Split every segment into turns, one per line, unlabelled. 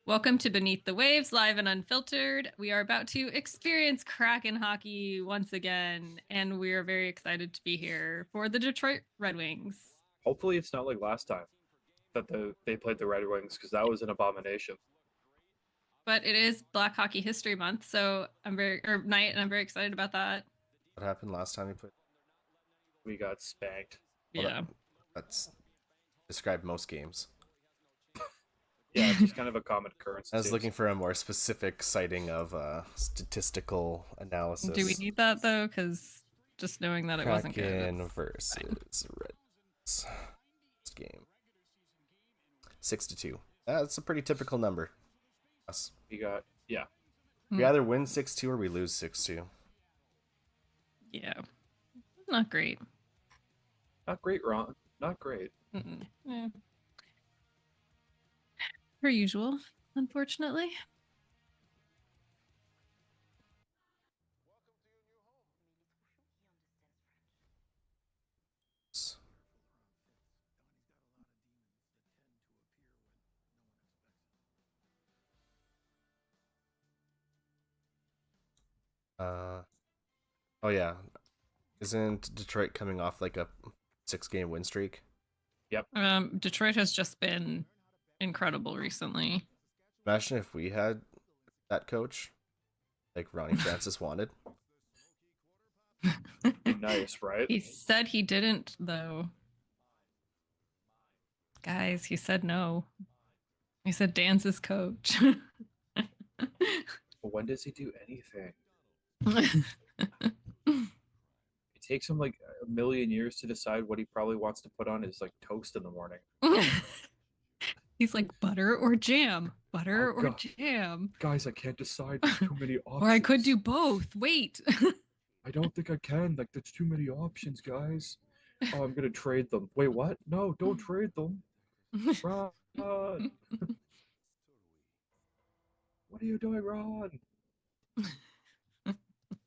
Welcome to Beneath the Waves, live and unfiltered. We are about to experience Kraken hockey once again, and we are very excited to be here for the Detroit Red Wings.
Hopefully, it's not like last time that they played the Red Wings because that was an abomination.
But it is Black Hockey History Month, so night, and I'm very excited about that.
What happened last time you played?
We got spanked.
Well,
Yeah.
that's described most games.
Yeah, it's just kind of a common occurrence.
I was looking for a more specific citing of statistical analysis.
Do we need that though? Because just knowing that it wasn't good.
Kraken versus Reds. This game 6-2. That's a pretty typical number. Us.
We
either win 6-2 or we lose 6-2.
Yeah, not great.
Not great, Ron. Not great.
Yeah. Per usual, unfortunately.
Oh yeah, isn't Detroit coming off like a 6-game win streak?
Yep.
Detroit has just been incredible recently.
Imagine if we had that coach, like Ronnie Francis wanted.
Nice, right?
He said he didn't, though. Guys, he said no. He said Dan's his coach.
When does he do anything? It takes him like a million years to decide what he probably wants to put on his like toast in the morning.
He's like butter or jam, butter or
God.
jam.
Guys, I can't decide. There's too many options.
Or I could do both. Wait.
I don't think I can. Like, there's too many options, guys. Oh, I'm gonna trade them. Wait, what? No, don't trade them. Ron. What are you doing, Ron?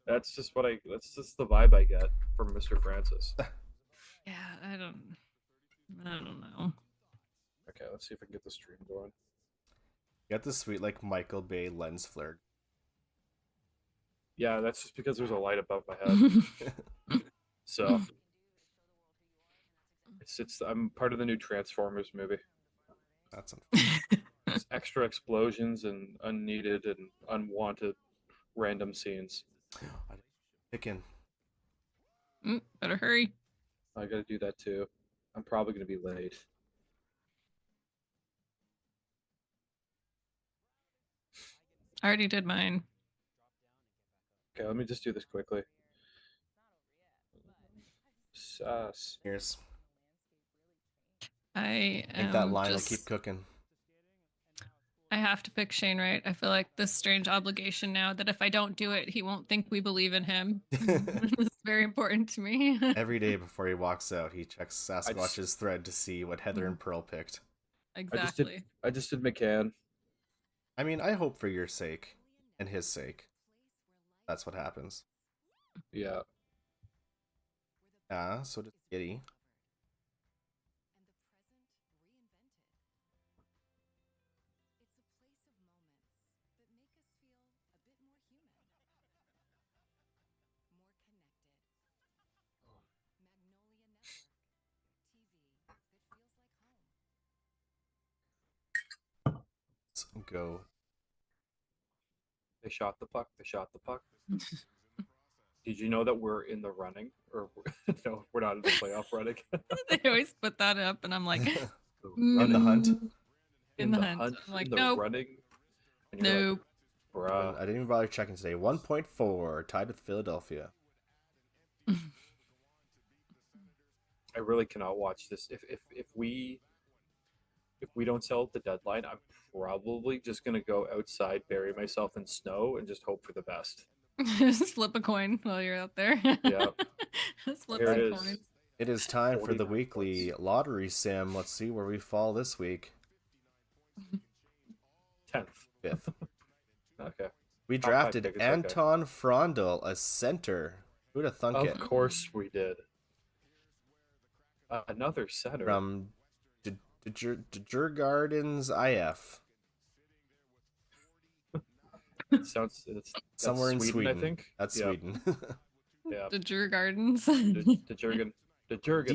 That's just the vibe I get from Mr. Francis.
Yeah, I don't know.
Okay, let's see if I can get the stream going.
You got the sweet like Michael Bay lens flare.
Yeah, that's just because there's a light above my head. So I'm part of the new Transformers movie.
That's
It's extra explosions and unneeded and unwanted random scenes.
Picking.
Better hurry.
I gotta do that too. I'm probably gonna be late.
I already did mine.
Okay, let me just do this quickly. Sus.
Here's.
I
think that line will keep cooking.
I have to pick Shane Wright. I feel like this strange obligation now that if I don't do it, he won't think we believe in him. It's very important to me.
Every day before he walks out, he checks Sasquatch's thread to see what Heather and Pearl picked.
Exactly.
I just did McCann.
I mean, I hope for your sake and his sake. That's what happens.
Yeah.
So did Giddy. Let's go.
They shot the puck. Did you know that we're in the running? Or no, we're not in the playoff running.
They always put that up, and I'm like,
in the hunt.
In the hunt. I'm like, nope.
Running.
Nope.
Like, bruh.
I didn't even bother checking today. 1.4, tied with Philadelphia.
I really cannot watch this. If we don't sell at the deadline, I'm probably just gonna go outside, bury myself in snow, and just hope for the best.
Just flip a coin while you're out there.
Yeah.
Just flip
Here
some coins.
It is time for the weekly lottery sim. Let's see where we fall this week.
10th.
5th.
Okay.
We drafted Anton Frondel, a center. Who'd have thunk it?
Of course we did. Another center.
From Djurgardens IF.
It sounds that's
Somewhere in
Sweden, I
Sweden.
think.
That's
Yeah,
Sweden.
yeah.
The Drew Gardens.
The Jurgen, the Jurgen.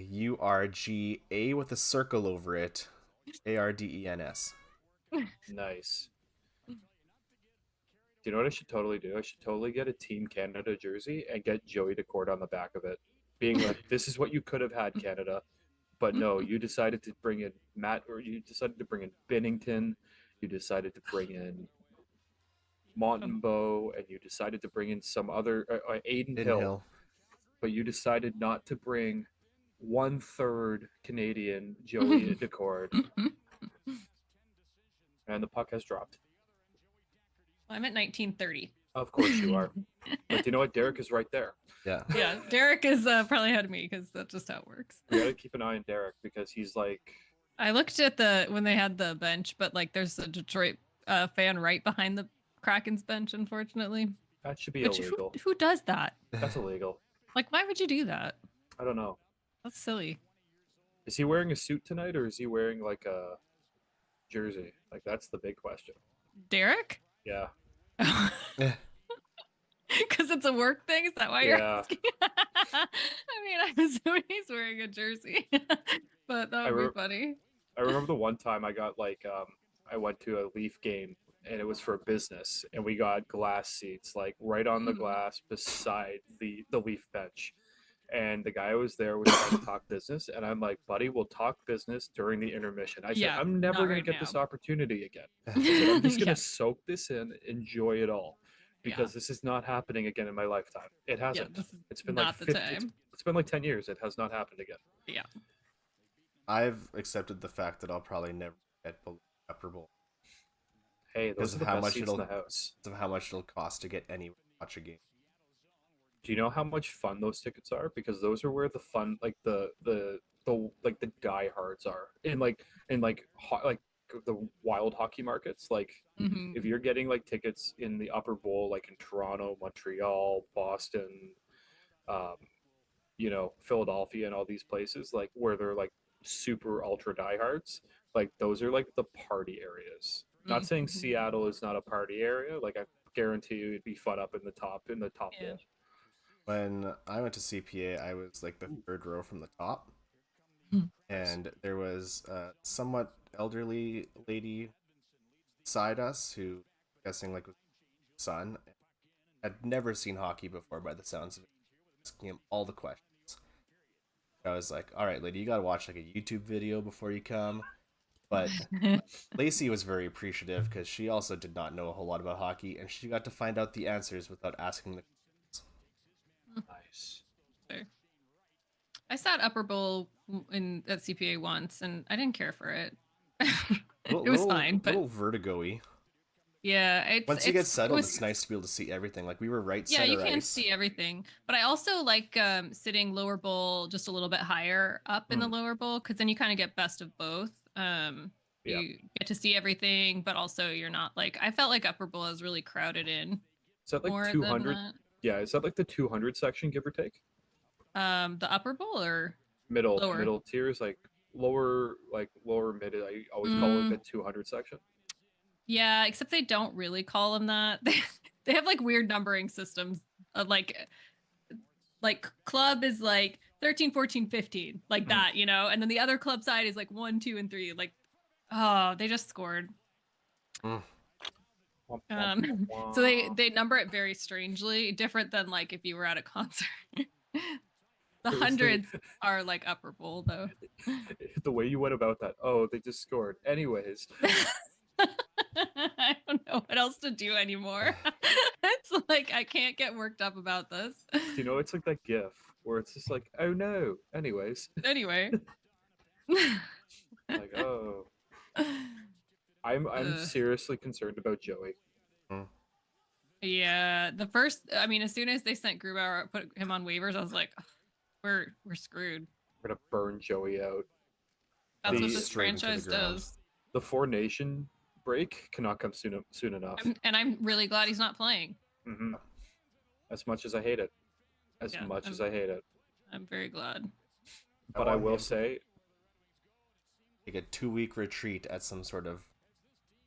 DJURGA with a circle over it. ARDENS.
Nice. Do you know what I should totally do? I should totally get a Team Canada jersey and get Joey Decord on the back of it, being like, "This is what you could have had, Canada, but no, you decided to bring in Matt, or you decided to bring in Binnington, you decided to bring in Montembeau, and you decided to bring in some other Aiden
In
Hill,
Hill.
but you decided not to bring 1/3 Canadian Joey Decord, and the puck has dropped.
I'm at 1930.
Of course you are, but you know what? Derek is right there.
Yeah.
Yeah, Derek is probably ahead of me because that's just how it works.
We gotta keep an eye on Derek because he's like,
I looked at when they had the bench, but like there's a Detroit fan right behind the Kraken's bench, unfortunately.
that should be
Which
illegal.
who does that?
That's illegal.
Like, why would you do that?
I don't know.
That's silly.
Is he wearing a suit tonight, or is he wearing like a jersey? Like that's the big question.
Derek?
Yeah.
Because it's a work thing? Is that why you're
Yeah.
asking? I mean, I'm assuming he's wearing a jersey, but that would be funny.
I remember the one time I got like I went to a Leaf game and it was for business and we got glass seats like right on the glass beside the Leaf bench. And the guy was there was trying to talk business and I'm like, buddy, we'll talk business during the intermission. I said,
Yeah,
I'm never
not
gonna
right
get this
now.
opportunity again. I said, I'm just gonna
Yeah.
soak this in, enjoy it all. Because
Yeah.
this is not happening again in my lifetime. It
Yeah,
hasn't.
this is
It's been
not
like
the
50,
time.
it's been like 10 years. It has not happened again.
Yeah.
I've accepted the fact that I'll probably never get below upper bowl
Hey,
because
those are
of
the
how
best
much
seats
it'll
in the house.
of how much it'll cost to get anywhere to watch a game.
Do you know how much fun those tickets are? Because those are where the fun, like the like the diehards are like the wild hockey markets. Like
Mhm.
if you're getting like tickets in the upper bowl, like in Toronto, Montreal, Boston, um, Philadelphia, and all these places, like where they're like super ultra diehards. Like those are like the party areas. Not saying
Mhm.
Seattle is not a party area. Like I guarantee you, it'd be fun up in the top
Yeah.
bowl.
When I went to CPA, I was like the third row from the top, and there was a somewhat elderly lady beside us who, I'm guessing like was his son, had never seen hockey before by the sounds of it, asking him all the questions. I was like, all right, lady, you gotta watch like a YouTube video before you come. But Lacey was very appreciative because she also did not know a whole lot about hockey, and she got to find out the answers without asking the questions.
Nice.
Fair. I sat upper bowl at CPA once, and I didn't care for it. It was fine, but
little vertigo-y.
yeah, it's
Once you get
it
settled,
was
it's nice to be able to see everything. Like we were right
yeah,
center
you can't
ice.
see everything. But I also like sitting lower bowl just a little bit higher up in the lower bowl because then you kind of get best of both.
Yeah.
You get to see everything, but also you're not like I felt like upper bowl is really crowded in
Is that like
more
200?
than
Yeah, is that like the 200 section, give or take?
the upper bowl or
Middle
lower.
tiers, like lower mid. I always call it the 200 section.
Yeah, except they don't really call them that. They have like weird numbering systems. Like club is like 13, 14, 15, like that, and then the other club side is like 1, 2, and 3. Like, oh, they just scored. So they number it very strangely, different than like if you were at a concert. The hundreds are like upper bowl though.
The way you went about that. Oh, they just scored. Anyways.
I don't know what else to do anymore. It's like I can't get worked up about this.
It's like that GIF where it's just like, oh no. Anyways.
Anyway.
Like, oh. I'm seriously concerned about Joey.
Yeah, as soon as they sent Grubauer, put him on waivers, I was like, we're screwed.
We're gonna burn Joey out.
That's what this franchise does.
The 4 Nation break cannot come soon enough.
I'm really glad he's not playing.
Mm-hmm. As much as I hate it. As I hate it.
I'm very glad.
But I will say,
take a 2-week retreat at some sort of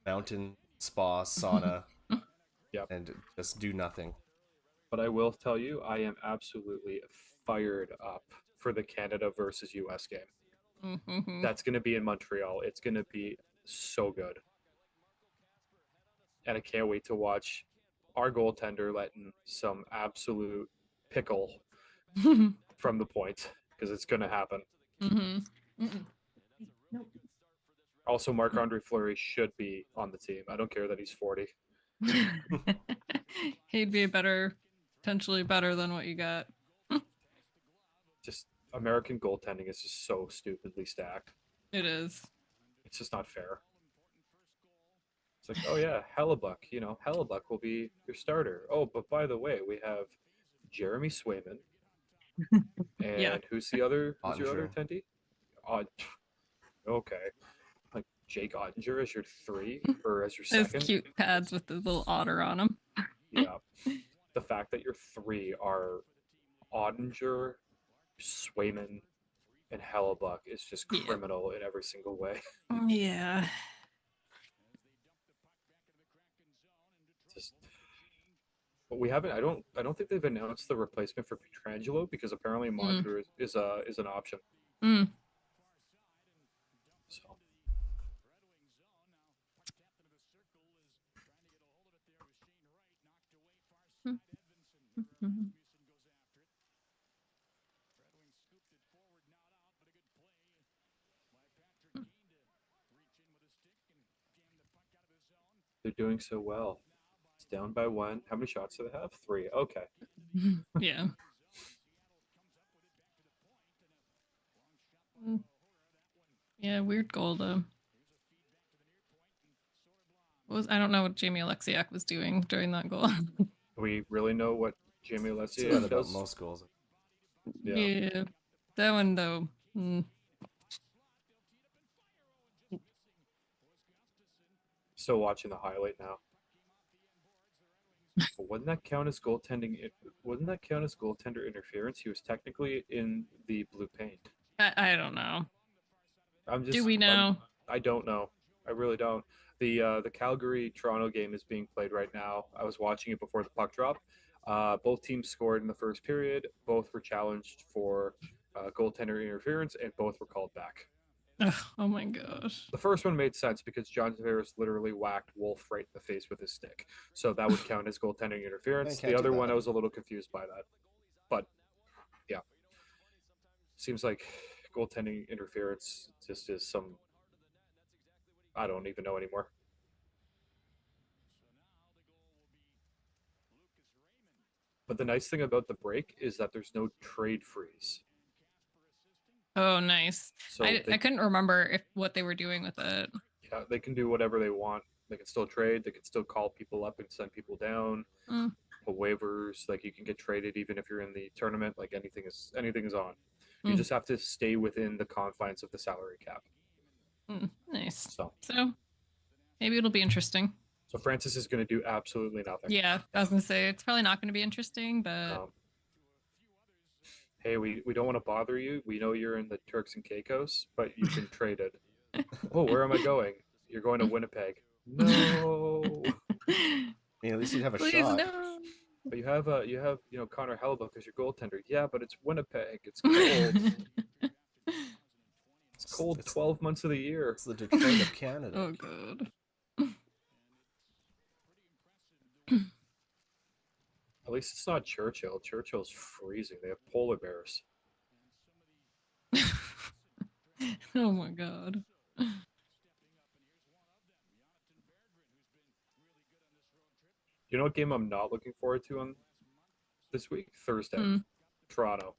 mountain spa sauna
Yep.
and just do nothing.
But I will tell you, I am absolutely fired up for the Canada versus US game.
Mm-hmm.
That's going to be in Montreal. It's going to be so good. And I can't wait to watch our goaltender letting some absolute pickle from the point because it's going to happen.
Mm-hmm. Nope.
Also, Marc Andre Fleury should be on the team. I don't care that he's 40.
He'd be potentially better than what you got.
Just American goaltending is just so stupidly stacked.
It is.
It's just not fair. It's like, oh yeah, Hellebuck. Hellebuck will be your starter. Oh, but by the way, we have Jeremy Swayman,
Yeah.
and who's your other
Ottinger.
attendee? Odd. Okay, like Jake Ottinger as your three or as your
Those
second.
cute pads with the little otter on them.
Yeah, the fact that your three are Ottinger, Swayman, and Hellebuck is just
Yeah.
criminal in every single way.
Yeah.
Just, but we haven't. I don't think they've announced the replacement for Petrangelo because apparently
Mm.
Montour is an option.
Mm.
So
Mm.
they're doing so well. It's down by one. How many shots do they have? Three. Okay.
Yeah. Mm. Yeah, weird goal though. I don't know what Jamie Alexiak was doing during that goal.
Do we really know what Jamie
That's about
Alessia does?
most goals.
Yeah.
Yeah. That one though. Mm.
Still watching the highlight now. But wouldn't that count as goaltending? Wouldn't that count as goaltender interference? He was technically in the blue paint.
I don't know.
I'm
Do
just.
we know?
I don't know. I really don't. The Calgary Toronto game is being played right now. I was watching it before the puck drop. Both teams scored in the first period. Both were challenged for goaltender interference, and both were called back.
Ugh, oh my gosh.
The first one made sense because John Tavares literally whacked Wolf right in the face with his stick, so that would count as goaltending interference.
Can't
The
do
other one,
that.
I was a little confused by that, but yeah, seems like goaltending interference just is some. I don't even know anymore. But the nice thing about the break is that there's no trade freeze.
Oh, nice.
So
I couldn't remember what they were doing with it.
yeah, they can do whatever they want. They can still trade. They can still call people up and send people down.
Mm.
Put waivers. Like you can get traded even if you're in the tournament. Like anything is on. You
Mm.
just have to stay within the confines of the salary cap.
Nice.
So
Maybe it'll be interesting.
So Francis is going to do absolutely nothing.
Yeah, I was gonna say it's probably not gonna be interesting, but
hey, we don't want to bother you. We know you're in the Turks and Caicos, but you've been traded. Oh, where am I going? You're going to Winnipeg. No.
I mean, at least you'd have a
please
shot.
no.
But you have Connor Hellebuck as your goaltender. Yeah, but it's Winnipeg. It's cold. It's cold
It's
12 months of the year.
It's the Detroit of Canada.
Oh god.
At least it's not Churchill. Churchill's freezing. They have polar bears.
Oh my god.
You know what game I'm not looking forward to on this week? Thursday. Toronto.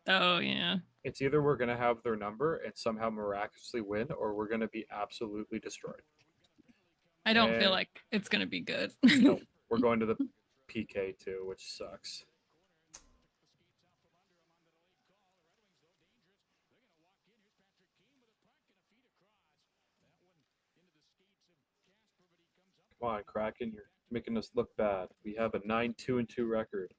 Oh yeah.
It's either we're going to have their number and somehow miraculously win, or we're going to be absolutely destroyed.
I don't feel like it's gonna be good.
No, we're going to the PK too, which sucks. Come on, Kraken, you're making us look bad. We have a 9-2-2 record.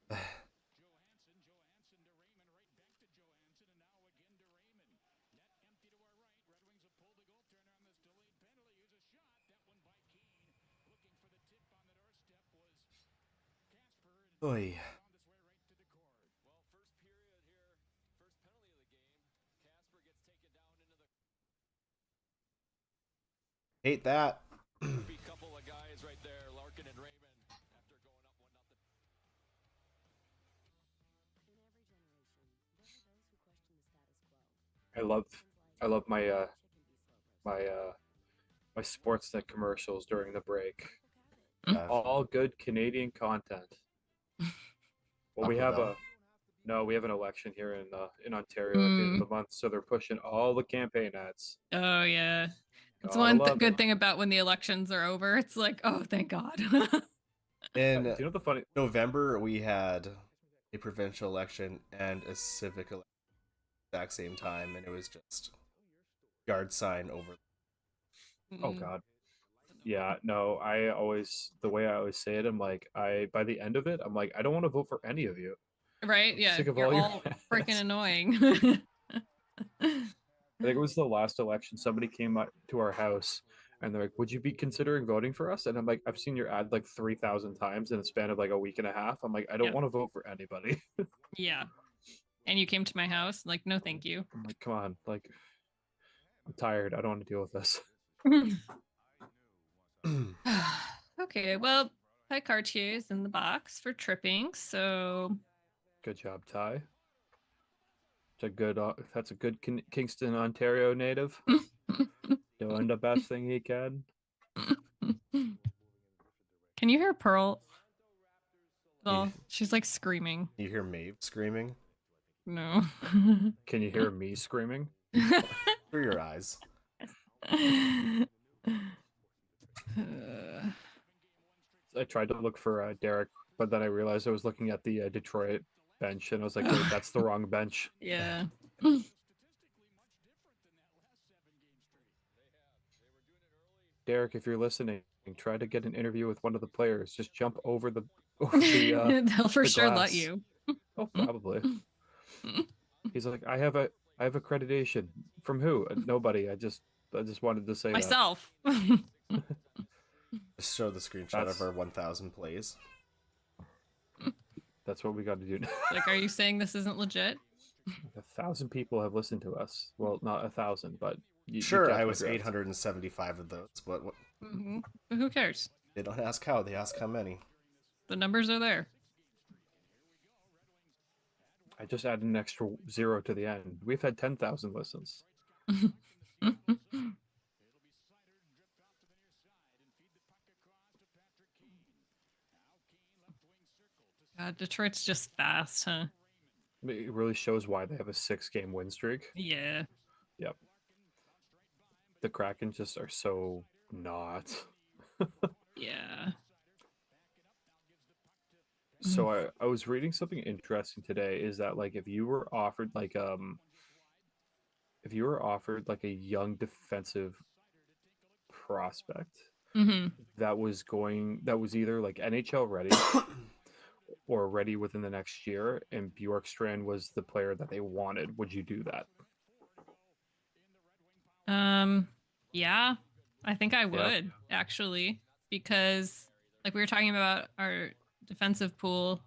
Oy. Hate that.
I love my my my Sportsnet commercials during the break.
Uh,
All good Canadian content. Well, we
Taco
have
Bell.
a no, we have an election here in Ontario at the end of
Mm.
the month, so they're pushing all the campaign ads.
Oh yeah. It's
Gotta
one
love it.
good thing about when the elections are over. It's like, oh, thank God.
Do
In
you know the funny?
November, we had a provincial election and a civic election at the exact same time, and it was just yard sign over.
Oh
Mm,
God, yeah, no. The way I always say it, I'm like, by the end of it, I'm like, I don't want to vote for any of you.
right?
I'm
Yeah.
sick of
You're
all your
all freaking
ads.
annoying.
I think it was the last election. Somebody came up to our house and they're like, "Would you be considering voting for us?" And I'm like, "I've seen your ad like 3,000 times in a span of like a week and a half." I'm like, "I don't
Yeah.
want to vote for anybody."
Yeah. And you came to my house, like, no, thank you.
I'm like, "Come on, like, I'm tired. I don't want to deal with this."
Okay, well, Ty Cartier is in the box for tripping, so
Good job, Ty. That's a good Kingston, Ontario native. Doing the best thing he can.
can you hear Pearl at
You,
all? She's like screaming.
you hear Maeve screaming
No.
Can you hear me screaming?
through your eyes.
I tried to look for Derek, but then I realized I was looking at the Detroit bench, and I was like, "Wait, that's the wrong bench."
Yeah.
Derek, if you're listening, try to get an interview with one of the players. Just jump over the
They'll for
the
sure let
glass.
you.
Oh, probably. He's like, I have accreditation from who? Nobody. I just wanted to say that.
Myself.
Just show the screenshot of
That's
our 1,000 plays.
that's what we got to do.
Like, are you saying this isn't legit?
1,000 people have listened to us. Well, not 1,000, but you
Sure,
catch
I
my
was
drift.
875 of those, but
But who cares?
they don't ask how, they ask how many.
The numbers are there.
I just added an extra zero to the end. We've had 10,000 listens.
God, Detroit's just fast, huh?
It really shows why they have a 6-game win streak.
Yeah.
Yep. The Kraken just are so not.
Yeah.
So I was reading something interesting today is that like if you were offered like a young defensive prospect
Mm-hmm.
that was either like NHL ready or ready within the next year and Bjorkstrand was the player that they wanted, would you do that?
Yeah, I think I
Yeah.
would actually, because like we were talking about, our defensive pool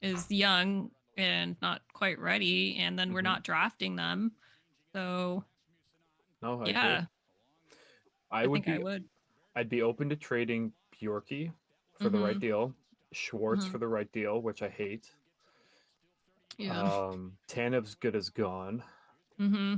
is young and not quite ready, and then we're
Mhm.
not drafting them. So
No, I agree.
yeah,
I
I
would
think I
be
would.
I'd be open to trading Bjorky for the right
Mm-hmm.
deal, Schwartz
Mm-hmm.
for the right deal, which I hate.
Yeah.
Tanev's good as gone.
Mm-hmm.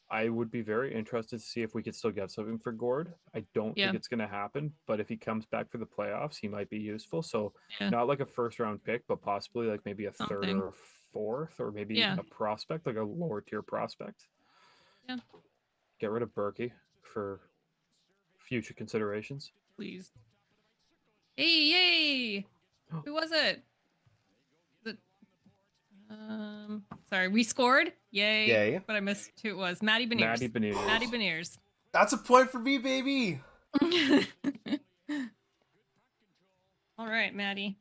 I would be very interested to see if we could still get something for Gord. I don't think
Yeah.
it's going to happen, but if he comes back for the playoffs, he might be useful. So,
Yeah.
not like a first round pick, but possibly like maybe a third
Something.
or a fourth, or maybe even
Yeah.
a prospect, like a lower tier prospect.
Yeah.
Get rid of Berkey for future considerations.
Please. Hey, yay! Who was it? The sorry, we scored. Yay!
Yay.
But I missed who it was. Maddie
Maddie
Beniers. Maddie
Beniers.
Beniers.
That's a point for me, baby!
All right, Maddie.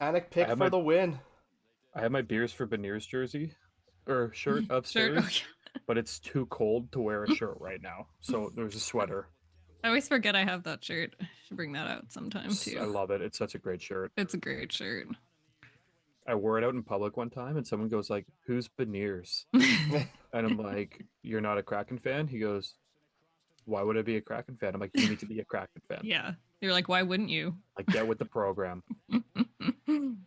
Panic
I
pick
have
for
my
the win.
Beers for Beniers jersey or shirt
Shirt.
upstairs, but it's too cold to wear a shirt right now. So there's a sweater.
I always forget I have that shirt. I should bring that out sometime
I
too.
love it. It's such a great shirt.
It's a great shirt.
I wore it out in public one time, and someone goes like, "Who's Beniers?" And I'm like, "You're not a Kraken fan?" He goes, "Why would I be a Kraken fan?" I'm like, "You need to be a Kraken fan.
Yeah. You're like, why wouldn't you?
Like, get with the program."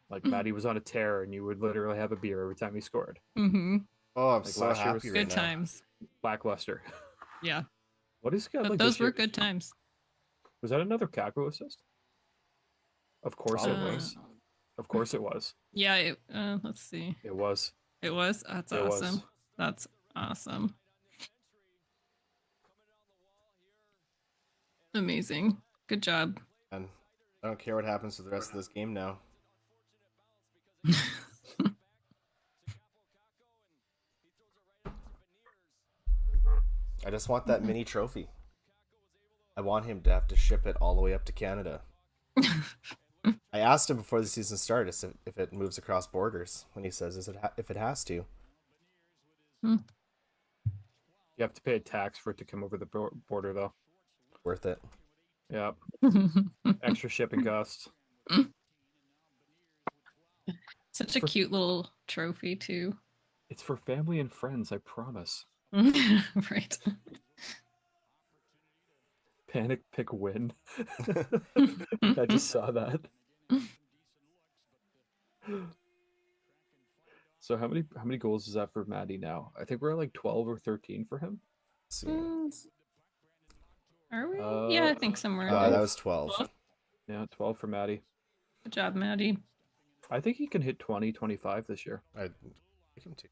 Like Maddie was on a tear, and you would literally have a beer every time he scored.
Mm-hmm.
Oh, I'm
Like
so
last year was
happy right
Good
now.
times.
lackluster.
Yeah.
What is he got
But
like
those
this
were
year?
good times.
Was that another Kako assist? Of course it
Probably.
was. Of course it was.
Yeah, let's see.
It was.
It was. That's
It
awesome.
was.
That's awesome. Amazing. Good job.
And I don't care what happens to the rest of this game now. I just want that mini trophy. I want him to have to ship it all the way up to Canada. I asked him before the season started if it moves across borders. When he says if it has to.
You have to pay a tax for it to come over the border, though.
Worth it.
Yeah. Extra shipping costs.
Such a cute little trophy too.
It's for family and friends, I promise.
Right.
Panic pick win. I just saw that. So how many goals is that for Maddie now? I think we're at like 12 or 13 for him.
Let's see.
Are we? Yeah, I think somewhere.
That was 12.
Yeah, 12 for Maddie.
Good job, Maddie.
I think he can hit 20, 25 this year.
I'd like him to.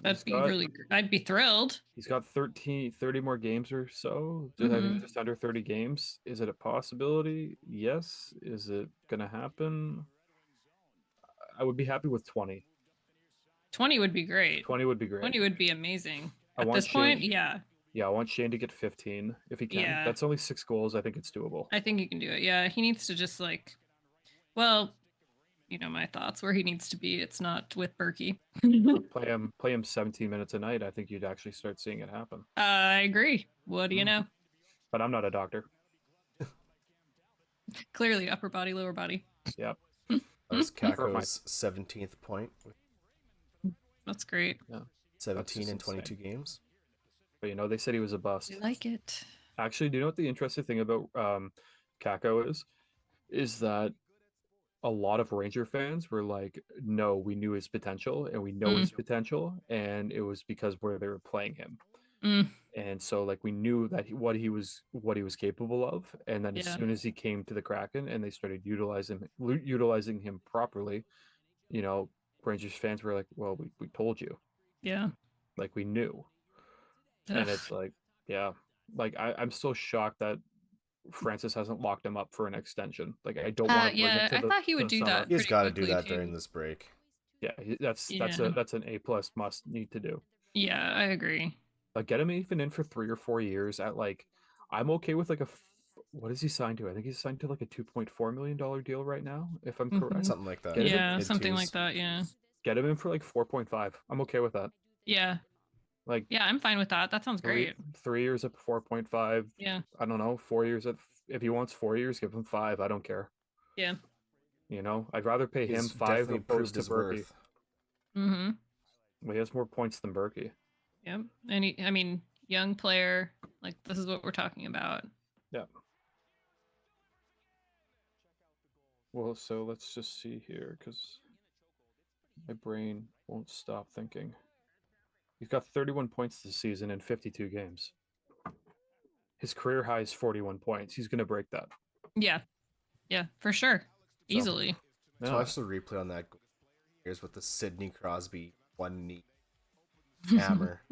That'd be really. I'd be thrilled.
He's got 30 more games or so. I think just under 30 games. Is it a possibility? Yes. Is it gonna happen? I would be happy with 20.
20 would be great.
20 would be great.
20 would be amazing.
I
At
want
this point,
Shane-
yeah.
Yeah, I want Shane to get 15 if he can.
Yeah.
That's only 6 goals. I think it's doable.
I think he can do it. Yeah, he needs to just like, well, you know my thoughts where he needs to be. It's not with Berkey.
Play him 17 minutes a night. I think you'd actually start seeing it happen.
I agree. What do you know?
But I'm not a doctor.
Clearly, upper body, lower body.
Yep.
That was Kako's 17th point with
That's great.
Yeah.
17 in 22 games.
But you know, they said he was a bust.
I like it.
Actually, do you know what the interesting thing about Kako is? Is that a lot of Ranger fans were like, no, we knew his potential and we know his potential, and it was because where they were playing him. And so like we knew that what he was capable of, and then as soon as he came to the Kraken and they started utilizing him properly, you know, Rangers fans were like, well, we told you.
Yeah.
Like we knew. And it's like, yeah, like I'm still shocked that Francis hasn't locked him up for an extension. Like I don't want to bring it to
I thought he would do that.
He's got to do
quickly,
that
too.
during this break.
Yeah, that's an A+ must need to do.
Yeah, I agree.
Like get him even in for 3 or 4 years at like, I'm okay with like what is he signed to? I think he's signed to like a $2.4 million deal right now, if I'm correct.
Something like that.
Yeah, something like that. Yeah.
Get him in for like 4.5. I'm okay with that.
Yeah.
Like,
yeah, I'm fine with that. That sounds great.
3 years at 4.5.
Yeah.
I don't know. 4 years at, if he wants 4 years, give him 5. I don't care.
Yeah.
You know, I'd rather pay him
He's
5
definitely
opposed
proved
to
his
Berkey.
worth.
Mm-hmm.
Well, he has more points than Berkey.
Yep. And I mean, young player, like this is what we're talking about.
Yeah. Well, so let's just see here, because my brain won't stop thinking. He's got 31 points this season in 52 games. His career high is 41 points. He's going to break that.
Yeah. Yeah, for sure. Easily.
Let's watch the replay on that goal. Here's with the Sidney Crosby one knee hammer.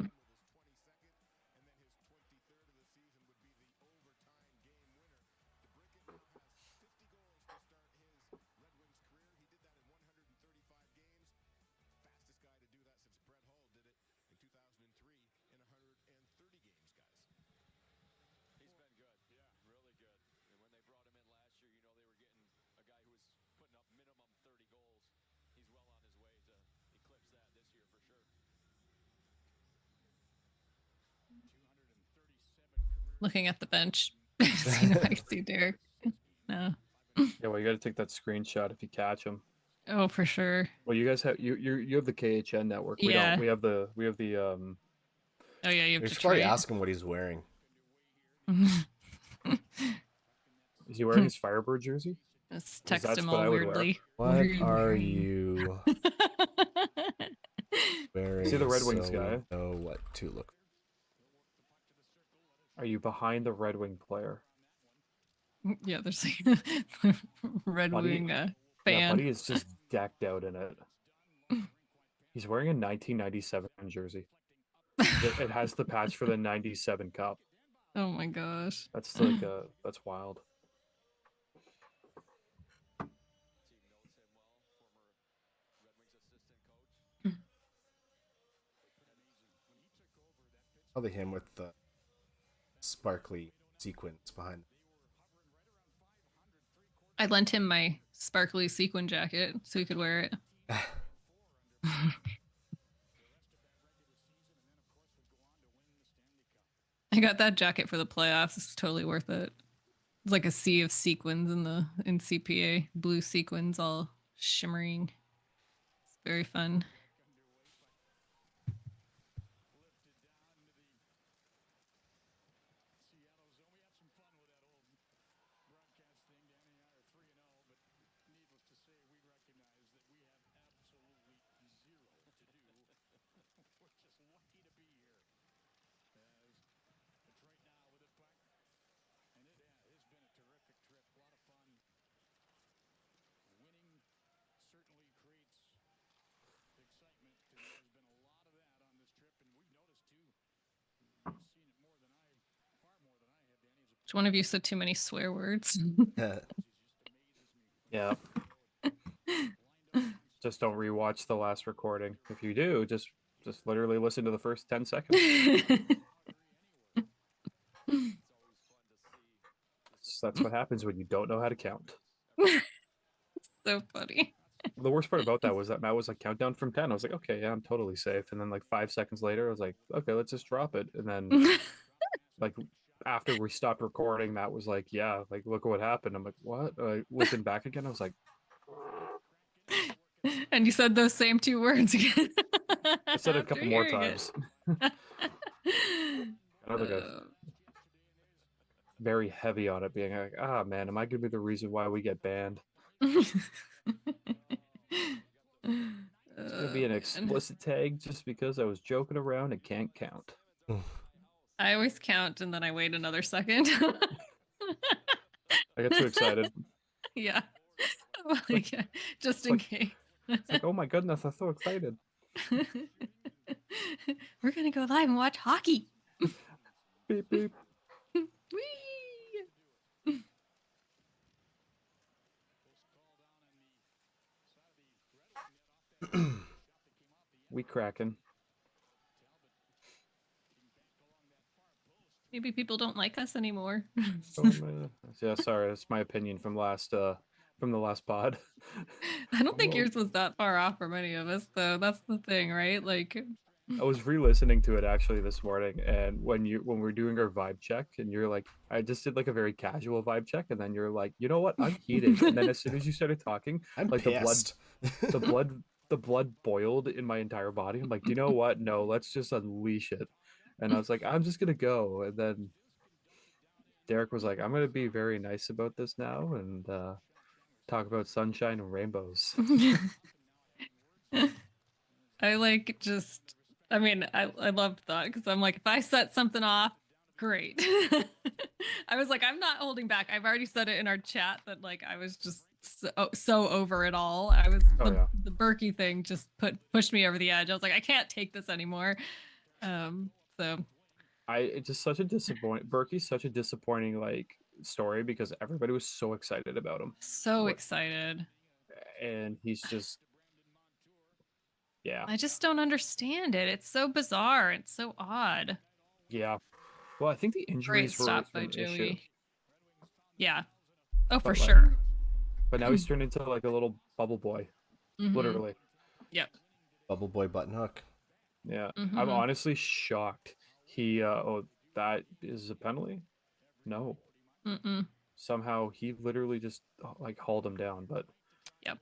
Looking at the bench. See if I see Derek. No.
Yeah, well, you got to take that screenshot if you catch him.
Oh, for sure.
Well, you guys have you have the KHN network. We don't.
Yeah.
We have the.
Oh yeah, you have
We should probably
Detroit.
ask him what he's wearing.
Is he wearing his Firebird jersey?
Let's
Because
text him
that's what
all
I would wear.
weirdly. What are
What
you
are
wearing?
you
Is he the
wearing
Red Wings
so we
guy?
know what to look
Are you behind the Red Wing player?
Yeah, there's like Red
Buddy,
Wing
yeah,
fan.
Buddy is just decked out in it. He's wearing a 1997 jersey. It has the patch for the 97 Cup.
Oh my gosh.
That's like that's wild.
Probably him with the sparkly sequins behind.
I lent him my sparkly sequin jacket so he could wear it. I got that jacket for the playoffs. It's totally worth it. It's like a sea of sequins in CPA, blue sequins all shimmering. It's very fun. Which one of you said too many swear words?
Yeah. Just don't rewatch the last recording. If you do, just literally listen to the first 10 seconds. That's what happens when you don't know how to count.
So funny.
The worst part about that was that Matt was like countdown from 10. I was like, okay, yeah, I'm totally safe. And then like 5 seconds later, I was like, okay, let's just drop it. And then like after we stopped recording, Matt was like, yeah, like look at what happened. I'm like, what? I listened back again. I was like,
And you said those same two words again.
I said it a
After
couple more
hearing
times.
it.
I was like a very heavy on it, being like, ah, man, am I gonna be the reason why we get banned? It's gonna be an
Man.
explicit tag just because I was joking around and can't count.
I always count and then I wait another second.
I got too excited.
Yeah. Like, just
It's
in
like
case.
it's like, oh my goodness, I'm so excited.
We're gonna go live and watch hockey.
Beep beep.
Whee!
We Kraken.
Maybe people don't like us anymore.
Yeah, sorry, that's my opinion from the last pod.
I don't think
Well,
yours was that far off from any of us, though. That's the thing, right? Like,
I was re-listening to it actually this morning, and when we're doing our vibe check, and you're like, I just did like a very casual vibe check, and then you're like, you know what, I'm heated, and then as soon as you started talking,
I'm
like
pissed.
the blood, the blood boiled in my entire body. I'm like, do you know what? No, let's just unleash it. And I was like, I'm just gonna go, and then Derek was like, I'm gonna be very nice about this now, and talk about sunshine and rainbows.
I like just, I mean, I love that because I'm like, if I set something off, great. I was like, I'm not holding back. I've already said it in our chat that like I was just so over it all. I was
Oh yeah.
the Berkey thing just pushed me over the edge. I was like, I can't take this anymore. So
It's just such a disappoint. Berkey's such a disappointing like story because everybody was so excited about him.
so
What
excited.
and he's just yeah.
I just don't understand it. It's so bizarre. It's so odd.
Yeah. Well, I think the
Great
injuries were
stop by
an issue.
Joey. Yeah. Oh, for
But like
sure.
but now he's turned into like a little bubble boy.
Mm-hmm.
Literally.
Yep.
Bubble Boy Button Hook.
Yeah. I'm
Mm-hmm.
honestly shocked. He oh that is a penalty? No.
Mm-mm.
Somehow he literally just like hauled him down, but
Yep.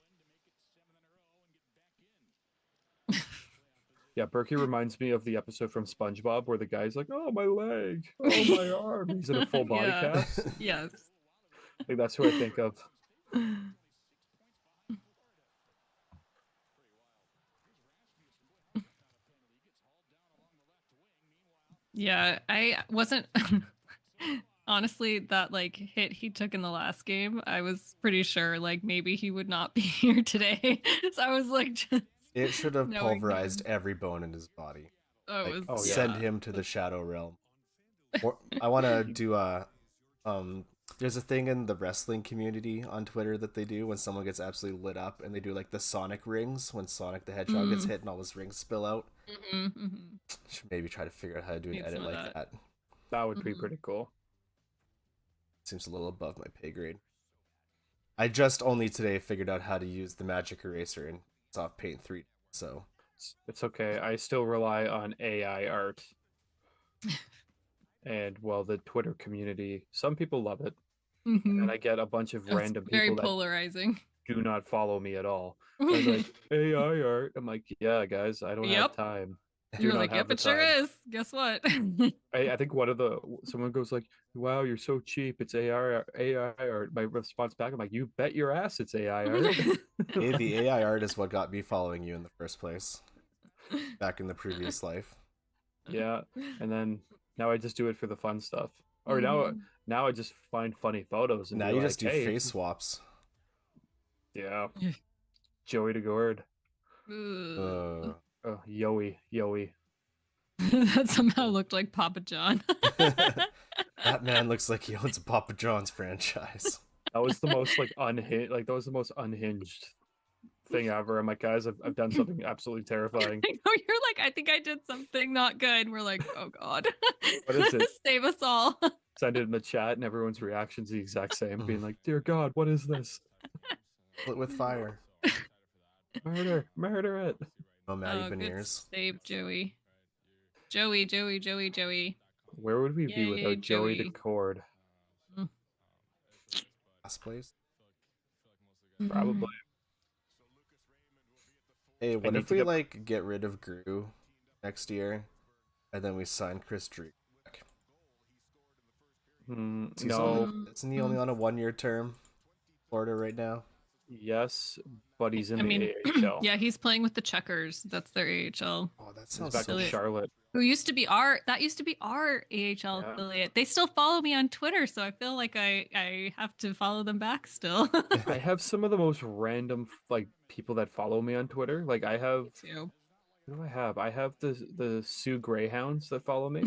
Yeah, Berkey reminds me of the episode from SpongeBob where the guy's like, "Oh, my leg. Oh, my arm." He's in a full body
Yeah.
cast.
Yes.
Like that's who I think of.
Yeah, I wasn't honestly that like hit he took in the last game. I was pretty sure like maybe he would not be here today. So I was like just
It should have
knowing
pulverized
him.
every bone in his body.
Oh, it
Like,
was
Oh yeah.
send
yeah.
him to the shadow realm. Or I want to do a there's a thing in the wrestling community on Twitter that they do when someone gets absolutely lit up, and they do like the Sonic rings when Sonic the Hedgehog gets
Mm.
hit and all his rings spill out.
Mm-hmm.
Should maybe try to figure out how to do an
Need
edit
some of
like that.
That would be
Mhm.
pretty cool.
Seems a little above my pay grade. I just only today figured out how to use the magic eraser in Soft Paint 3, so
It's okay. I still rely on AI art. And well, the Twitter community, some people love it.
Mm-hmm.
And I get a bunch of
It's
random
very
people that
polarizing.
do not follow me at all. And like, AI art. I'm like, yeah, guys, I don't have
Yep.
time. Do
You're
not
like,
have
yep,
the
it sure
time.
is. Guess what?
I think someone goes like, "Wow, you're so cheap. It's AI art." My response back, I'm like, "You bet your ass, it's AI art."
hey, the AI art is what got me following you in the first place, back in the previous life.
Yeah, and then now I just do it for the fun stuff. Or
Mhm.
now I just find funny photos and
Now
be
you
like,
just do
"Hey,
face swaps.
yeah, Joey to Gourd,
Uh,
Yoey, Yoey."
That somehow looked like Papa John.
that man looks like he owns a Papa John's franchise.
That was the most like unhinged, like that was the most unhinged thing ever. I'm like, guys, I've done something absolutely terrifying.
I know you're like, I think I did something not good. We're like, oh God.
What is it?
Save us all.
Send it in the chat, and everyone's reaction's the exact same, being like, "Dear God, what is this?
Split with fire.
Murder, murder it!"
Oh, Maddie
Oh, good
Beniers.
save, Joey. Joey, Joey, Joey, Joey.
Where would we be
Yay,
without Joey
Joey.
Decord?
Mm.
Last place.
Probably.
Hey,
I
what
need
if
to
we
get.
like get rid of Gru next year, and then we sign Chris Drew? He's only
No.
isn't he only on a 1 year term? Florida right now.
Yes, but he's in
I
the
mean,
AHL.
yeah, he's playing with the Checkers. That's their AHL
Oh, that
He's
sounds
back
so.
in
affiliate.
Charlotte.
Who used to be our AHL
Yeah.
affiliate. They still follow me on Twitter, so I feel like I have to follow them back still.
I have some of the most random like people that follow me on Twitter. Like I have.
Me too.
Who do I have? I have the Sioux Greyhounds that follow me.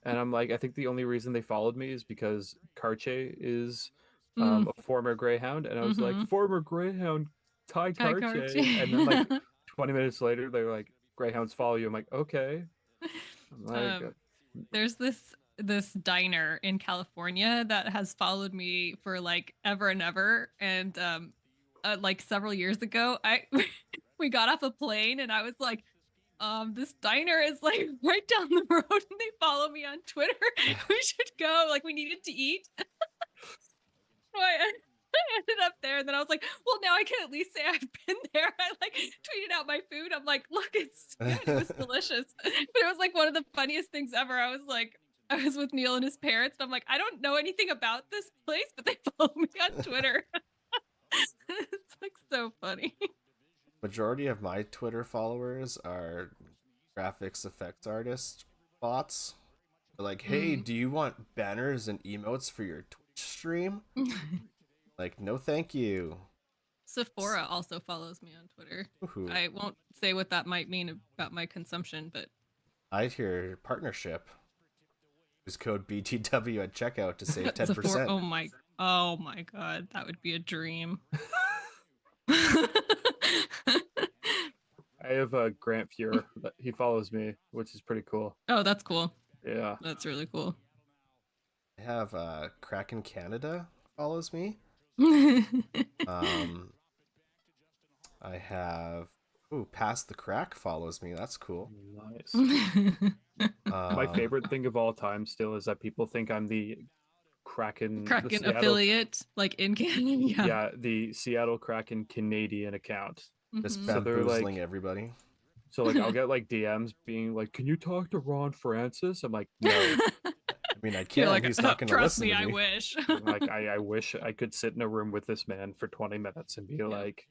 And I'm like, I think the only reason they followed me is because Karche is
Mm,
a former Greyhound, and I was like,
mm-hmm.
former Greyhound, Ty
Hi,
Karche, and then like
Karchi.
20 minutes later, they're like, Greyhounds follow you. I'm like, okay. I'm like,
There's this diner in California that has followed me for like ever and ever, and like several years ago, I we got off a plane, and I was like, this diner is like right down the road, and they follow me on Twitter. We should go. Like, we needed to eat. So I ended up there, and then I was like, well, now I can at least say I've been there. I like tweeted out my food. I'm like, look, it's good. It was delicious. But it was like one of the funniest things ever. I was like, I was with Neil and his parents, and I'm like, I don't know anything about this place, but they follow me on Twitter. It's like so funny.
Majority of my Twitter followers are graphics effects artist bots. They're like, hey,
Mm.
do you want banners and emotes for your Twitch stream? Like, no, thank you.
Sephora also follows me on Twitter.
Woohoo.
I won't say what that might mean about my consumption, but
I hear partnership. Use code BTW at checkout to save 10%.
Sephora, oh my God, that would be a dream.
I have a Grant Fuhrer that he follows me, which is pretty cool.
Oh, that's cool.
Yeah.
That's really cool.
I have Kraken Canada follows me. I have Past the Crack follows me. That's cool.
Nice. My favorite thing of all time still is that people think I'm the Kraken,
Kraken
the Seattle,
affiliate, like in Canada.
yeah, the Seattle Kraken Canadian account.
Just
So they're like,
bamboozling everybody.
So like I'll get like DMs being like, "Can you talk to Ron Francis?" I'm like, "No."
I mean, I
You're
can.
like,
He's not going to
trust
listen
me,
to
I
me.
wish.
Like I wish I could sit in a room with this man for 20 minutes and be like,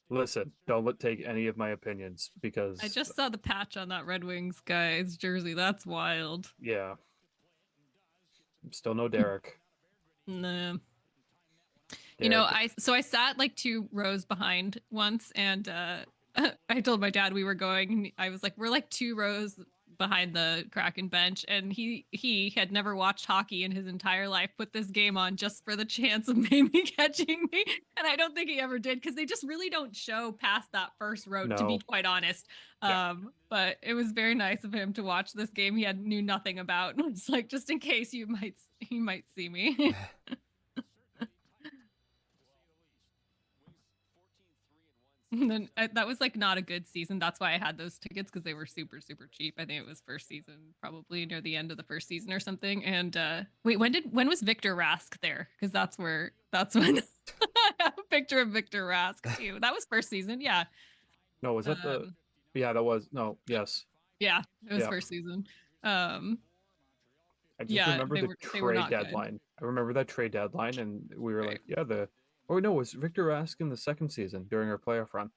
"Listen, don't take any of my opinions
I
because
just saw the patch on that Red Wings guy's jersey. That's wild.
yeah, I'm still no Derek.
Nah.
Derek,
I sat like 2 rows behind once, and I told my dad we were going. And I was like, we're like 2 rows behind the Kraken bench, and he had never watched hockey in his entire life. Put this game on just for the chance of maybe catching me, and I don't think he ever did because they just really don't show past that first row. To be
no,
quite honest,
yeah,
but it was very nice of him to watch this game. He knew nothing about. It's like just in case he might see me. And then that was like not a good season. That's why I had those tickets because they were super super cheap. I think it was first season, probably near the end of the first season or something. And wait, when was Victor Rask there? Because that's when I have a picture of Victor Rask too. That was first season. Yeah.
no, was that the?
Um,
Yeah, that was no. Yes,
yeah, it was
yeah.
first season. Um,
I just
yeah,
remember the
they were
trade
not good.
deadline. I remember that trade deadline, and we were
Right.
like, yeah, the. Oh no, it was Victor Rask in the second season during our playoff run?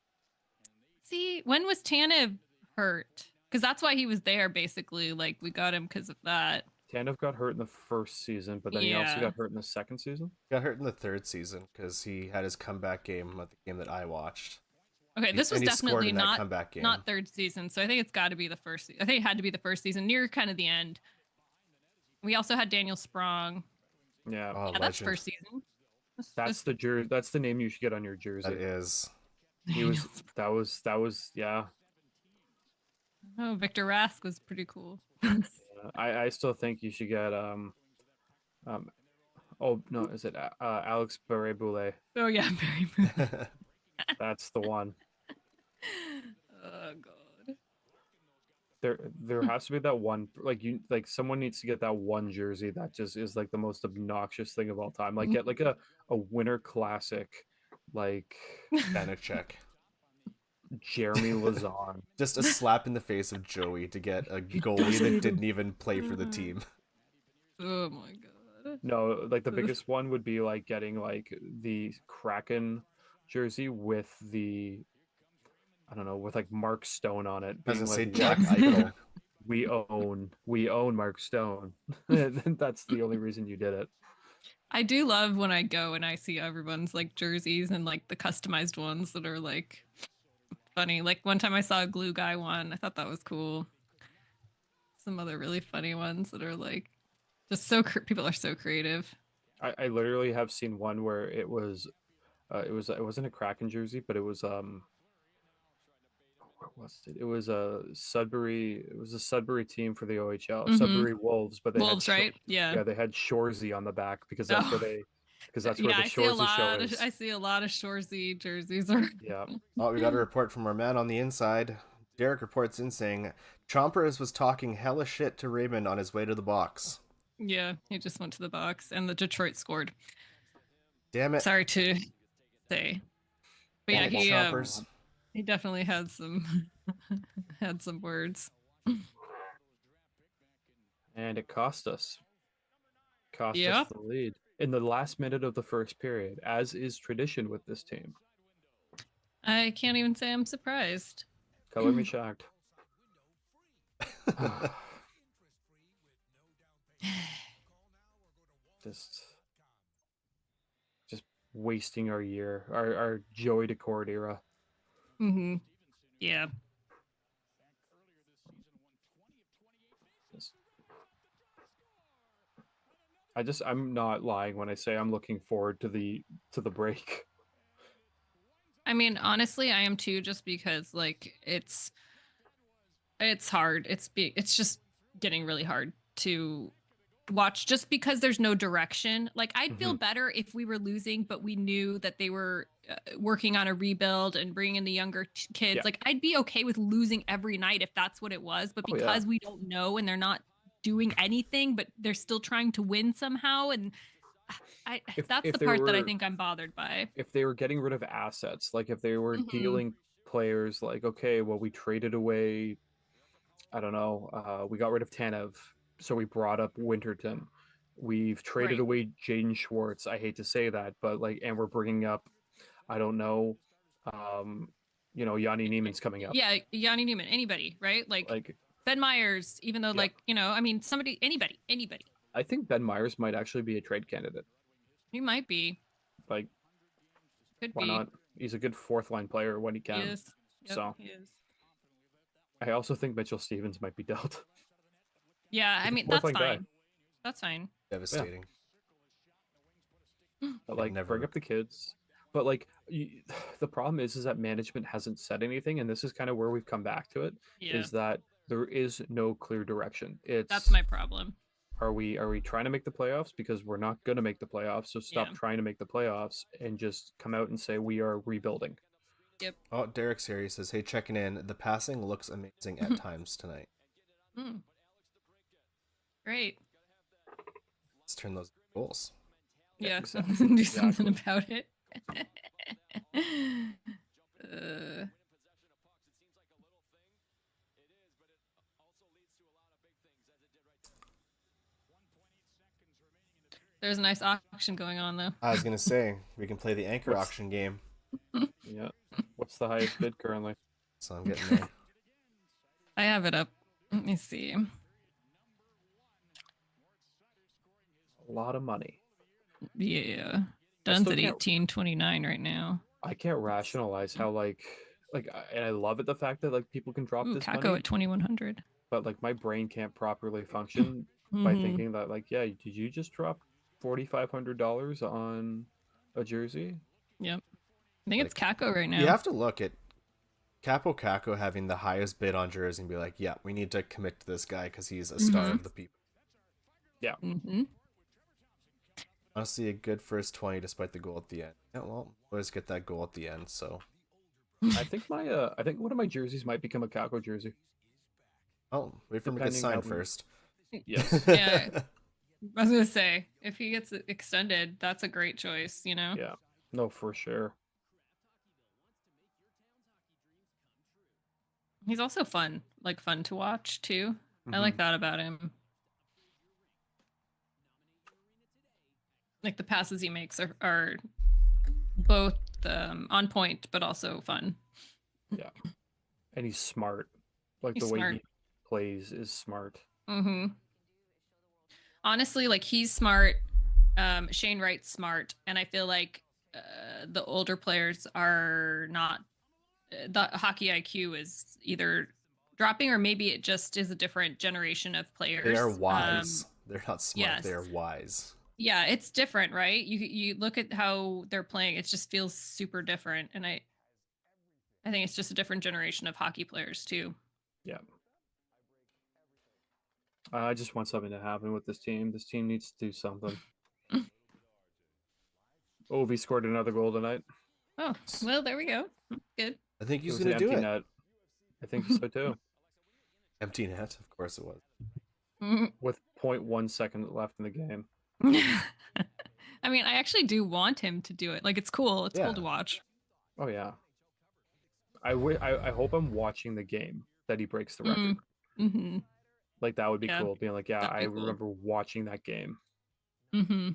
See, when was Tanev hurt? Because that's why he was there basically. Like we got him because of that.
Tanev got hurt in the first season, but then he also
Yeah.
got hurt in the second season.
Got hurt in the third season because he had his comeback game at the game that I watched.
Okay, this was
And he scored
definitely
in that comeback game.
not third season, so I think it's got to be the first. I think it had to be the first season, near kind of the end. We also had Daniel Sprong.
Yeah,
Oh,
Yeah, that's
legend.
first season.
that's the jersey. That's the name you should get on your jersey.
That is.
He was. That was. Yeah.
Oh, Victor Rask was pretty cool.
I still think you should get um. Oh no, is it Alex Barre-Boulet?
Oh yeah, very.
That's the one.
Oh god.
There has to be that one, like you, like someone needs to get that one jersey that just is like the most obnoxious thing of all time. Like get like a winter classic, like
Vanacek.
Jeremy Lazon.
Just a slap in the face of Joey to get a goalie that didn't even play for the team.
Oh my god.
No, like the biggest one would be like getting like the Kraken jersey with the, I don't know, with like Mark Stone on it,
I was
being
gonna say
like,
Jack
"What?
Eichel.
we own Mark Stone." That's the only reason you did it.
I do love when I go and I see everyone's like jerseys and like the customized ones that are like funny. Like one time I saw a glue guy one. I thought that was cool. Some other really funny ones that are like just people are so creative.
I literally have seen one where it wasn't a Kraken jersey, but it was what was it? It was a Sudbury team for the OHL,
Mm-hmm.
Sudbury Wolves, but they had
Wolves, right? Yeah.
yeah, they had Shorzy on the back because that's where
Oh,
they because that's where
yeah.
the Shorzy show
I
is.
see a lot of Shorzy jerseys.
Yeah.
Oh, we got a report from our man on the inside. Derek reports in saying Chompers was talking hella shit to Raymond on his way to the box.
Yeah, he just went to the box, and the Detroit scored.
Damn it.
Sorry to say, but
Damn
yeah,
it, Chompers.
he definitely had some had some words.
And it cost us. Cost
Yeah.
us the lead in the last minute of the first period, as is tradition with this team.
I can't even say I'm surprised.
Color me shocked. just wasting our year, our Joey Decord era.
Mm-hmm. Yeah.
I'm not lying when I say I'm looking forward to the break.
I mean, honestly, I am too, just because like it's hard. It's just getting really hard to watch just because there's no direction. Like I'd feel better if we were losing, but we knew that they were working on a rebuild and bringing in the younger kids.
Yeah.
Like I'd be okay with losing every night if that's what it was. But because we don't know and they're not doing anything, but they're still trying to win somehow, and that's the part that I think I'm bothered by.
If they were getting rid of assets, like if they were dealing players like, okay, well, we traded away, I don't know, we got rid of Tanev, so we brought up Winterton. We've traded
Right.
away Jaden Schwartz. I hate to say that, but like, and we're bringing up, I don't know, um, Yanni Neiman's coming up.
Yeah, Yanni Newman, anybody, right? Like
Like,
Ben Myers, even though,
yeah,
like, I mean, somebody, anybody.
I think Ben Myers might actually be a trade candidate.
He might be,
Like,
could
why
be.
not? He's a good fourth line player when he
He
can.
is. Yep,
So
he is.
I also think Mitchell Stevens might be dealt.
Yeah, I
He's a
mean,
fourth
that's
line guy.
fine. That's fine.
Devastating.
But like, bring up the kids. But like, the problem is that management hasn't said anything, and this is kind of where we've come back to it.
Yeah,
Is that there is no clear direction. It's
that's my problem.
are we trying to make the playoffs? Because we're not going to make the playoffs. So stop
Yeah.
trying to make the playoffs and just come out and say we are rebuilding.
Yep.
Oh, Derek's here. He says, "Hey, checking in. The passing looks amazing at times tonight.
Mm. Great.
Let's turn those goals."
Yeah,
exactly.
do something about it. There's a nice auction going on, though.
I was gonna say we can play the anchor
What's-
auction game.
Yeah. What's the highest bid currently?
So I'm getting there.
I have it up. Let me see.
A lot of money.
Yeah.
I
Dunn's
still
at
can't-
18.29 right now.
I can't rationalize how and I love it the fact that like people can drop
Ooh,
this
Kako
money,
at 2100.
but like my brain can't properly function by thinking that like, yeah, did you just drop $4,500 on a jersey?
Yep. I think it's
Like,
Kako right now.
You have to look at Capo Caco having the highest bid on jersey and be like, yeah, we need to commit to this guy because he's a star of the people.
Yeah.
Mm-hmm.
Honestly, a good first 20 despite the goal at the end. Yeah, well, always get that goal at the end, so.
I think I think one of my jerseys might become a Kako jersey.
Oh, wait for him to get
Depending
signed
on-
first.
Yes.
Yeah. I was gonna say, if he gets extended, that's a great choice,
Yeah. No, for sure.
He's also fun to watch too. I like that about him. Like the passes he makes are both on point, but also fun.
Yeah. And he's smart. Like
He's
the way
smart.
he plays is smart.
Mm-hmm. Honestly, like he's smart. Shane Wright's smart, and I feel like the older players are not. The hockey IQ is either dropping, or maybe it just is a different generation of players.
They are wise. They're not smart.
yes.
They are wise.
Yeah, it's different, right? You look at how they're playing; it just feels super different, and I think it's just a different generation of hockey players too.
Yeah. I just want something to happen with this team. This team needs to do something. Ovi scored another goal tonight.
Oh, well, there we go. Good.
I think
It
he's
was
going
an
to do
empty
it.
net. I think so too.
Empty net? Of course it was.
With 0.1 second left in the game.
I mean, I actually do want him to do it. Like, it's cool. It's cool to
Yeah.
watch.
Oh yeah. I hope I'm watching the game that he breaks the record.
Mm-hmm.
Like that would be
Yeah,
cool. Being like, yeah,
that'd
I
be cool.
remember watching that game.
Mm-hmm.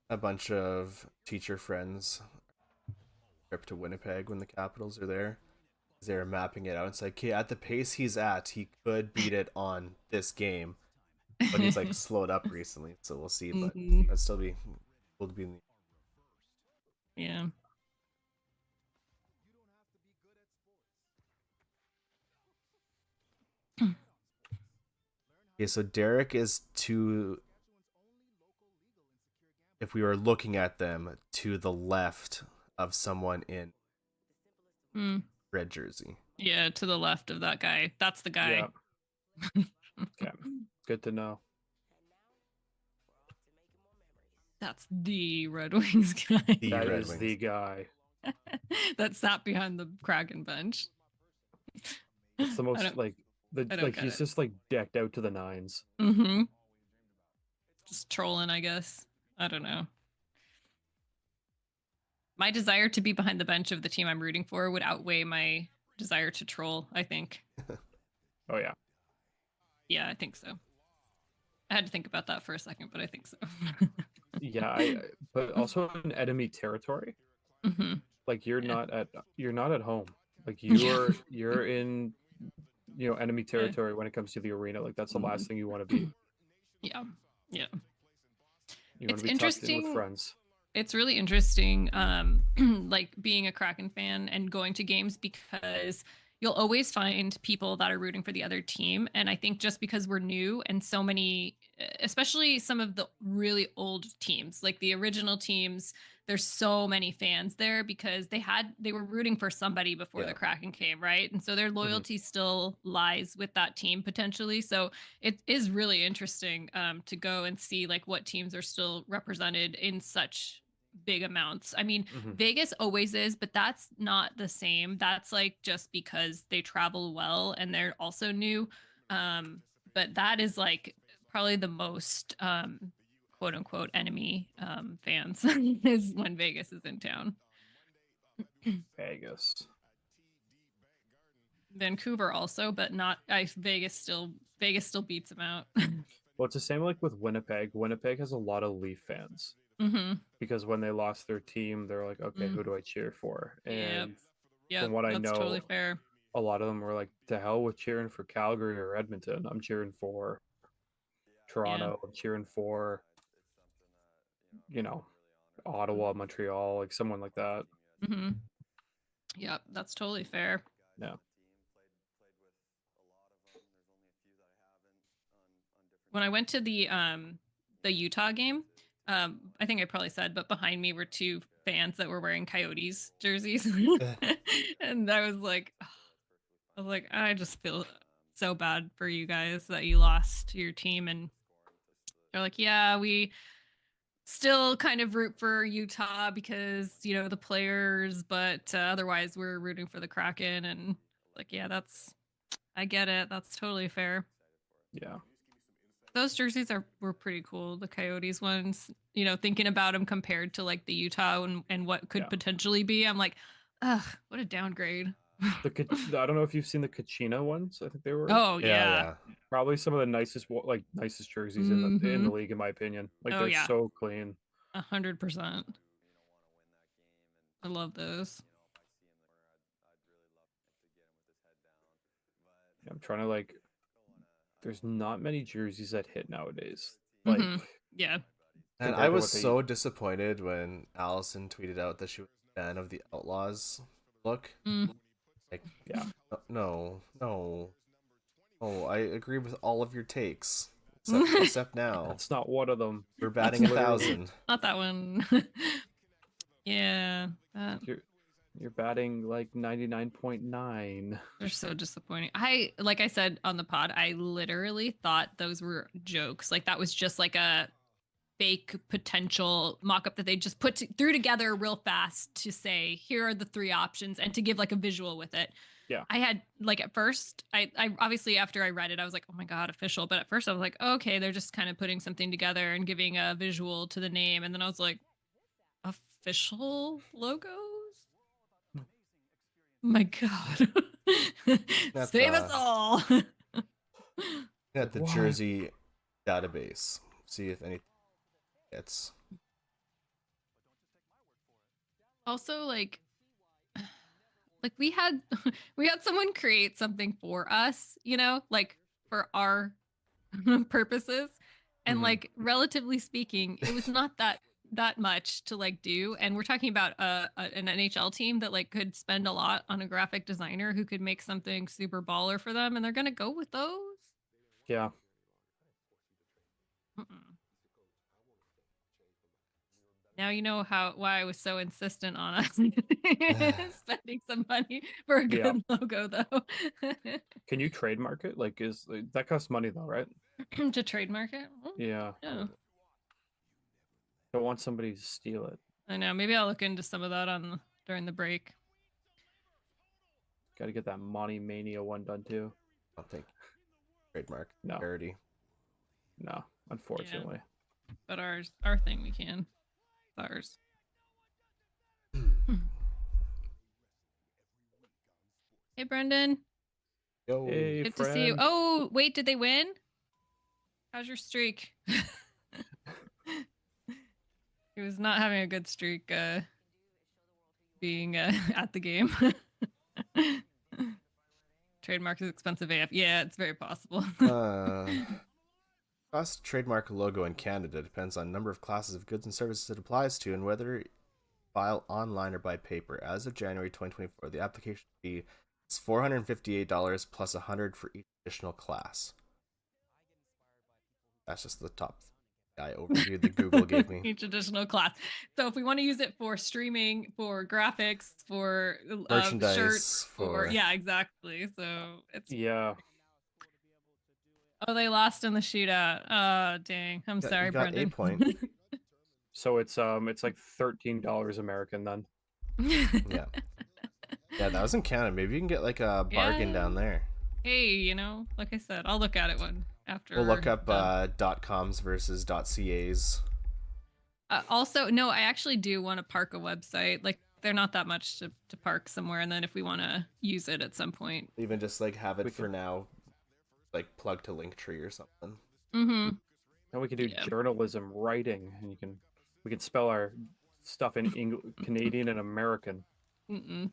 A bunch of teacher friends trip to Winnipeg when the Capitals are there. They're mapping it out. It's like, okay, at the pace he's at, he could beat it on this game. But he's like slowed up recently, so we'll see. But
Mhm.
that'd still be cool to be in the
Yeah.
Okay, so Derek is to, if we were looking at them, to the left of someone in
Mm.
red jersey.
Yeah, to the left of that guy. That's the guy.
Yeah. Okay. Good to know.
That's the Red Wings guy.
The
That
Red
is
Wings.
the guy.
that sat behind the Kraken bench.
It's the most
don't-
like
I don't
like
get
he's
it.
just like decked out to the nines.
Mm-hmm. Just trolling, I guess. I don't know. My desire to be behind the bench of the team I'm rooting for would outweigh my desire to troll, I think.
Oh yeah.
Yeah, I think so. I had to think about that for a second, but I think so.
Yeah, but also in enemy territory,
Hmm.
like
Yeah.
you're not at home. Like
Yeah.
you're in enemy territory when it comes to the arena. Like that's the last thing you want to be.
Yeah. Yeah.
You want
It's
to be tucked in with
interesting.
friends.
It's really interesting, like being a Kraken fan and going to games because you'll always find people that are rooting for the other team. And I think just because we're new and so many, especially some of the really old teams, like the original teams, there's so many fans there because they were rooting for somebody before the
Yeah.
Kraken came, right? And so their
Mhm.
loyalty still lies with that team potentially. So it is really interesting to go and see like what teams are still represented in such big amounts. I mean,
Mhm.
Vegas always is, but that's not the same. That's like just because they travel well and they're also new. But that is like probably the most quote unquote enemy fans is when Vegas is in town.
Vegas.
Vancouver also, but not I Vegas still beats them out.
Well, it's the same like with Winnipeg. Winnipeg has a lot of Leaf fans
Mm-hmm.
because when they lost their team, they're like, okay,
Mm.
who do I cheer for?
Yep.
And from
Yep.
what I
That's totally
know,
fair.
a lot of them were like, to hell with cheering for Calgary or Edmonton. I'm cheering for
Yeah.
Toronto. I'm cheering for, Ottawa, Montreal, like someone like that.
Mm-hmm. Yep. That's totally fair.
Yeah.
When I went to the Utah game, I think I probably said, but behind me were two fans that were wearing Coyotes jerseys, and I was like, I just feel so bad for you guys that you lost your team, and they're like, yeah, we still kind of root for Utah because the players, but otherwise we're rooting for the Kraken, and like, yeah, I get it, that's totally fair.
Yeah.
Those jerseys were pretty cool. The Coyotes ones, thinking about them compared to like the Utah and what could
Yeah.
potentially be. I'm like, ugh, what a downgrade.
I don't know if you've seen the Kachina ones. I think they were
Oh
Yeah,
yeah.
yeah.
probably some of the nicest jerseys in the
Mm-hmm.
league, in my opinion. Like
Oh
they're
yeah.
so clean.
100%. I love those.
I'm trying to like. There's not many jerseys that hit nowadays. Like
Mm-hmm. Yeah.
And I
compared to
was
what they.
so disappointed when Allison tweeted out that she was a fan of the Outlaws look.
Mm.
Like,
Yeah.
no, no, no. I agree with all of your takes, except now
That's not one of them.
we're
That's
batting
literally
1,000.
Not that one. Yeah.
you're batting like 99.9.
They're so disappointing. Like I said on the pod, I literally thought those were jokes. Like that was just like a fake potential mock-up that they just threw together real fast to say here are the three options and to give like a visual with it.
Yeah.
I had like at first I obviously after I read it I was like, oh my god, official, but at first I was like, okay, they're just kind of putting something together and giving a visual to the name, and then I was like, official logos, my god.
At
Save us
the
all.
at the
Why?
jersey database, see if anything gets.
Also, like we had we had someone create something for us, like for our purposes, and
Mhm.
like relatively speaking it was not that much to like do, and we're talking about an NHL team that like could spend a lot on a graphic designer who could make something super baller for them, and they're gonna go with those.
Yeah.
Mm-mm. Now you know why I was so insistent on us spending some money for a
Yeah.
good logo, though.
Can you trademark it? Like, is that costs money though, right?
To trademark it.
Yeah.
Yeah,
Don't want somebody to steal it.
I know. Maybe I'll look into some of that during the break.
Got to get that Monty Mania one done too.
I don't think trademark
No.
parody.
No, unfortunately.
But our thing we can. It's ours. Hey, Brendan.
Yo.
Hey,
Good to see you.
friend.
Oh, wait, did they win? How's your streak? He was not having a good streak being at the game. Trademark is expensive AF. Yeah, it's very possible.
Cost to trademark a logo in Canada depends on number of classes of goods and services it applies to and whether file online or by paper. As of January 2024, the application fee is $458 plus $100 for each additional class. That's just the top guy overview that Google gave me.
Each additional class. So if we want to use it for streaming, for graphics, for
Merchandise,
shirts,
for
yeah, exactly. So it's
Yeah.
Oh, they lost in the shootout. Oh, dang. I'm sorry,
you got
Brendan.
8 point.
So it's like $13 American then.
Yeah. Yeah, that was in Canada. Maybe you can get like a bargain down there.
Hey, you know, like I said, I'll look at it when after.
We'll look up .coms versus .cas.
Also, no, I actually do want to park a website. Like, they're not that much to park somewhere, and then if we want to use it at some point,
Even just like have it for now, like plug to Linktree or something.
Mm-hmm.
And we can do journalism, writing, and we can spell our stuff in Canadian and American.
Mm-mm.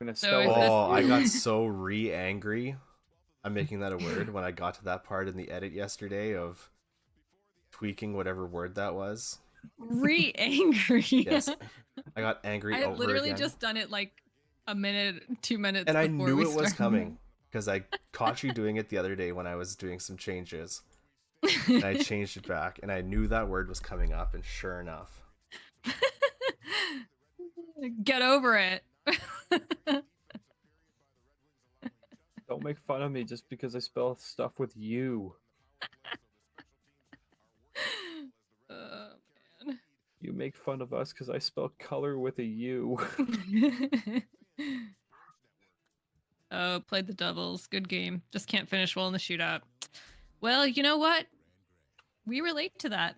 Gonna
So
spell
I got so angry. I'm making that a word when I got to that part in the edit yesterday of tweaking whatever word that was.
Angry.
Yes, I got angry.
I had
over
literally
again.
just done it like a minute, 2 minutes,
and I
before
knew
we
it was
started.
coming because I caught you doing it the other day when I was doing some changes. And I changed it back, and I knew that word was coming up, and sure enough.
Get over it.
Don't make fun of me just because I spell stuff with U.
Man.
You make fun of us because I spell color with a U.
Oh, played the doubles. Good game. Just can't finish well in the shootout. Well, you know what? We relate to that.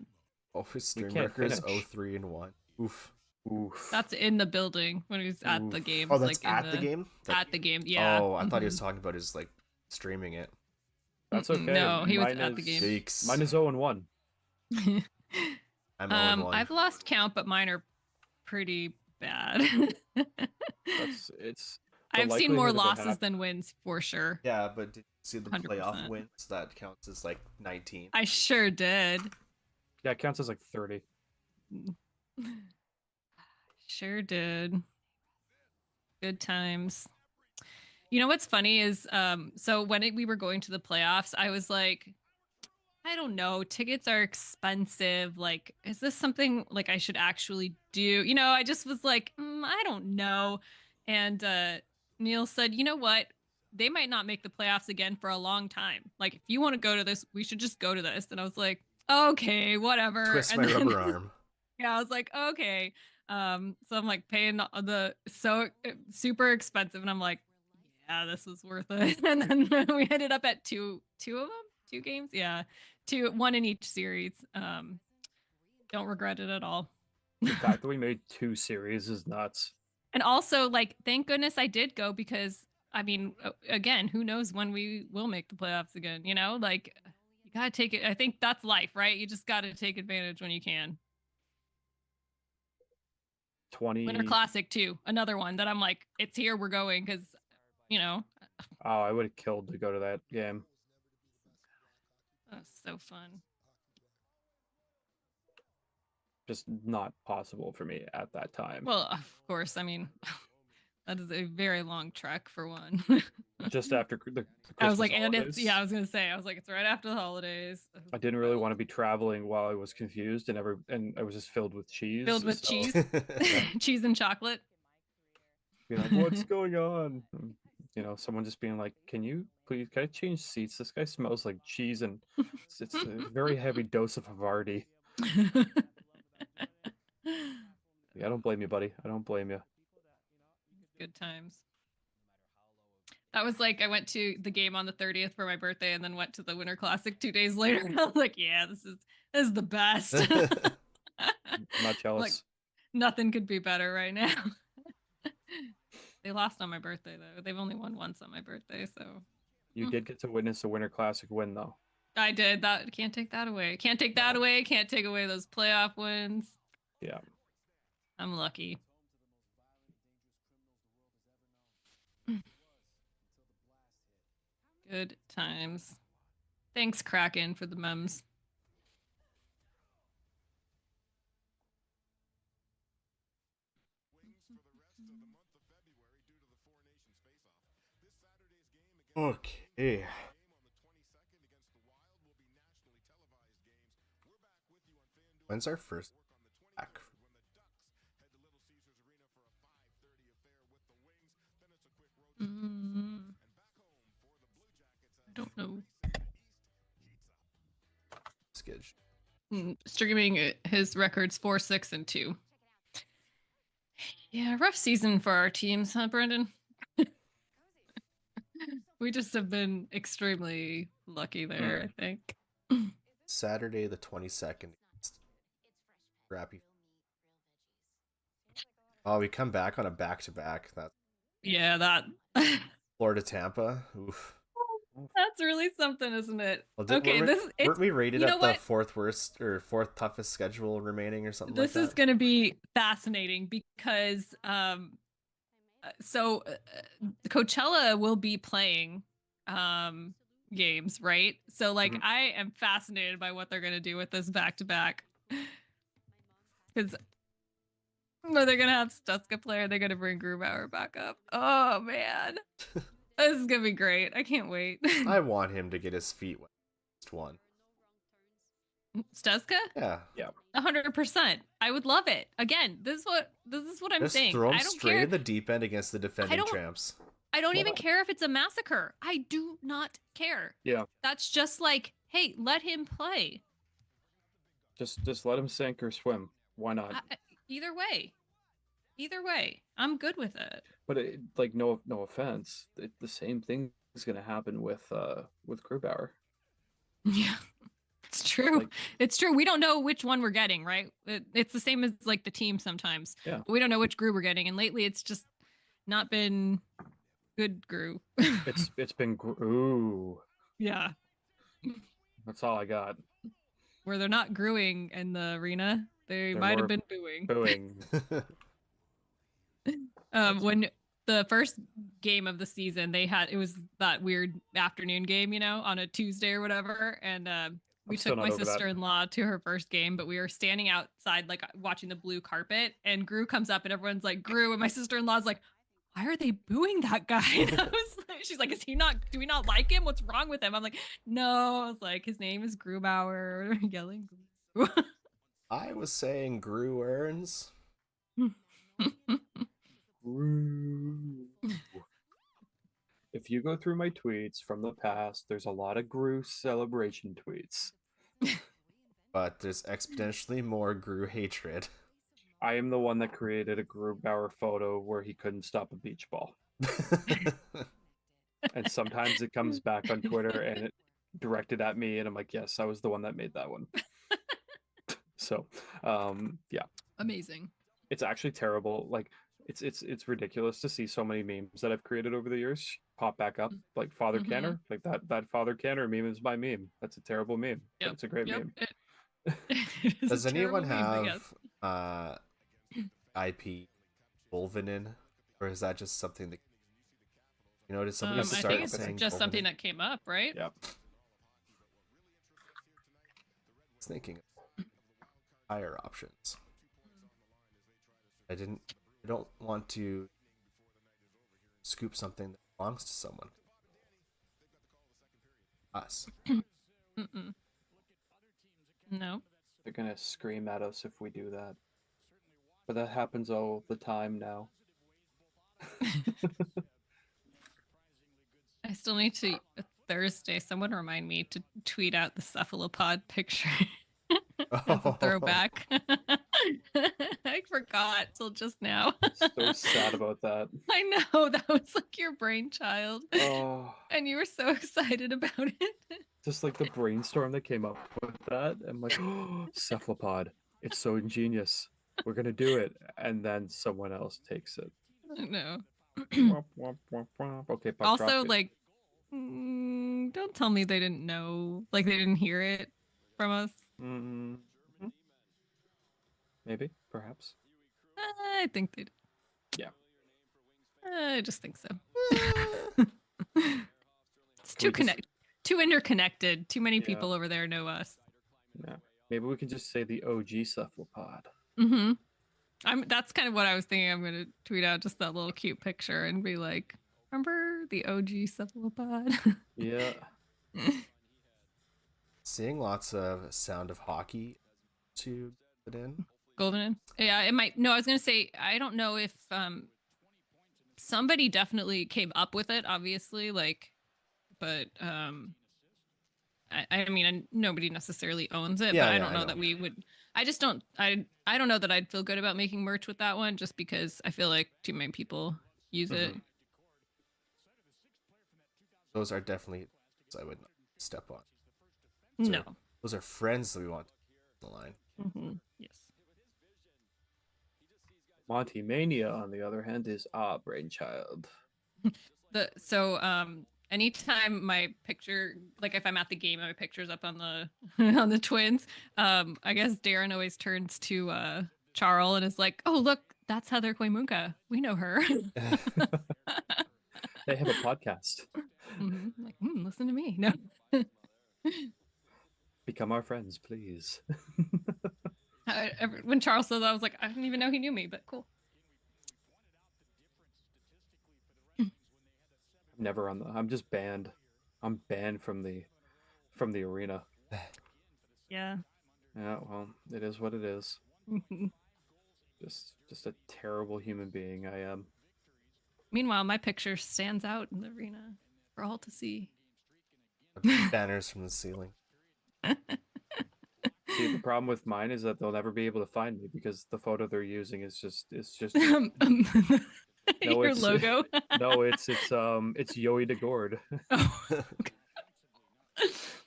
Always stream records 03 and 1. Oof.
Oof.
That's in the building when he's at the game.
Oh, that's
like
at the game?
At the game, yeah.
Oh, I thought he was talking about his like streaming it.
That's okay.
No, he was at the game.
Yikes.
Mine is 0 and 1.
I'm 0 and 1.
I've lost count, but mine are pretty bad. I've seen more losses than wins for sure.
Yeah, but did you see the
100%.
playoff wins? That counts as like 19.
I sure did.
Yeah, it counts as like 30.
Sure did. Good times. You know what's funny is so when we were going to the playoffs, I was like, I don't know, tickets are expensive. Like, is this something like I should actually do? You know, I just was like, I don't know. And Neil said, you know what? They might not make the playoffs again for a long time. Like, if you want to go to this, we should just go to this. And I was like, okay, whatever.
Twist
and
my
then,
rubber arm.
Yeah, I was like, okay. So I'm like paying the super expensive, and I'm like, yeah, this was worth it. And then we ended up at two of them, 2 games. Yeah, 1 in each series. Don't regret it at all.
The fact that we made 2 series is nuts.
And also, like, thank goodness I did go because, I mean, again, who knows when we will make the playoffs again, you know? Like, you got to take it. I think that's life, right? You just got to take advantage when you can.
20...
Winter Classic, too. Another one that I'm like, it's here, we're going, because, you know.
Oh, I would have killed to go to that game.
That was so fun.
Just not possible for me at that time.
Well, of course, I mean, that is a very long trek for one.
Just after the
I was like,
holidays.
and it's, yeah, I was going to say, I was like, it's right after the holidays.
I didn't really want to be traveling while I was confused and I was just filled with cheese.
Filled with cheese. Cheese and chocolate.
You know, what's going on? You know, someone just being like, can I change seats? This guy smells like cheese and it's a very heavy dose of Havarti. Yeah, I don't blame you, buddy. I don't blame you.
Good times. That was like, I went to the game on the 30th for my birthday and then went to the Winter Classic 2 days later. And I was like, yeah, this is the best.
I'm not jealous.
Like, nothing could be better right now. They lost on my birthday though. They've only won once on my birthday, so
You did get to witness a Winter Classic win, though.
I did that. Can't take that away. Can't take that away. Can't take away those playoff wins.
Yeah.
I'm lucky. Good times. Thanks, Kraken, for the memes.
Okay. When's our first back?
I don't know.
Skidge.
Streaming his records 4, 6, and 2. Yeah, rough season for our teams, huh, Brendan? We just have been extremely lucky there, I think.
Saturday the 22nd. Crappy. Oh, we come back on a back-to-back. That.
Yeah, that.
Florida Tampa. Oof.
That's really something, isn't it?
Well,
Okay,
weren't we rated
you know
at the
what?
fourth worst or fourth toughest schedule remaining or something like
This
that?
is going to be fascinating because Coachella will be playing games, right? So like I am fascinated by what they're going to do with this back to back. Cuz they're going to have Stutzka play, they're going to bring Grubauer back up. Oh man. This is going to be great. I can't wait.
I want him to get his feet wet. One.
Stutzka?
Yeah.
100%. I would love it. Again, this is what I'm
Just
saying.
throw him
I don't
straight
care.
in the deep end against the defending champs.
I don't even care if it's a massacre. I do not care.
Yeah.
That's just like, hey, let him play.
Just let him sink or swim. Why not?
Either way, I'm good with it.
But like, no offense, the same thing is going to happen with Grubauer.
Yeah, it's true.
Like,
it's true. We don't know which one we're getting, right? It's the same as like the team sometimes.
Yeah.
We don't know which Gru we're getting, and lately it's just not been good Gru.
it's been Gru.
Yeah.
That's all I got.
Where they're not gruing in the arena, they might have been booing. When the first game of the season, it was that weird afternoon game, on a Tuesday or whatever, and we took my sister-in-law to her first game, but we were standing outside like watching the blue carpet, and Gru comes up and everyone's like Gru, and my sister-in-law's like, why are they booing that guy? And she's like, do we not like him? What's wrong with him? I'm like, no. I was like, his name is Grubauer. Yelling Gru.
I was saying Gru earns.
If you go through my tweets from the past, there's a lot of Gru celebration tweets.
But there's exponentially more Gru hatred.
I am the one that created a Grubauer photo where he couldn't stop a beach ball. And sometimes it comes back on Twitter and it directed at me, and I'm like, yes, I was the one that made that one. So, yeah.
Amazing.
It's actually terrible. Like, it's ridiculous to see so many memes that I've created over the years pop back up, like Father Canner. Like that Father Canner meme is my meme. That's a terrible meme. But it's a great meme.
Does anyone have IP Wolvinin, or is that just something that did somebody start
I think it's just something that came up, right?
Yep.
I was thinking higher options. I don't want to scoop something that belongs to someone. Us.
No.
They're gonna scream at us if we do that. But that happens all the time now.
I still need to Thursday. Someone remind me to tweet out the cephalopod picture as a throwback. I forgot till just now.
So sad about that.
I know, that was like your brainchild.
Oh.
And you were so excited about it.
Just like the brainstorm that came up with that. I'm like, oh, cephalopod. It's so ingenious. We're gonna do it. And then someone else takes it.
I know.
Womp, womp, womp, womp. Okay, puck drop.
Also, like, don't tell me they didn't know, like they didn't hear it from us.
Mm, maybe, perhaps.
I think they did.
Yeah.
I just think so. It's
Can we just-
too interconnected. Too many
Yeah.
people over there know us.
Yeah. Maybe we can just say the OG cephalopod.
Mm-hmm. That's kind of what I was thinking. I'm gonna tweet out just that little cute picture and be like, remember the OG cephalopod?
Yeah.
Seeing lots of Sound of Hockey to put in.
Golden. Yeah, it might. No, I was gonna say I don't know if somebody definitely came up with it, obviously, like, but I mean, nobody necessarily owns it,
Yeah,
but I
yeah,
don't
I
know
know.
that we would. I just don't. I don't know that I'd feel good about making merch with that one, just because I feel like too many people use it.
Those are definitely I would not step on.
No.
Those are friends that we want on the line.
Yes.
Monty Mania, on the other hand, is our brainchild.
Anytime my picture, like if I'm at the game and my picture's up on the on the twins, I guess Darren always turns to Charles and is like, "Oh, look, that's Heather Koimunka. We know her."
They have a podcast.
Like, listen to me. No.
Become our friends, please.
When Charles said that, I was like, I didn't even know he knew me, but cool.
Never on the. I'm just banned. I'm banned from the arena.
Yeah.
Yeah, well, it is what it is. Just a terrible human being I am.
Meanwhile, my picture stands out in the arena for all to see.
Banners from the ceiling.
See, the problem with mine is that they'll never be able to find me because the photo they're using is just No,
Your logo.
No, it's Yoey DeGord.
Oh.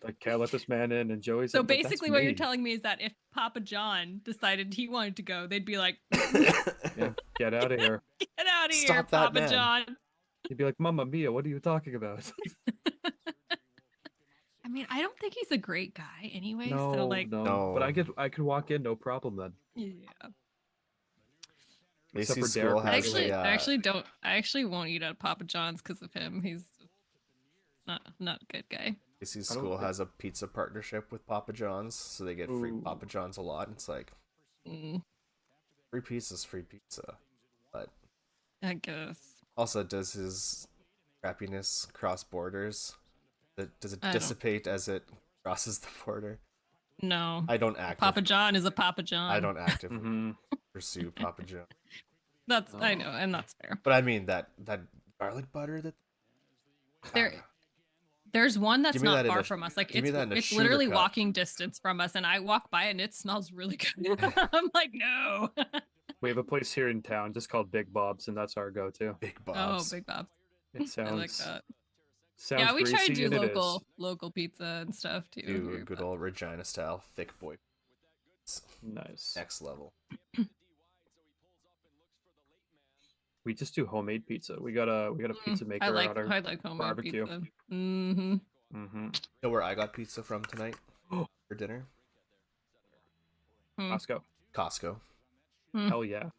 Like, can't let this man in, and Joey's
So
like, "But
basically,
that's
what you're
me."
telling me is that if Papa John decided he wanted to go, they'd be like,
Yeah, get out of here.
"Get out of here,
Stop that
Papa
man."
John."
He'd be like, "Mamma Mia, what are you talking about?"
I mean, I don't think he's a great guy anyway.
No,
So like,
no. But
No.
I could walk in, no problem then.
yeah.
Except
AC
for
School
Derek.
I
has
actually,
a
I actually don't. I actually won't eat at Papa John's because of him. He's not a good guy.
AC
I don't
School
think-
has a pizza partnership with Papa John's, so they get free
Ooh.
Papa John's a lot. It's like
Mm,
free pizza's free pizza. But
I guess.
also, does his crappiness cross borders? Does it
I don't-
dissipate as it crosses the border?
No.
I don't act.
Papa John is a Papa John.
I don't actively
Mhm.
pursue Papa John.
That's I
No.
know, and that's fair.
But I mean that garlic butter that
There's one that's
Give me
not
that in
far
a-
from us. Like
give me that in a
it's
sugar
literally
cup.
walking distance from us, and I walk by and it smells really good. I'm like, no.
We have a place here in town just called Big Bob's, and that's our go-to.
Big
Oh,
Bob's.
Big Bob.
It sounds
I like that.
sounds
Yeah, we try to
greasy,
do
and it is.
local pizza and stuff too.
Do a
here,
good
but-
old Regina style thick boy. It's
Nice.
next level.
We just do homemade pizza. We got a pizza maker
I like
on our
homemade
barbecue.
pizza. Mm-hmm.
Mm-hmm.
You know where I got pizza from tonight for dinner?
Costco.
Costco.
Hell yeah.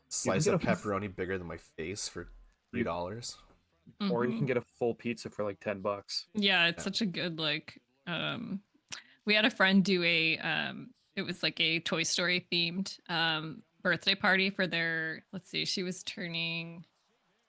Slice
get
of
a-
pepperoni bigger than my face for $3.
Or you can get a full pizza for like $10.
Yeah, it's
Yeah.
such a good we had a friend do it was like a Toy Story themed birthday party for their, let's see, she was turning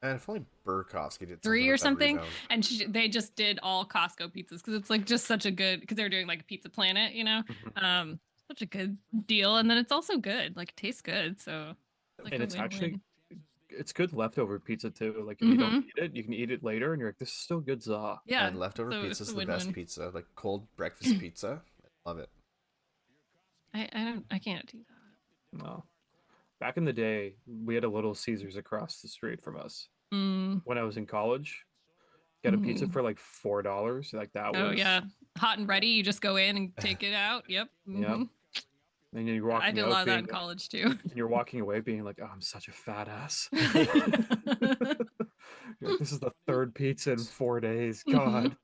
And if only Burkowski did
3 or
with that
something,
rebound.
and they just did all Costco pizzas because it's like just such a good, because they were doing like a Pizza Planet, you know.
Mhm.
Such a good deal, and then it's also good, like it tastes good, so like
And
a
it's actually
win-win.
it's good leftover pizza too. Like if you don't
Mhm.
eat it, you can eat it later, and you're like, this is still good za.
Yeah,
And leftover
so
pizza
it's
is
a
the best
win-win.
pizza, like cold breakfast pizza. I love it.
I can't do that.
No. Back in the day, we had a Little Caesars across the street from us.
Mm.
When I was in college, get a pizza
Ooh.
for like $4. Like that was.
Oh yeah, hot and ready. You just go in and take it out. Yep.
Yep.
Mhm.
And you're
I
walking
did a
out
lot of that
being,
in college too.
and you're walking away being like, "Oh, I'm such a fat ass." You're like, "This is the third pizza in 4 days." God.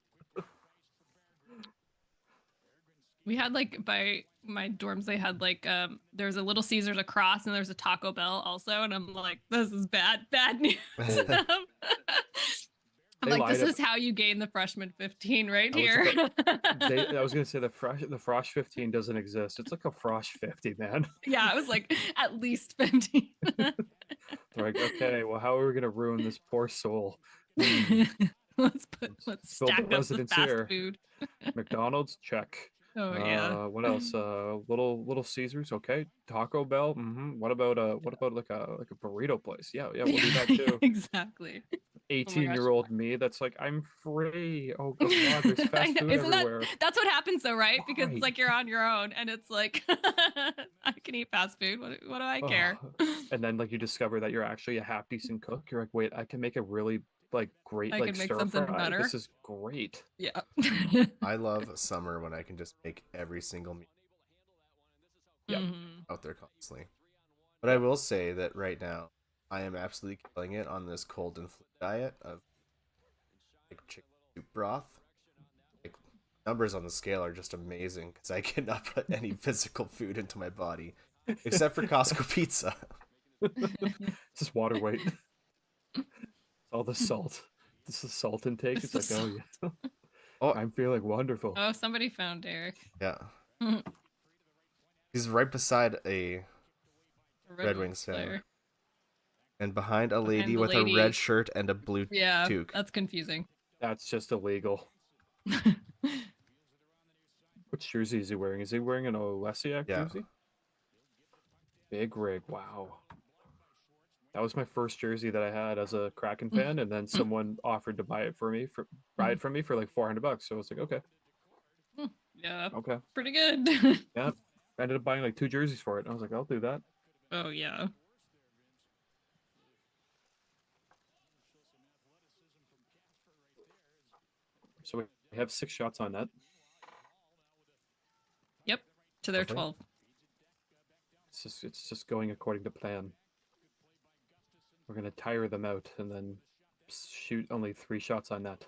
We had like by my dorms, they had like there's a Little Caesars across and there's a Taco Bell also, and I'm like, this is bad news. I'm
They
like, this
lied
is how you gain the freshman 15 right
I was
here.
I was gonna say the Frosh 15 doesn't exist. It's like a Frosh 50, man.
Yeah, I was like, at least 15.
They're like, okay, well, how are we gonna ruin this poor soul? Hmm,
Let's
build the
stack up the
residence
fast
here.
food.
McDonald's, check.
Oh yeah.
What else? Little Caesars, okay. Taco Bell, What about like a burrito place? Yeah, we'll do that too.
Exactly. Oh my gosh.
18-year-old me that's like, I'm free. Oh God, there's
I
fast
know.
food
Isn't
everywhere.
that's what happens though, right? Because it's
Right.
like you're on your own and it's like I can eat fast food. What do I care?
Oh. And then like you discover that you're actually a half decent cook. You're like, wait, I can make a really like great
I
like
can make
stir
something
fry.
better.
This is great.
Yeah.
I love summer when I can just make every single meal
Yep.
out there constantly. But I will say that right now, I am absolutely killing it on this cold and flu diet of like chicken soup broth. Like numbers on the scale are just amazing because I cannot put any physical food into my body except for Costco pizza.
It's just water weight. All the salt. This is salt intake. It's like, oh yeah.
Oh,
I'm feeling wonderful.
Oh, somebody found Derek.
yeah. He's right beside a Red Wings fan.
player.
And behind a lady
the
with
lady.
a red shirt and a blue
Yeah,
toque.
that's confusing.
That's just illegal. Which jersey is he wearing? Is he wearing an Olesiak jersey? Big rig. Wow. That was my first jersey that I had as a Kraken fan, and then someone offered to buy it from me for like $400. So I was like, okay,
Yeah,
okay,
pretty good.
yeah. I ended up buying like 2 jerseys for it. And I was like, I'll do that.
Oh yeah.
So we have 6 shots on net.
Yep. To their
Okay.
12.
It's just going according to plan. We're gonna tire them out and then shoot only 3 shots on net.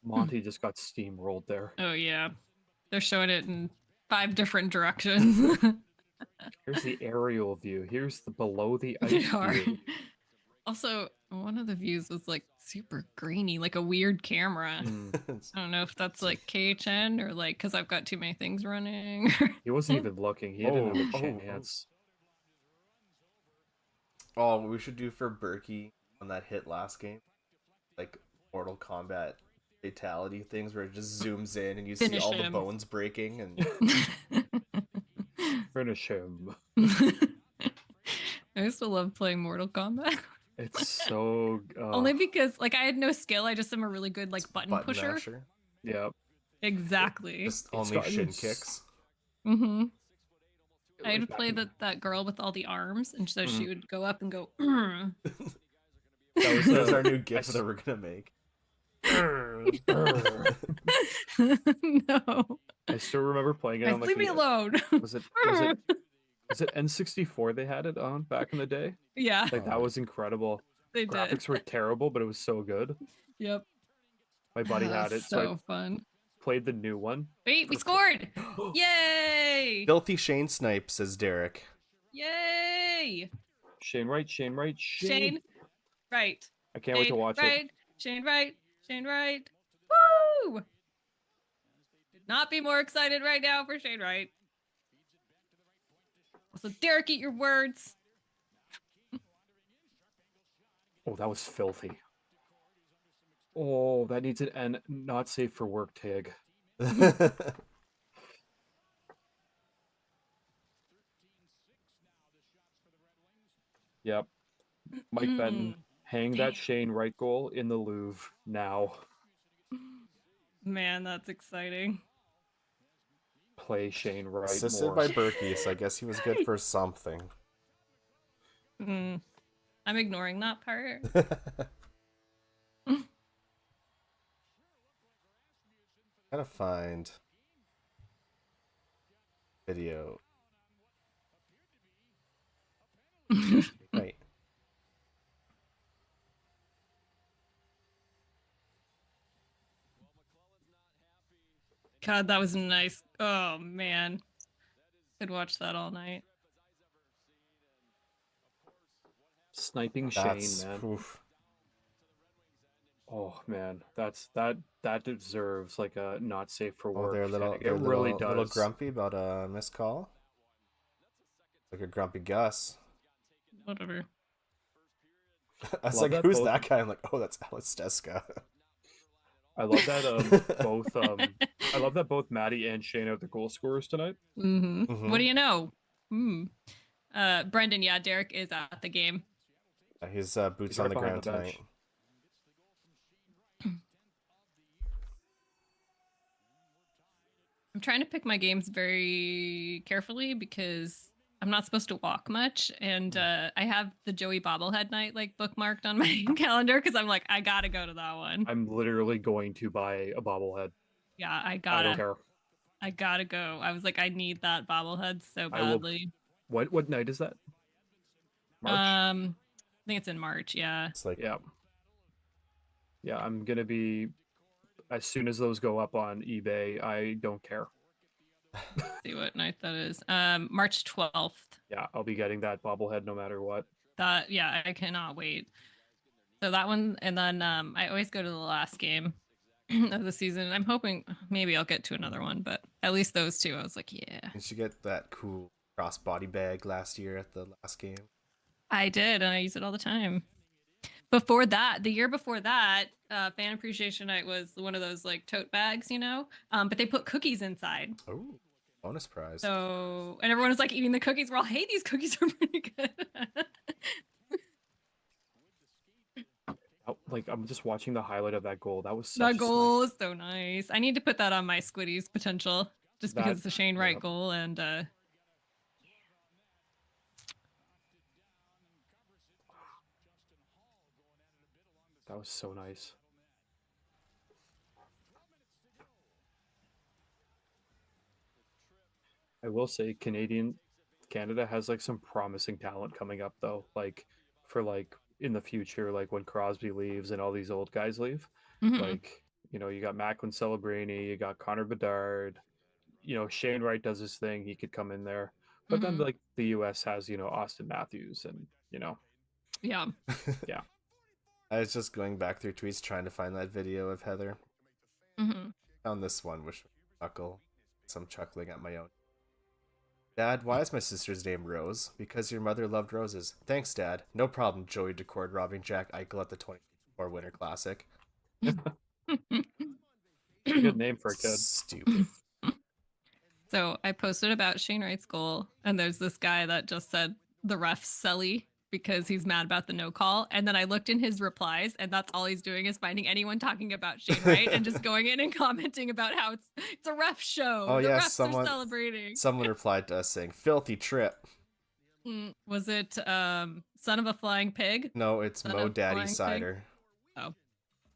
Monty just got steamrolled there.
Oh yeah. They're showing it in 5 different directions.
Here's the aerial view. Here's the below the ice
They are.
view.
Also, one of the views was like super grainy, like a weird camera. I don't know if that's like KHN or like because I've got too many things running.
He wasn't even looking. He didn't have a chance.
Oh, we should do for Berkey on that hit last game, like Mortal Kombat fatality things where it just zooms in and you see
Finish
all the
him.
bones breaking and
Finish him.
I used to love playing Mortal Kombat.
It's so.
Only because like I had no skill. I just am a really good like button pusher.
masher.
Yeah.
Exactly.
Just only
gotten
shin
s-
kicks.
Mm-hmm. I
Like
would play
back in-
that girl with all the arms, and so she would go up and go.
That was
That's our new
I
gif
s-
that we're gonna make.
No,
I still remember playing it
guys,
on like
leave me
the-
alone.
Was it N64 they had it on back in the day?
Yeah,
Like that was incredible.
they did.
Graphics were terrible, but it was so good.
Yep.
My buddy
Ah,
had it, so I
so fun.
played the new one.
Wait, we scored! Yay!
Filthy Shane Snipe, says Derek.
Yay!
Shane Wright,
Shane, right.
I can't wait to watch
right. Shane right. Shane right. Woo! Could not be more excited right now for Shane Wright. Also, Derek, eat your words.
it. Oh, that was filthy. Oh, that needs an N not safe for work tag. Yep. Mike Benton, hang that Shane Wright goal in the Louvre now.
Man, that's exciting.
Play Shane Wright
Assisted
more.
by Berkey, so I guess he was good for something.
I'm ignoring that part.
Gotta find video. Right.
God, that was nice. Oh man, could watch that all night.
Sniping
That's
Shane, man.
oof.
Oh man, that deserves like a not safe for
Oh,
work
they're a little,
thing.
they're
It really
little
does.
grumpy about a missed call. Like a grumpy Gus.
Whatever.
I was
Love
like,
that
who's
both.
that guy? I'm like, oh, that's Alice Deska.
I love that both I love that both Maddie and Shane are the goal scorers tonight.
Mm-hmm. What do
Mhm.
you know? Hmm. Brendan, yeah, Derek is at the game.
His boots
He's
on
right
the
behind
ground
the
tonight.
bench.
I'm trying to pick my games very carefully because I'm not supposed to walk much, and I have the Joey bobblehead night like bookmarked on my calendar because I'm like, I gotta go to that one.
I'm literally going to buy a bobblehead.
Yeah, I
I don't
gotta,
care.
I gotta go. I was like, I need that bobblehead so
I will.
badly.
What night is that? March?
I think it's in March. Yeah.
It's like,
Yeah. Yeah, I'm gonna be as soon as those go up on eBay, I don't care.
See what night that is. March 12th.
Yeah, I'll be getting that bobblehead no matter what.
That yeah, I cannot wait. So that one, and then I always go to the last game of the season. I'm hoping maybe I'll get to another one, but at least those two, I was like, yeah,
did you get that cool crossbody bag last year at the last game?
I did, and I use it all the time. Before that, the year before that, fan appreciation night was one of those like tote bags, you know, but they put cookies inside.
Oh, bonus prize.
So, and everyone was like eating the cookies. We're all, hey, these cookies are pretty good.
Like I'm just watching the highlight of that goal. That was such
That
a
goal is so nice. I need to put that on my Squiddies potential just because
That-
it's a Shane Wright
yeah.
goal. And
That was so nice. I will say Canada has like some promising talent coming up though. Like for like in the future, like when Crosby leaves and all these old guys leave.
mhm.
Like, you got Macklin Celebrini, you got Connor Bedard, Shane Wright does his thing, he could come in there. But then
Mhm.
like the US has, Austin Matthews and
Yeah.
yeah.
I was just going back through tweets trying to find that video of Heather.
Hmm.
Found this one, which chuckle. Some chuckling at my own. Dad, why is my sister's name Rose? Because your mother loved roses. Thanks, Dad. No problem, Joey Decord robbing Jack Eichel at the 2024 Winter Classic.
It's a good name for a kid.
Stupid.
So I posted about Shane Wright's goal, and there's this guy that just said the ref's silly because he's mad about the no call. And then I looked in his replies, and that's all he's doing is finding anyone talking about Shane Wright and just going in and commenting about how it's a ref show.
Oh,
the
yeah,
refs are celebrating.
Someone replied to us saying, filthy trip.
Was it son of a flying pig?
No, it's
Son
Mo
of
Daddy
Flying Pig?
Cider.
Oh.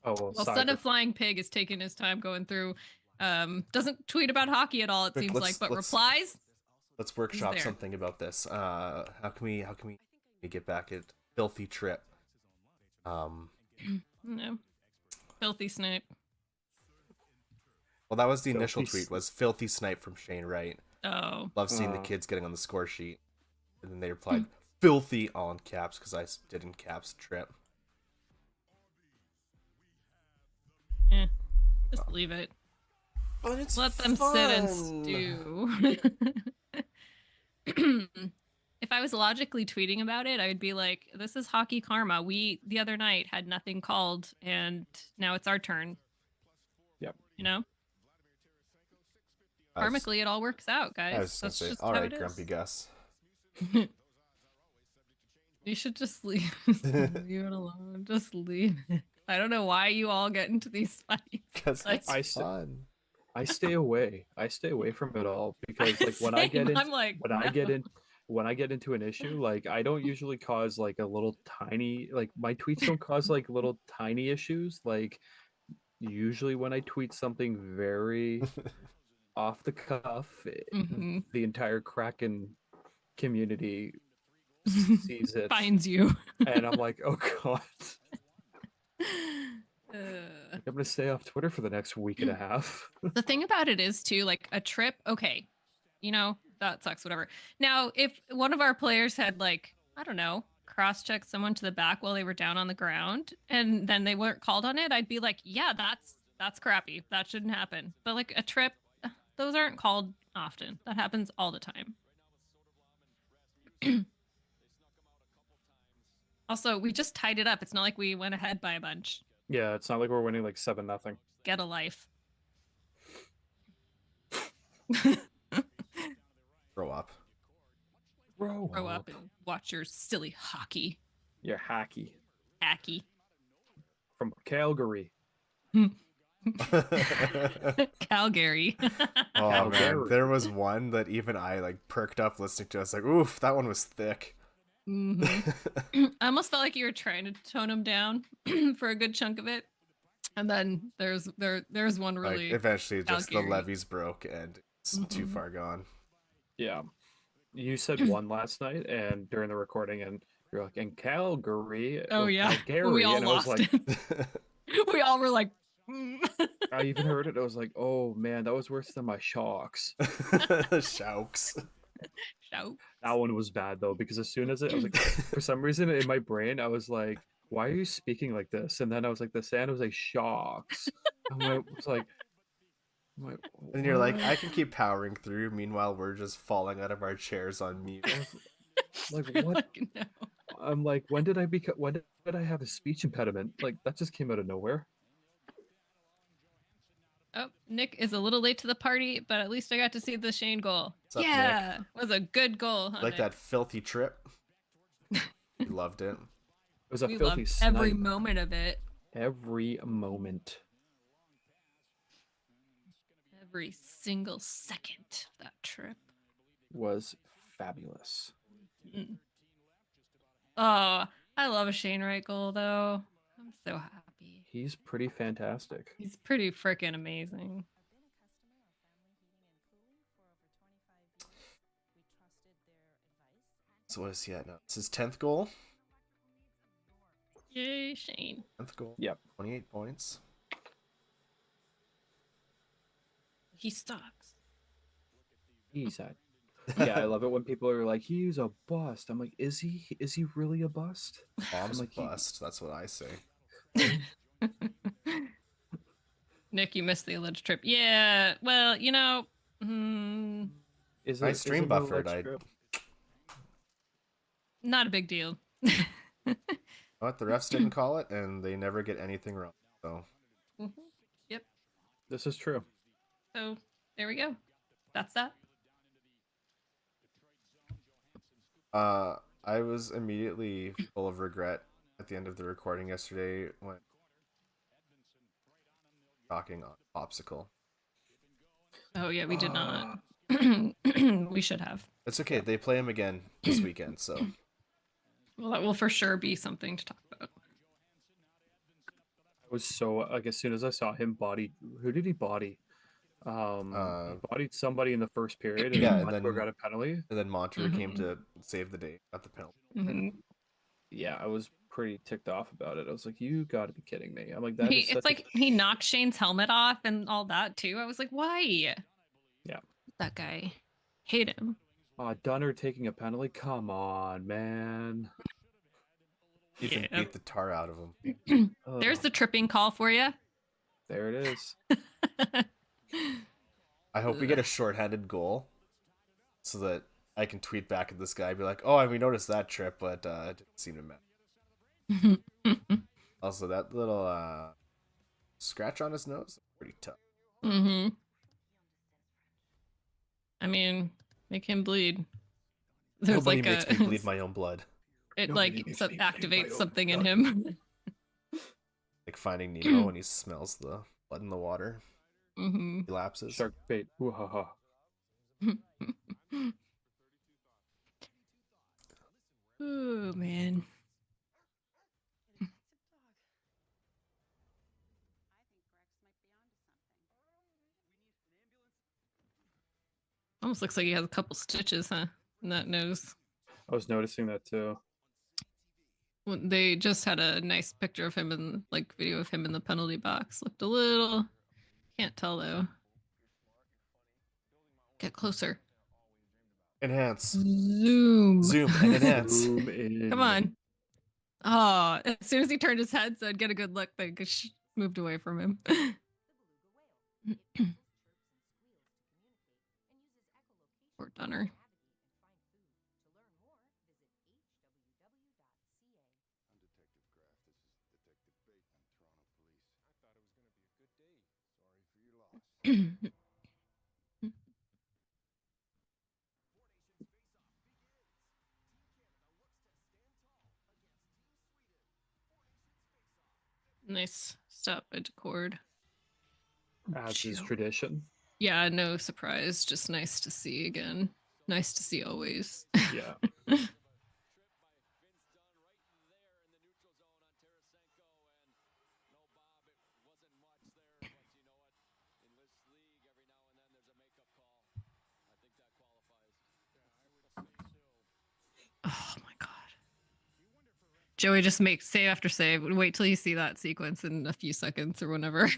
Oh,
Well, son of flying pig is taking his time going through. Doesn't tweet about hockey at all. It
Quick,
seems
let's-
like, but
let's-
replies.
Let's workshop
there.
something about this. How can we get back at filthy trip?
No. Filthy snipe.
Well, that was the
Filthy
initial tweet, was filthy snipe from Shane Wright.
Oh.
Love seeing the kids getting on the score sheet. And then they replied, filthy, all in caps, because I did in caps trip.
Just leave it.
But it's
Let them sit and stew. If I was logically tweeting about it, I would be like, this is hockey karma. We, the other night, had nothing called, and now it's our turn.
Yep.
You know?
I was-
Karmically, it all works out, guys.
I was just
That's
gonna say,
just
all
how
right,
it
Grumpy
is.
Gus.
You should just leave, leave it alone. Just leave it. I don't know why you all get into these fights.
Because
Like,
it's fun.
I stay away. I stay away from it all because like when I
Same.
get in
I'm like,
when I
no.
get in when I get into an issue, like I don't usually cause like a little tiny like my tweets don't cause like little tiny issues. Like usually when I tweet something very off the cuff,
Mhm.
the entire Kraken community sees it,
Finds you.
and I'm like, oh god,
Uh,
I'm gonna stay off Twitter for the next week and a half.
the thing about it is too, like a trip, okay, that sucks, whatever. Now, if one of our players had like, I don't know, cross-checked someone to the back while they were down on the ground and then they weren't called on it, I'd be like, yeah, that's crappy. That shouldn't happen. But like a trip, those aren't called often. That happens all the time. Also, we just tied it up. It's not like we went ahead by a bunch.
Yeah, it's not like we're winning like 7-0.
Get a life.
Grow up.
Grow
Grow up and watch your silly hockey.
You're hacky.
Hacky.
From Calgary.
Calgary.
Oh man,
Calgary.
there was one that even I like perked up listening to. I was like, oof, that one was thick.
I almost felt like you were trying to tone him down for a good chunk of it. And then there's one
Like
really
eventually just
Calgary.
the levees broke and it's too far gone.
Yeah. You said one last night and during the recording, and you're like, in Calgary.
Oh
or
yeah.
Calgary.
We all
and I was
lost
like,
it. We all were like
I even heard it. I was like, oh man, that was worse than my shocks.
Shouks.
shout.
That one was bad though, because as soon as I was like, for some reason in my brain, I was like, why are you speaking like this? And then I was like, the San Jose Shocks. I was like,
And you're like,
"What?"
I can keep powering through. Meanwhile, we're just falling out of our chairs on mute.
like
You're
what?
like, no.
I'm like, when did I have a speech impediment? Like that just came out of nowhere.
Oh, Nick is a little late to the party, but at least I got to see the Shane goal.
What's up,
Yeah, it was a good goal. Huh,
Like
Nick?
that filthy trip. You loved it.
It was a
We
filthy
loved
snipe.
every moment of it.
Every moment.
Every single second of that trip.
Was fabulous.
Mm. Oh, I love a Shane Wright goal though. I'm so happy.
He's pretty fantastic.
He's pretty freaking amazing.
So what is he at now? It's his 10th goal.
Yay, Shane.
10th goal.
Yep.
28 points.
He sucks.
He's at. Yeah, I love it when people are like, he's a bust. I'm like, is he? Is he really a bust?
Bomb's
like,
bust. That's what I say.
Nick, you missed the alleged trip. Yeah, well,
Is
I
it?
stream
is it a
buffered.
ledge trip?
not a big deal.
What, the refs didn't call it, and they never get anything wrong. So
Yep.
This is true.
So there we go. That's that.
I was immediately full of regret at the end of the recording yesterday when talking on Popsicle.
Oh yeah, we did not. We should have.
It's okay. They play him again this weekend, so
Well, that will for sure be something to talk about.
I was so like, as soon as I saw him body, who did he body? He bodied somebody in the first period, and
yeah,
then
and then
Montour got a penalty.
and then Montour came to save the day at the penalty.
Mhm.
Yeah, I was pretty ticked off about it. I was like, you got to be kidding me. I'm like, that is
It's
such
like he knocked Shane's helmet off and all that too. I was like, why?
Yeah.
That guy. Hate him.
Dunner taking a penalty. Come on, man.
Even
Yeah.
beat the tar out of him.
There's the tripping call for you.
There it is.
I hope we get a shorthanded goal so that I can tweet back at this guy and be like, oh, and we noticed that trip, but it didn't seem to matter. Also, that little scratch on his nose, pretty tough.
Mm-hmm. I mean, make him bleed. There's
Nobody
like
makes me bleed my own blood.
it
Nobody
like
makes me bleed my
activates
own
something in
blood.
him.
Like Finding Nemo when he smells the blood in the water.
Mm-hmm.
He lapses.
Shark bait. Ooh, ha, ha.
Oh man. Almost looks like he has a couple stitches, huh? In that nose.
I was noticing that too.
Well, they just had a nice picture of him and like video of him in the penalty box. Looked a little. Can't tell though. Get closer.
Enhance.
Zoom.
Zoom and enhance.
Zoom in.
Come on. Oh, as soon as he turned his head so I'd get a good look, they moved away from him. Poor Dunner. Nice stop by Decord.
As is tradition.
Yeah, no surprise. Just nice to see again. Nice to see always.
Yeah.
Oh my god. Joey just makes save after save. Wait till you see that sequence in a few seconds or whenever.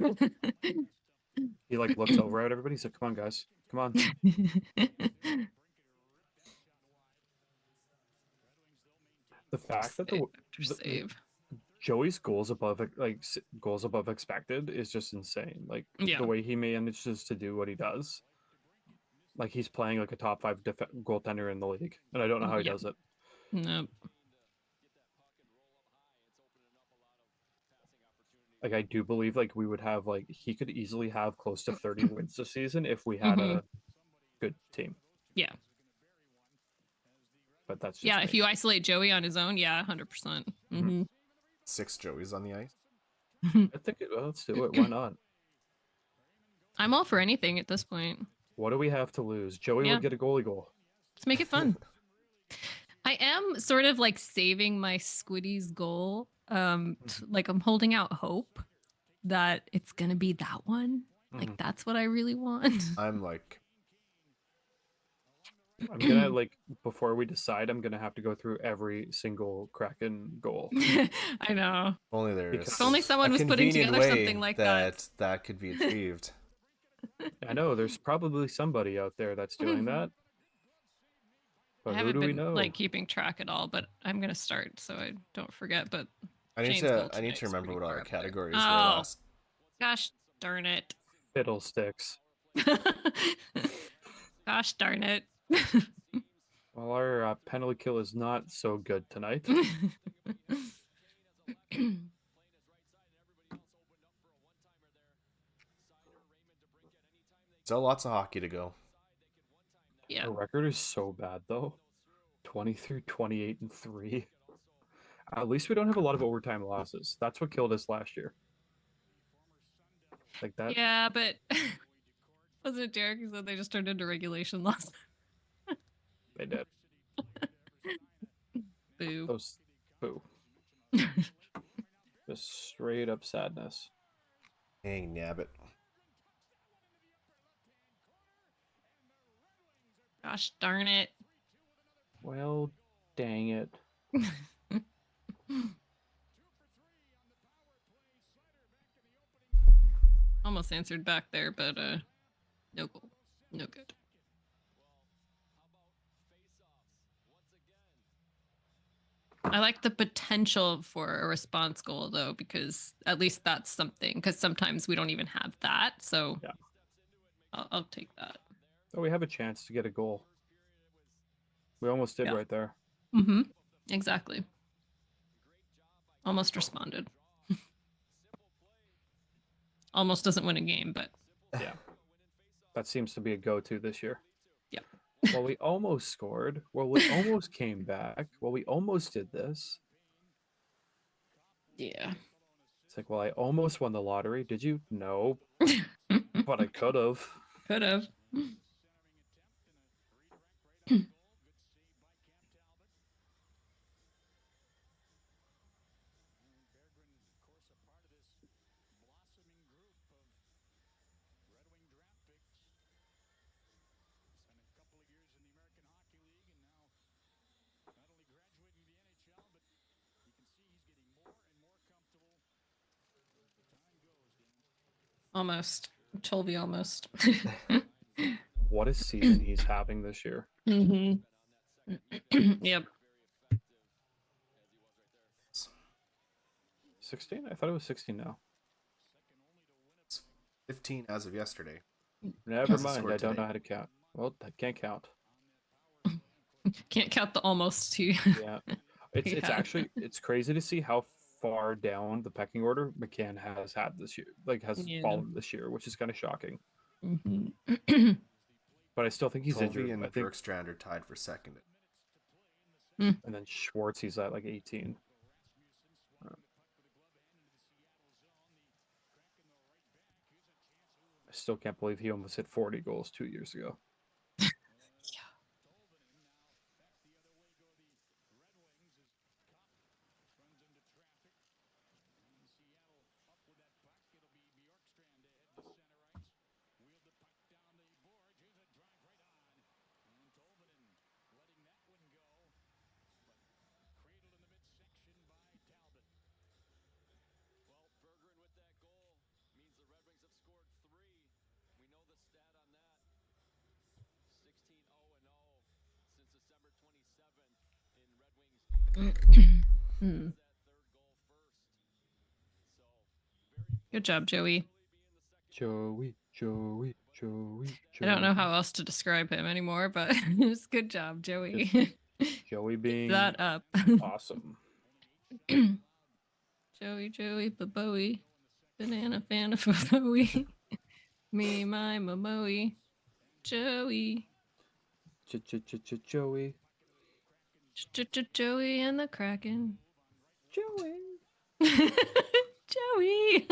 He like looks over at everybody. He's like, "Come on, guys, come on." The fact that
Save after
the
save.
Joey's goals above expected is just insane. Like
Yeah.
the way he manages to do what he does. Like he's playing like a top 5 goaltender in the league, and I don't know how he
Yeah.
does it.
Nope.
Like I do believe like we would have like he could easily have close to 30 wins this season if we had a good team.
Yeah.
But that's just
Yeah,
me.
if you isolate Joey on his own, yeah, 100%. Mm-hmm.
6 Joeys on the ice.
I think let's do it. Why not?
I'm all for anything at this point.
What do we have to lose? Joey
Yeah.
would get a goalie goal.
Let's make it fun. I am sort of like saving my Squiddy's goal. Like I'm holding out hope that it's gonna be that one. Like that's what I really want.
I'm like,
I'm gonna like before we decide, I'm gonna have to go through every single Kraken goal.
I know.
only there's
Because-
If only someone
a
was putting
convenient
together
way
something like that.
that could be achieved.
I know there's probably somebody out there that's doing that.
I
But who
haven't
do we
been
know?
like keeping track at all, but I'm gonna start so I don't forget. But
I need
Jane's
to
goal
I need
tonight's
to remember
pretty
what our
far up there.
categories were
Oh.
last.
Gosh darn it.
Fiddlesticks.
Gosh darn it.
Well, our penalty kill is not so good tonight.
Still lots of hockey to go.
Yeah.
Our record is so bad though. 23, 28, and 3. At least we don't have a lot of overtime losses. That's what killed us last year. Like that.
Yeah, but wasn't it Derek who said they just turned into regulation loss?
They did.
Boo.
Those boo. Just straight up sadness.
Dang nabbit.
Gosh darn it.
Well, dang it.
Almost answered back there, but no goal. No good. I like the potential for a response goal though, because at least that's something. Because sometimes we don't even have that, so
Yeah.
I'll take that.
Oh, we have a chance to get a goal. We almost did
Yeah.
right there.
Mm-hmm. Exactly. Almost responded. Almost doesn't win a game, but
Yeah. That seems to be a go-to this year.
Yeah.
Well, we almost scored. Well, we almost came back. Well, we almost did this.
yeah.
It's like, well, I almost won the lottery. Did you? No. But I could have.
Could have. Almost. Tolby almost.
What a season he's having this year.
hmm Yep.
16? I thought it was 16 now.
It's 15 as of yesterday.
Never
How's the
mind.
score
I don't
today?
know how to count. Well, I can't count.
Can't count the almost two.
Yeah. It's
Yeah.
actually it's crazy to see how far down the pecking order McCann has had this year, like has
Yeah.
fallen this year, which is kind of shocking.
hmm
But I still think he's
Tolby
injured.
and
I think,
Bergstrand are tied for second.
and then Schwartz, he's at like 18. I still can't believe he almost hit 40 goals 2 years ago.
Good job, Joey.
Joey.
I don't know how else to describe him anymore, but it was good job, Joey.
Joey
Keep
being
that up.
awesome.
Joey, Bowie. Banana fan of Bowie. Me, my Momoe. Joey.
Joey.
Joey and the Kraken.
Joey.
Joey.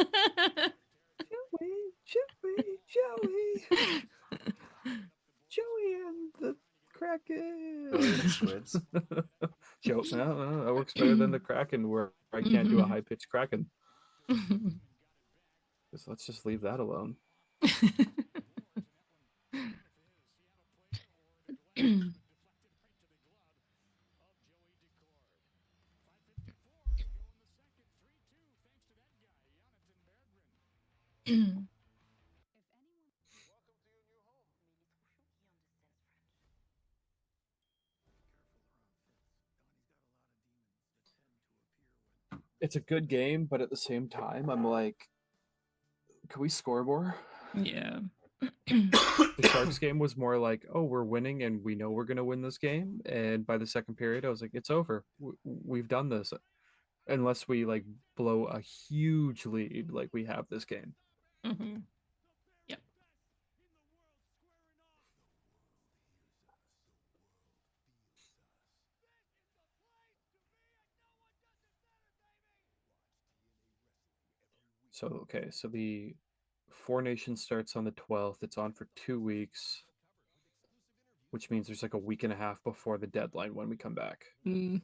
Joey and the Kraken.
Billy and the Squids.
Joe, no, that works better than the Kraken, where I can't do a high pitched Kraken. So let's just leave that alone. It's a good game, but at the same time, I'm like, can we score more?
Yeah.
The Sharks game was more like, oh, we're winning and we know we're going to win this game. And by the second period, I was like, it's over. We've done this. Unless we like blow a huge lead like we have this game.
Mm-hmm. Yep.
So, okay. So the Four Nations starts on the 12th. It's on for 2 weeks, which means there's like a week and a half before the deadline when we come back.
That's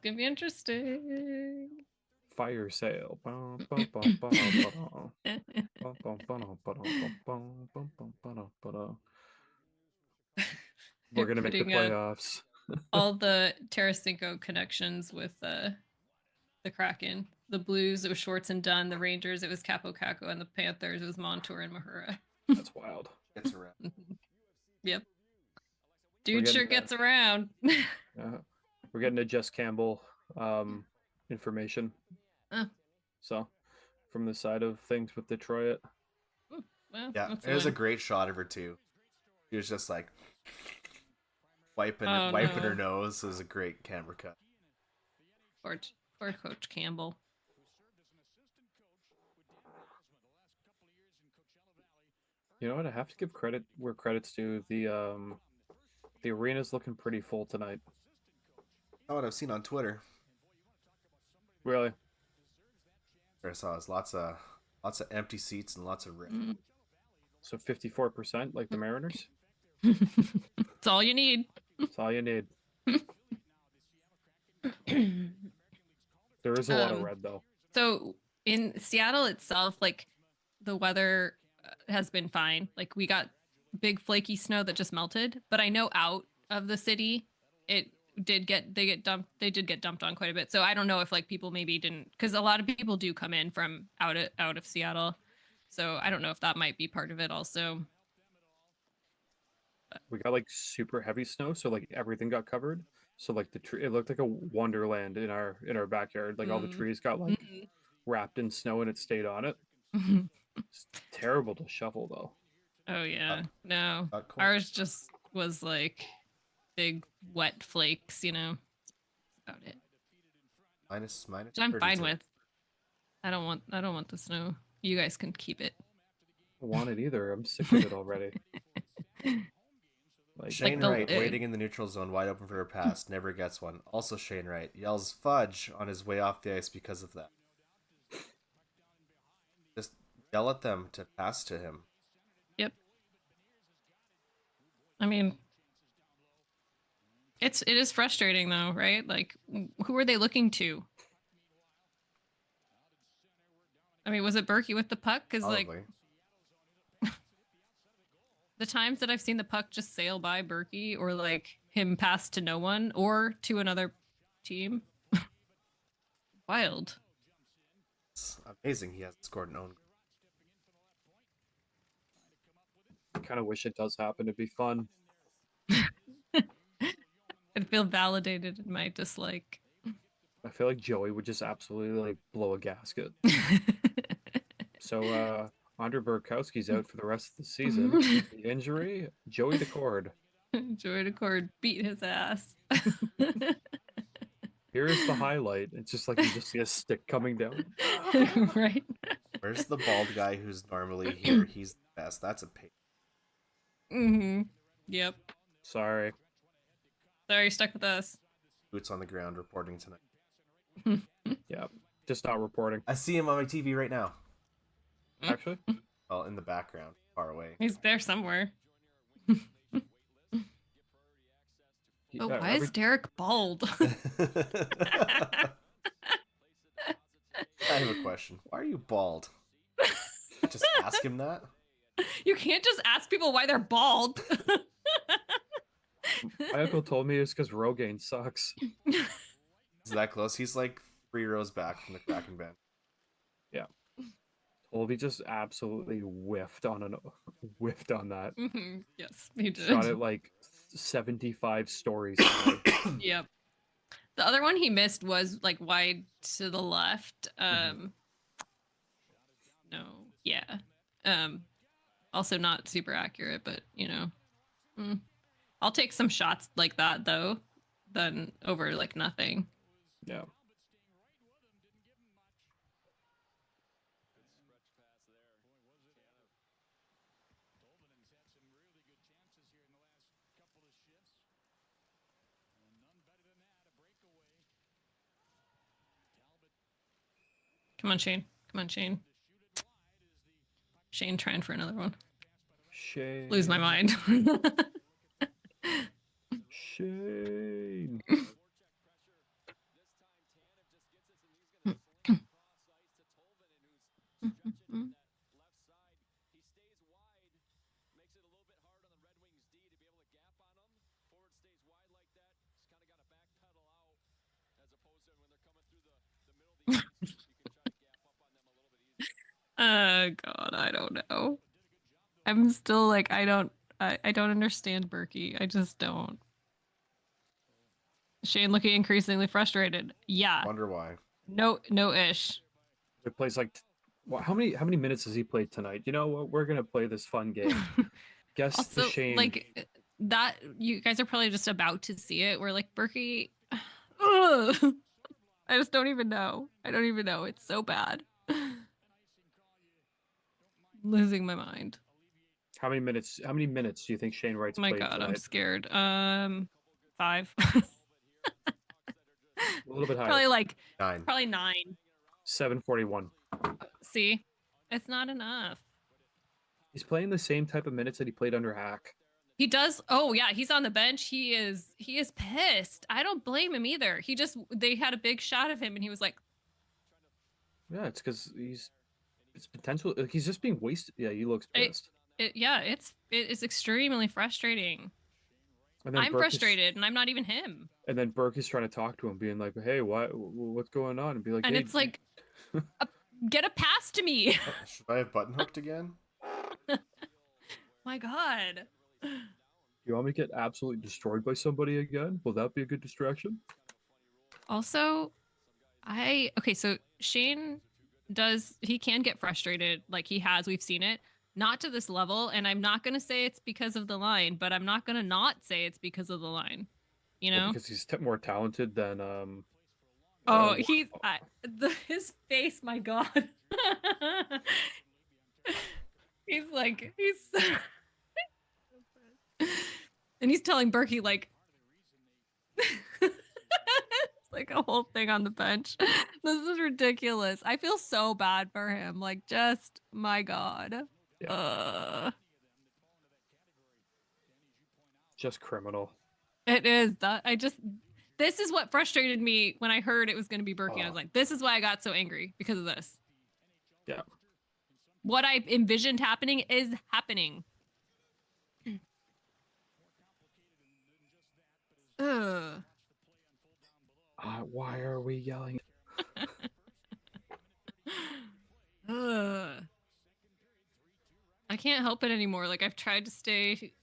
gonna be interesting.
Fire sale. We're gonna make the
Putting
playoffs.
all the Tarasenko connections with the Kraken. The Blues, it was Schwartz and Dunn. The Rangers, it was Capo Caco, and the Panthers, it was Montour and Mahura.
That's wild.
Gets around.
Yep. Dude sure gets around.
We're getting a Jess Campbell information. So, from the side of things with Detroit.
Well,
Yeah, it was a great shot of her too. She was just like wiping her nose. It was a great camera cut.
Poor Coach Campbell.
You know what? I have to give credit where credit's due. The arena's looking pretty full tonight.
Oh, what I've seen on Twitter.
Really?
What I saw is lots of empty seats and lots of red.
So 54%, like the Mariners.
That's all you need.
That's all you need. There is a lot of red though.
So in Seattle itself, like the weather has been fine. Like we got big flaky snow that just melted, but I know out of the city, it did get dumped. They did get dumped on quite a bit. So I don't know if like people maybe didn't, because a lot of people do come in from out of Seattle. So I don't know if that might be part of it also.
We got like super heavy snow, so like everything got covered. So like the tree, it looked like a wonderland in our backyard. Like all the
Mm.
trees got like wrapped in snow and it stayed on it. It's terrible to shovel though.
Oh
Uh,
yeah. No.
cool.
Ours just was like big wet flakes, That's about it.
Minus
Which I'm fine
32.
with. I don't want the snow. You guys can keep it.
I don't want it either. I'm sick of it already. Like
Shane
the
Wright waiting in the neutral zone, wide open for a pass, never gets one. Also, Shane Wright yells "fudge" on his way off the ice because of that. Just yell at them to pass to him.
Yep. I mean, it is frustrating though, right? Like who are they looking to? I mean, was it Berkey with the puck? Because like
Probably.
the times that I've seen the puck just sail by Berkey or like him pass to no one or to another team. Wild.
It's amazing he hasn't scored an own goal.
I kind of wish it does happen. It'd be fun.
I'd feel validated in my dislike.
I feel like Joey would just absolutely like blow a gasket. So Andre Burkowski's out for the rest of the season. The injury, Joey Decord.
Joy Decord beat his ass.
Here's the highlight. It's just like you just see a stick coming down.
Right?
Where's the bald guy who's normally here? He's the best. That's a pig.
Mm-hmm. Yep.
Sorry.
Sorry, you're stuck with us.
Boots on the ground reporting tonight.
Yeah, just not reporting.
I see him on my TV right now.
Actually,
Well, in the background, far away.
He's there somewhere. Oh, why is Derek bald?
I have a question. Why are you bald? Just ask him that.
You can't just ask people why they're bald.
my uncle told me it's because Rogaine sucks.
Is that close? He's like 3 rows back from the Kraken band.
Yeah. Well, he just absolutely whiffed on that.
Mm-hmm. Yes, he did.
Shot it like 75 stories.
Yep. The other one he missed was like wide to the left. No, yeah. Also not super accurate, but I'll take some shots like that though, than over like nothing.
Yeah.
Come on, Shane. Come on, Shane. Shane trying for another one.
Shane.
Lose my mind.
Shane.
God, I don't know. I'm still like I don't understand Berkey. I just don't. Shane looking increasingly frustrated. Yeah.
Wonder why.
No ish.
He plays like how many minutes has he played tonight? You know what? We're gonna play this fun game. Guess
Also,
the Shane.
like that you guys are probably just about to see it. Where like Berkey, ugh, I just don't even know. I don't even know. It's so bad. Losing my mind.
How many minutes do you think Shane Wright's
Oh my
played
God,
tonight?
I'm scared. 5.
A little bit higher.
Probably like
9.
probably 9.
741.
See, it's not enough.
He's playing the same type of minutes that he played under Hack.
He does. Oh yeah, he's on the bench. He is pissed. I don't blame him either. They had a big shot of him and he was like,
Yeah, it's because it's potential. He's just being wasted. Yeah, he looks pissed.
it is extremely frustrating.
And then
I'm
Burke is,
frustrated, and I'm not even him.
and then Burke is trying to talk to him, being like, "Hey, what's going on?" And be like,
And
"Hey,
it's like, get a pass to me.
Should I have button hooked again?
My God.
you want me to get absolutely destroyed by somebody again? Will that be a good distraction?"
Also, okay, so Shane he can get frustrated like he has, we've seen it, not to this level, and I'm not going to say it's because of the line, but I'm not going to not say it's because of the line, you
Well,
know?
because he's more talented than
Oh, his face, my God. He's and he's telling Berkey like it's like a whole thing on the bench. This is ridiculous. I feel so bad for him. Like, just my God.
yeah, just criminal.
It is that this is what frustrated me when I heard it was going to be Berkey. I was like, this is why I got so angry because of this.
Yeah.
What I envisioned happening is happening. Ugh.
Why are we yelling?
Ugh. I can't help it anymore. Like, I've tried to stay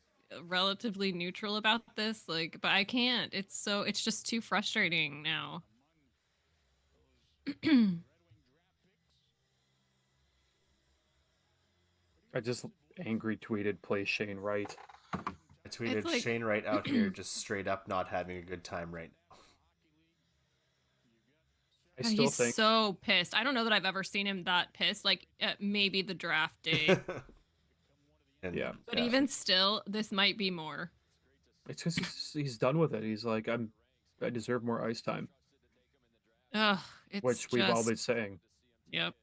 relatively neutral about this, like, but I can't. It's just too frustrating now.
I just angry tweeted, "Play Shane Wright."
I tweeted
It's like
Shane Wright out here just straight up not having a good time right
I
God,
still
he's
think
so pissed. I don't know that I've ever seen him that pissed. Like maybe the draft day,
now. And
yeah.
but even still, this might be more.
It's because he's done with it. He's like, I deserve more ice time,
Ugh, it's
which we've all been
just
saying.
yep.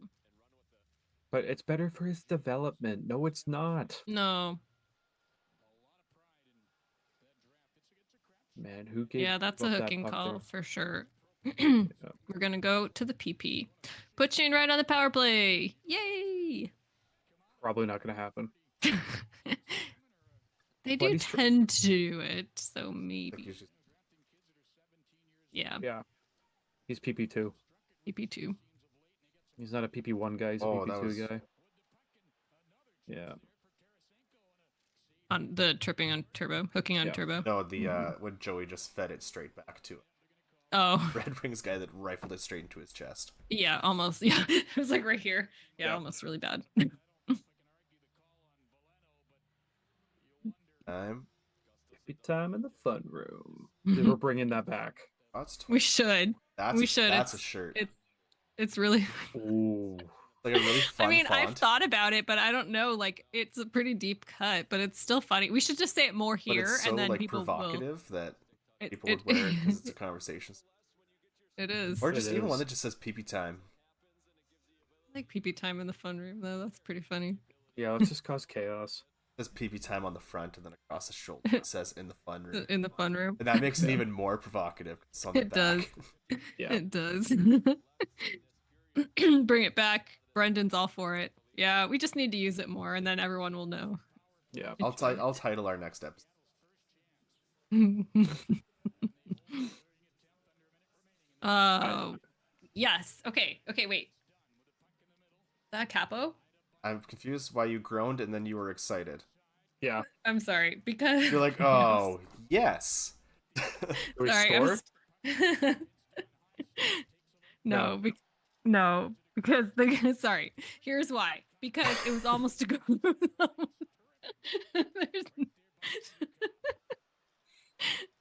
But it's better for his development. No, it's not.
No,
Man, who gave
yeah, that's a
up that
hooking
puck
call
there?
for sure.
Yeah.
We're gonna go to the PP. Put Shane right on the power play. Yay!
Probably not going to happen.
They
But
do
he's
tend to do it, so
like
maybe.
he's just
Yeah,
yeah. He's PP2.
PP2.
He's not a PP1 guy. He's a
oh, that
PP2
was
guy. Yeah.
On the tripping on turbo, hooking on
Yeah.
turbo.
no the when Joey just fed it straight back to him.
Oh,
Red Wings guy that rifled it straight into his chest.
yeah, almost. Yeah, it was like right here. Yeah,
Yeah.
almost really bad.
PP time in the fun room. We're bringing that back.
That's
We should.
that's
We
a,
should.
That's a shirt.
It's really.
Ooh.
Like a really fun
I mean, I've
font,
thought about it, but I don't know. Like, it's a pretty deep cut, but it's still funny. We should just say it more
but
here,
it's so
and then
like
people will.
provocative that
It,
people
it,
would wear it because it's a conversation.
it is.
Or just
It
even one
is.
that just says "pee time."
I like PP time in the fun room, though. That's pretty funny.
Yeah, let's just cause chaos.
It says "pee time" on the front, and then across the shoulder it says "in the fun room,"
In the fun room.
and that makes it
Yeah.
even more provocative. 'Cause it's on the
It
back.
does.
Yeah.
It does. Bring it back. Brendan's all for it. Yeah, we just need to use it more, and then everyone will know.
Yeah.
I'll title our next episode.
Yes. Okay. Okay. Wait. That capo?
I'm confused why you groaned and then you were excited.
Yeah.
I'm sorry because
You're like, oh yes.
Do we
sorry.
score?
No. No. Because sorry. Here's why. Because it was almost a go.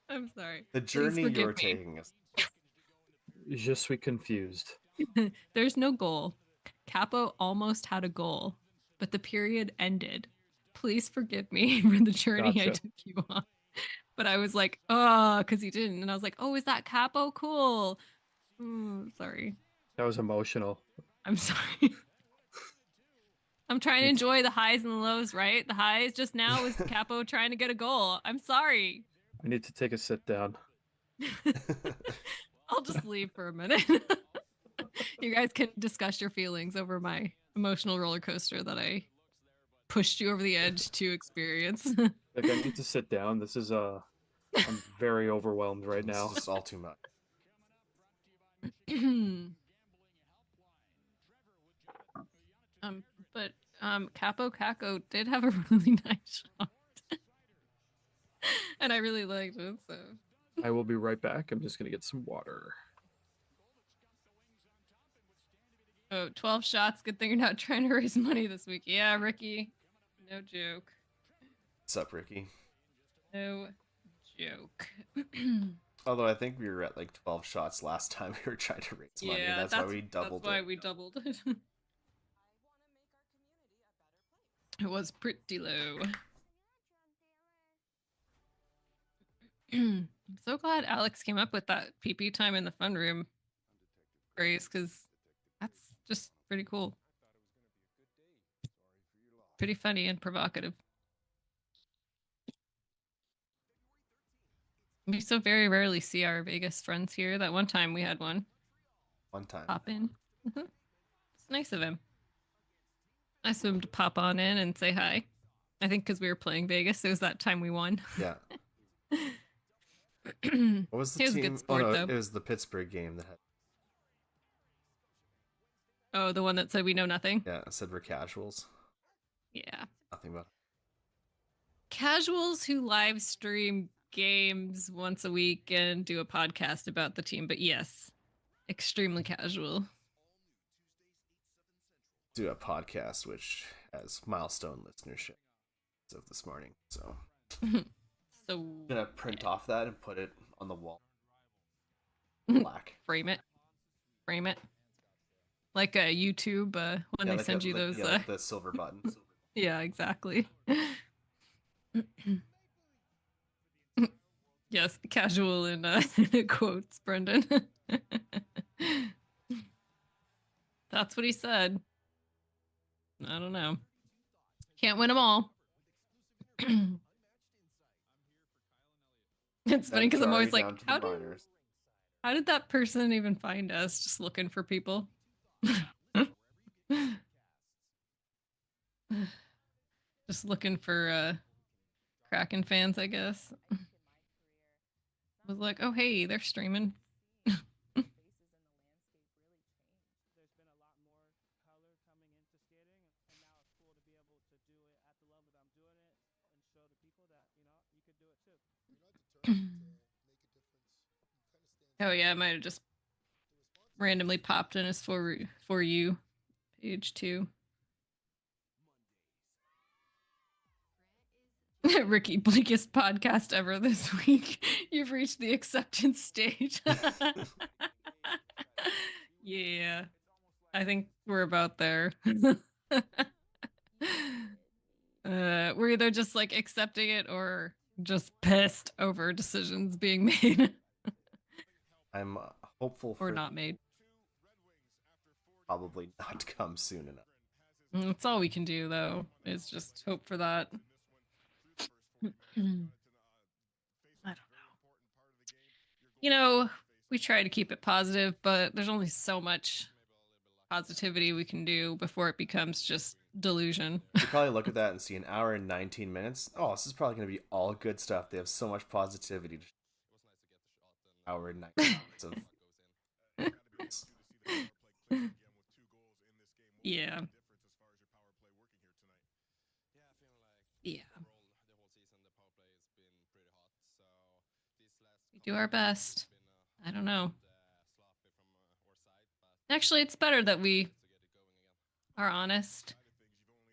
I'm sorry.
The
Please
journey
forgive
you're
me.
taking us.
Je suis confused.
There's no goal. Capo almost had a goal, but the period ended. Please forgive me for the journey I
Gotcha.
took you on. But I was like, oh, because he didn't. And I was like, oh, is that Capo? Cool. Sorry.
That was emotional.
I'm sorry. I'm trying to enjoy the highs and the lows, right? The highs just now was Capo trying to get a goal. I'm sorry.
I need to take a sit down.
I'll just leave for a minute. You guys can discuss your feelings over my emotional roller coaster that I pushed you over the edge to experience.
Like I need to sit down. This is I'm very overwhelmed right now.
It's just all too much.
um, but Capo Caco did have a really nice shot, and I really liked it. So
I will be right back. I'm just gonna get some water.
oh, 12 shots. Good thing you're not trying to raise money this week. Yeah, Ricky. No joke.
What's up, Ricky?
No joke.
Although I think we were at like 12 shots last time we were trying to raise money.
Yeah,
That's why we doubled
that's why
it.
we doubled it. It was pretty low. I'm so glad Alex came up with that PP time in the fun room phrase, because that's just pretty cool. Pretty funny and provocative. We so very rarely see our Vegas friends here. That one time we had one
One time.
pop in. It's nice of him. Nice of him to pop on in and say hi. I think because we were playing Vegas, it was that time we won.
Yeah. What was the
He was a
team?
good sport,
oh no,
though.
it was the Pittsburgh game that had.
Oh, the one that said we know nothing?
Yeah, it said we're casuals.
Yeah.
Nothing about it.
Casuals who live stream games once a week and do a podcast about the team. But yes, extremely casual.
Do a podcast which has milestone listenership as of this morning. So
So
I'm gonna print off that and put it on the wall. Black.
frame it. Frame it. Like a YouTube when they
like
send you those.
like the silver buttons.
Yeah, exactly. Yes, casual in quotes, Brendan. That's what he said. I don't know. Can't win them all. It's funny because I'm always like, how did that person even find us? Just looking for people. Just looking for Kraken fans, I guess. Was like, oh hey, they're streaming. Oh yeah, I might have just randomly popped in as for you page 2. Ricky, bleakest podcast ever this week. You've reached the acceptance stage. Yeah, I think we're about there. We're either just like accepting it or just pissed over decisions being made.
I'm hopeful for
or not made.
Probably not to come soon enough.
That's all we can do, though, is just hope for that. I don't know. You know, we try to keep it positive, but there's only so much positivity we can do before it becomes just delusion.
You probably look at that and see an hour and 19 minutes. Oh, this is probably going to be all good stuff. They have so much positivity. Hour and 19 minutes of.
Yeah. Yeah. We do our best. I don't know. Actually, it's better that we are honest.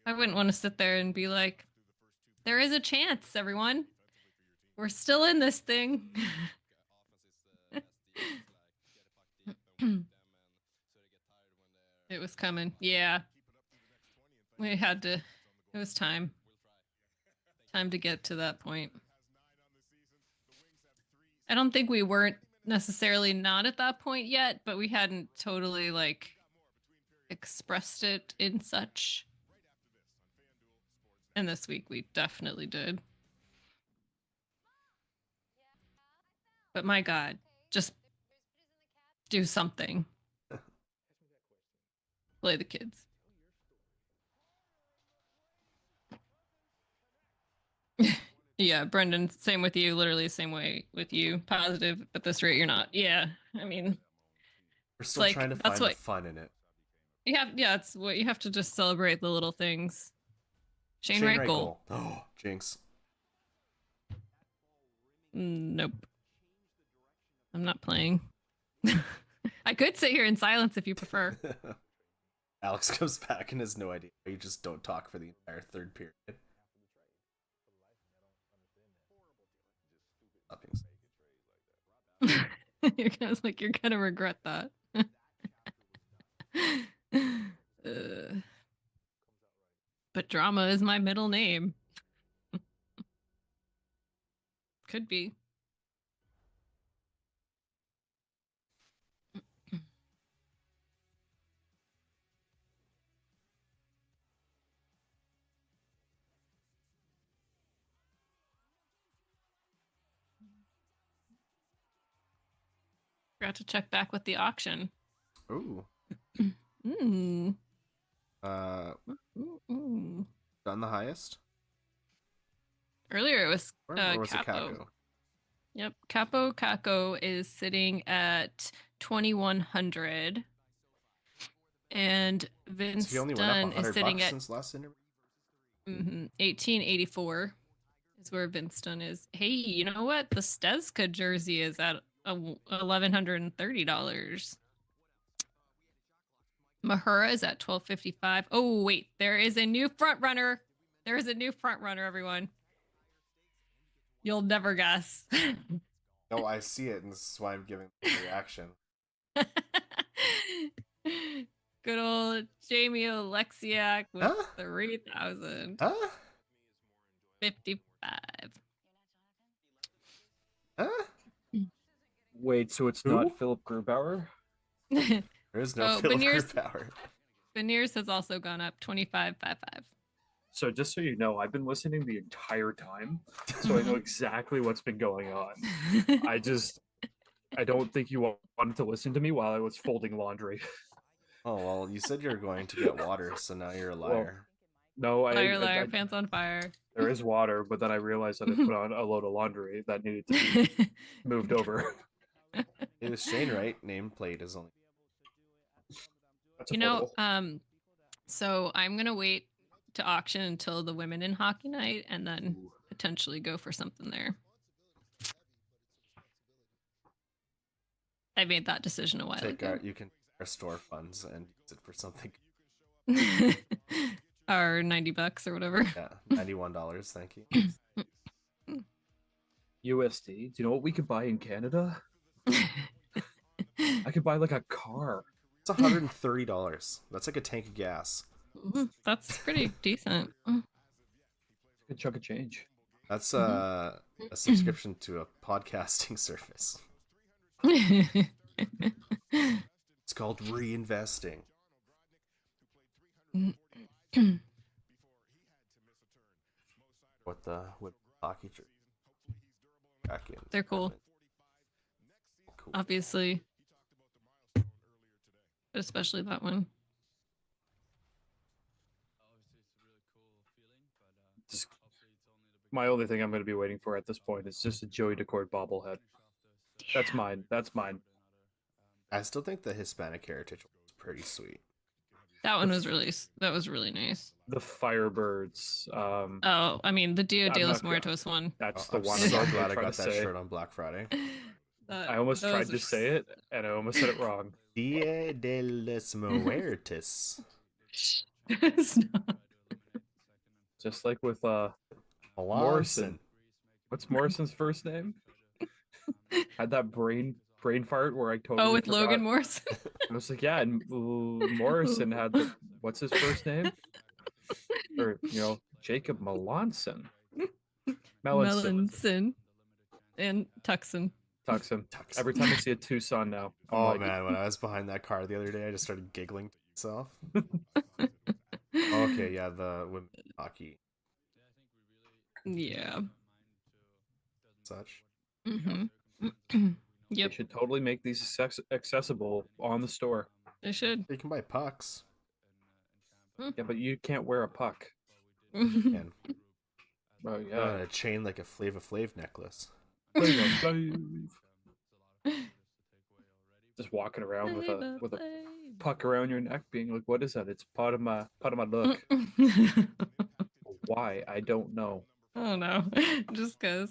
I wouldn't want to sit there and be like, there is a chance, everyone. We're still in this thing. It was coming. Yeah. We had to. It was time. Time to get to that point. I don't think we weren't necessarily not at that point yet, but we hadn't totally like expressed it in such. And this week we definitely did. But my God, just do something. Play the kids. Yeah, Brendan, same with you. Literally the same way with you. Positive at this rate, you're not. Yeah, I mean,
We're
it's
still
like
trying to
that's
find the
what
fun in it.
you have. Yeah, it's what you have to just celebrate the little things. Shane
Shane
Wright
Wright
goal.
goal. Oh, jinx.
Nope, I'm not playing. I could sit here in silence if you prefer.
Alex comes back and has no idea. You just don't talk for the entire third period.
You're kind of like you're gonna regret that. But drama is my middle name. Could be. Forgot to check back with the auction.
Ooh.
Mm.
Uh,
Ooh.
done the highest?
Earlier it was
Or was it
Capo.
Kako?
Yep, Capo Caco is sitting at 2,100, and Vince
So he only went up
Dunn is sitting
$100
at
since last interview.
1884 is where Vince Dunn is. Hey, you know what? The Stezka jersey is at $1,130. Mahura is at 1,255. Oh wait, there is a new front runner. There is a new front runner, everyone. You'll never guess.
No, I see it, and this is why I'm giving the reaction.
Good old Jamie Alexiak with
Huh?
3,000.
Huh?
55.
Huh?
Wait, so it's
Who?
not Philip Grubauer?
There is no
Oh,
Philip
Beniers-
Grubauer.
Beniers has also gone up 25.55.
So just so you know, I've been listening the entire time, so I know exactly what's been going on. I don't think you wanted to listen to me while I was folding laundry.
Oh, well, you said you were going to get water, so now you're a liar.
No,
Liar, pants on fire.
there is water, but then I realized that I put on a load of laundry that needed to be moved over.
It was Shane Wright. Nameplate is only.
That's
You know,
affordable.
so I'm gonna wait to auction until the women in hockey night and then
Ooh.
potentially go for something there. I made that decision a while ago.
You can take our store funds and use it for something.
Or $90 or whatever.
Yeah, $91. Thank you.
USD. Do you know what we could buy in Canada? I could buy like a car.
It's $130. That's like a tank of gas.
That's pretty decent.
Good chunk of change.
That's a subscription to a podcasting service. It's called reinvesting. What the hockey jersey?
They're cool.
Cool.
Obviously. Especially that one.
My only thing I'm going to be waiting for at this point is just a Joey Decord bobblehead. Yeah. That's mine. That's mine.
I still think the Hispanic heritage was pretty sweet.
That one was really nice.
The Firebirds.
Oh, I mean the Dia de los Muertos one.
That's the one.
I'm so
I'm
glad I
trying
got
to
that
say.
shirt on Black Friday.
I almost tried to say it, and I almost said it wrong.
Dia de los Muertos.
Just like with Morrison. What's Morrison's first name? Had that brain fart where I totally
with
forgot.
Logan Morrison.
I was like, yeah, and Morrison had the what's his first name? Or Jacob Melanson.
Melanson. And Tucson.
Every time I see a Tucson now. I'm
man, when I was behind that car the other day, I just started giggling to myself. Okay, yeah, the women's hockey.
Yeah.
Such.
Mm-hmm. Yep.
They should totally make these accessible on the store.
They should.
You can buy pucks.
Yeah, but you can't wear a puck.
And
Oh
On
yeah.
a chain like a Flava Flav necklace.
Flavor Flav. Just walking around with a
Flavor
puck around your neck, being like, "What is that? It's part of my look."
Flav.
Why? I don't know.
Oh no, just cause.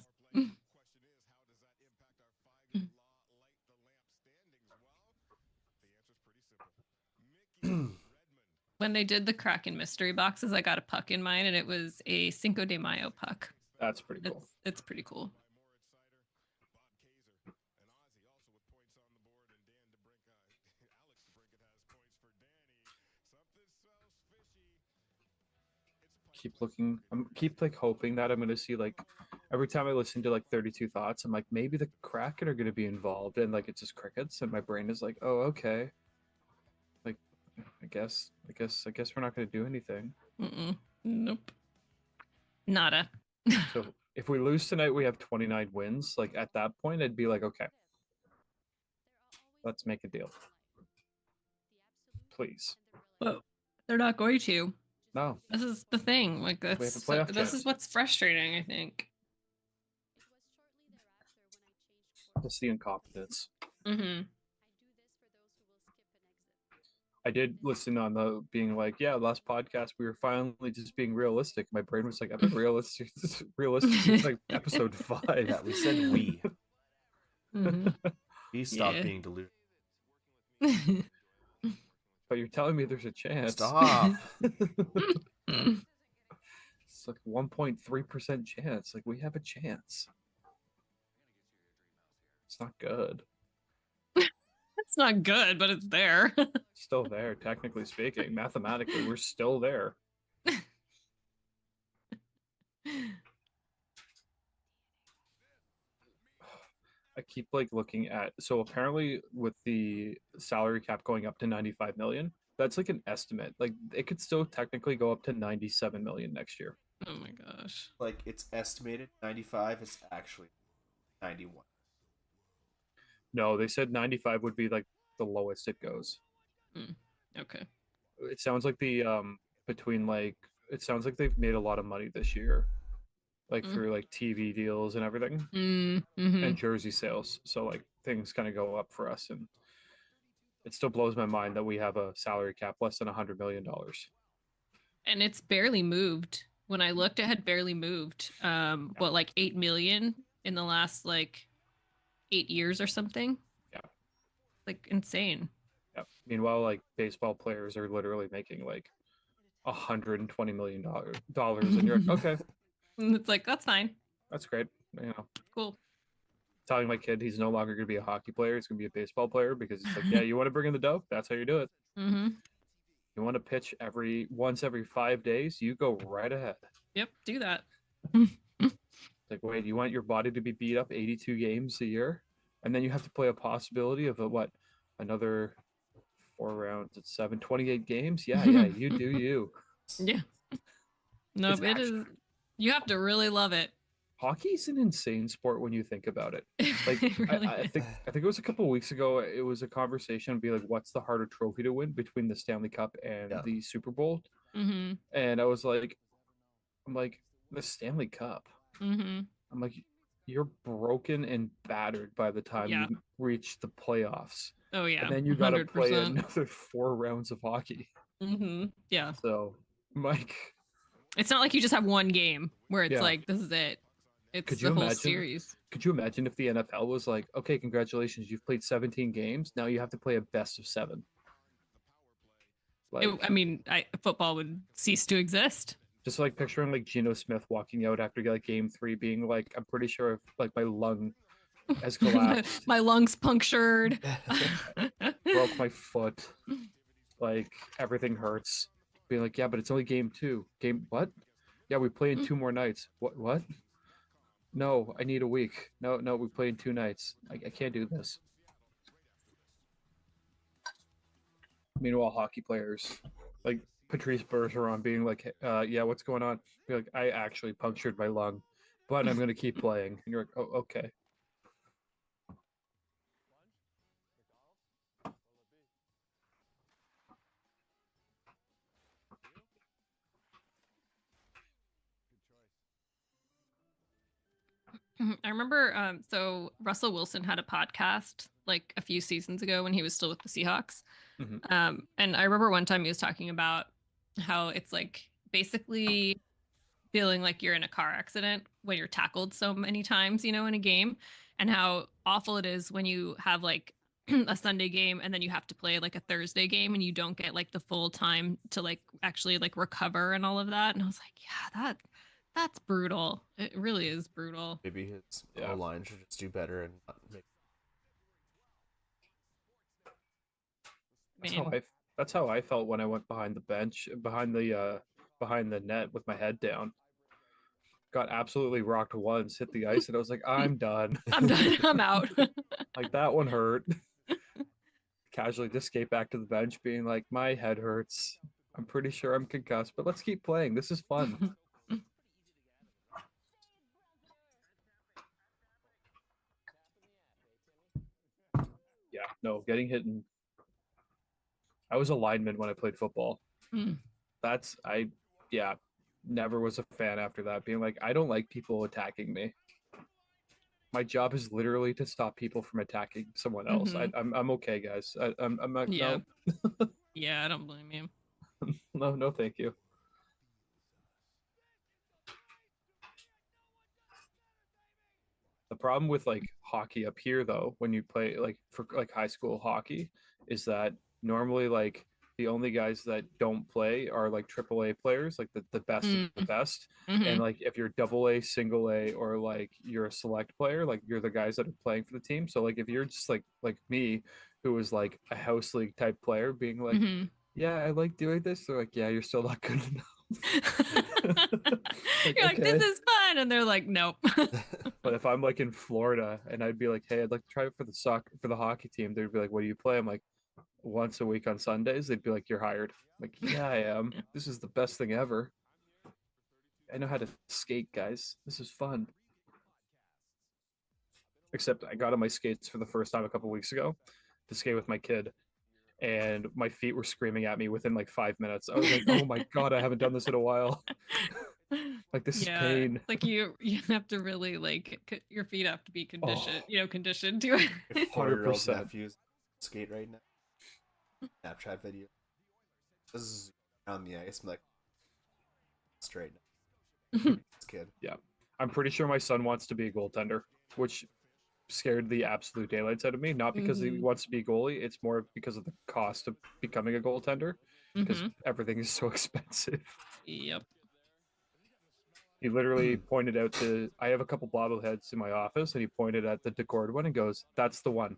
When they did the Kraken mystery boxes, I got a puck in mine, and it was a Cinco de Mayo puck.
That's pretty cool.
It's pretty cool.
Keep looking. I'm keep like hoping that I'm gonna see like every time I listen to like 32 Thoughts, I'm like maybe the Kraken are gonna be involved, and like it's just crickets, and my brain is like, oh okay. Like, I guess we're not gonna do anything.
Nope. Nada.
So if we lose tonight, we have 29 wins. Like at that point, I'd be like, okay, let's make a deal, please.
But they're not going to.
No,
This is the thing. Like
we have a
that's
playoff
this
chance.
is what's frustrating, I think.
Just the incompetence.
Mm-hmm.
I did listen on the being like, yeah, last podcast we were finally just being realistic. My brain was like, I've been realistic since like episode 5.
Yeah, we said we.
Mm-hmm.
We stopped
Yeah.
being delusional.
But you're telling me there's a chance.
Stop.
It's like 1.3% chance. Like we have a chance. It's not good.
It's not good, but it's there.
Still there, technically speaking. Mathematically, we're still there. I keep like looking at, so apparently with the salary cap going up to 95 million, that's like an estimate. Like it could still technically go up to 97 million next year.
Oh my gosh.
Like it's estimated 95, it's actually 91.
No, they said 95 would be like the lowest it goes.
Okay.
It sounds like the between like it sounds like they've made a lot of money this year. Like through like TV deals and everything.
Mm-hmm.
And jersey sales. So like things kind of go up for us, and it still blows my mind that we have a salary cap less than $100 million.
And it's barely moved. When I looked, it had barely moved. What, like 8 million in the last like 8 years or something?
Yeah.
Like insane.
Yeah. Meanwhile, like baseball players are literally making like $120 million, and you're like, okay,
And it's like, that's fine.
that's great. You know,
Cool.
telling my kid he's no longer going to be a hockey player; he's going to be a baseball player because it's like, yeah, you want to bring in the dough? That's how you do it.
Mm-hmm.
You want to pitch once every 5 days? You go right ahead.
Yep, do that.
Like, wait, you want your body to be beat up 82 games a year, and then you have to play a possibility of another 4 rounds at 28 games? Yeah, you do you.
Yeah. No, it is. You have to really love it.
Hockey's an insane sport when you think about it. Like,
Really
I think it was a couple of weeks ago. It was a conversation, be like, what's the harder trophy to win between the Stanley Cup and the Super Bowl?
Mm-hmm.
And I was like, I'm like, the Stanley Cup.
Mm-hmm.
I'm like, you're broken and battered by the time you reach the playoffs.
Oh yeah.
And then you got to
100%.
play another 4 rounds of hockey.
Mm-hmm. Yeah.
So, Mike,
it's not like you just have one game where it's like, this is it. It's the whole series.
Could you imagine if the NFL was like, okay, congratulations, you've played 17 games. Now you have to play a best of 7.
Like, football would cease to exist.
Just like picturing like Geno Smith walking out after like game 3 being like, I'm pretty sure like my lung has collapsed.
My lungs punctured.
Broke my foot. Like everything hurts. Being like, yeah, but it's only game 2. Game what? Yeah, we play in 2 more nights. What? No, I need a week. No, we play in 2 nights. I can't do this. Meanwhile, hockey players like Patrice Bergeron being like, yeah, what's going on? Be like, I actually punctured my lung, but I'm gonna keep playing. And you're like, oh, okay.
I remember so Russell Wilson had a podcast like a few seasons ago when he was still with the Seahawks.
Hmm.
And I remember one time he was talking about how it's like basically feeling like you're in a car accident when you're tackled so many times, in a game, and how awful it is when you have like a Sunday game and then you have to play like a Thursday game and you don't get like the full time to like actually like recover and all of that. And I was like, yeah, that's brutal. It really is brutal.
Maybe his
Yeah.
O line should just do better and not make.
I
That's how
mean,
I felt when I went behind the bench, behind the net with my head down. Got absolutely rocked once, hit the ice, and I was like, I'm done.
I'm done. I'm out.
Like that one hurt. Casually just skate back to the bench, being like, my head hurts. I'm pretty sure I'm concussed, but let's keep playing. This is fun. Yeah, no, getting hit and I was a lineman when I played football.
Mm.
That's I yeah, never was a fan after that, being like, I don't like people attacking me. My job is literally to stop people from attacking someone else.
Mhm.
I'm okay, guys. I'm not,
Yeah.
no,
Yeah, I don't blame you.
no, thank you. The problem with like hockey up here though, when you play like for like high school hockey, is that normally like the only guys that don't play are like AAA players, like the best of the
Mm.
best. And
Hmm.
like if you're double A, single A, or like you're a select player, like you're the guys that are playing for the team. So like if you're just like me, who was like a house league type player, being like,
Hmm.
yeah, I like doing this. They're like, yeah, you're still not good enough. Like,
You're like, this
okay.
is fun. And they're like, nope.
But if I'm like in Florida and I'd be like, hey, I'd like to try it for the hockey team, they'd be like, what do you play? I'm like, once a week on Sundays. They'd be like, you're hired. I'm like, yeah, I am. This is the best thing ever. I know how to skate, guys. This is fun. Except I got on my skates for the first time a couple weeks ago to skate with my kid, and my feet were screaming at me within like 5 minutes. I was like, oh my god, I haven't done this in a while. Like this is
Yeah,
pain.
like you have to really like your feet have to be
Oh,
conditioned to it.
My 4-year-old
100%.
nephew's skate right now. Snapchat video. This is on the ice. I'm like, straight now. This kid.
Yeah. I'm pretty sure my son wants to be a goaltender, which scared the absolute daylights out of me. Not because he
Hmm.
wants to be a goalie, it's more because of the cost of becoming a goaltender, because
Hmm.
everything is so expensive.
Yep.
He literally pointed out to, I have a couple bobbleheads in my office, and he pointed at the decored one and goes, that's the one. I'm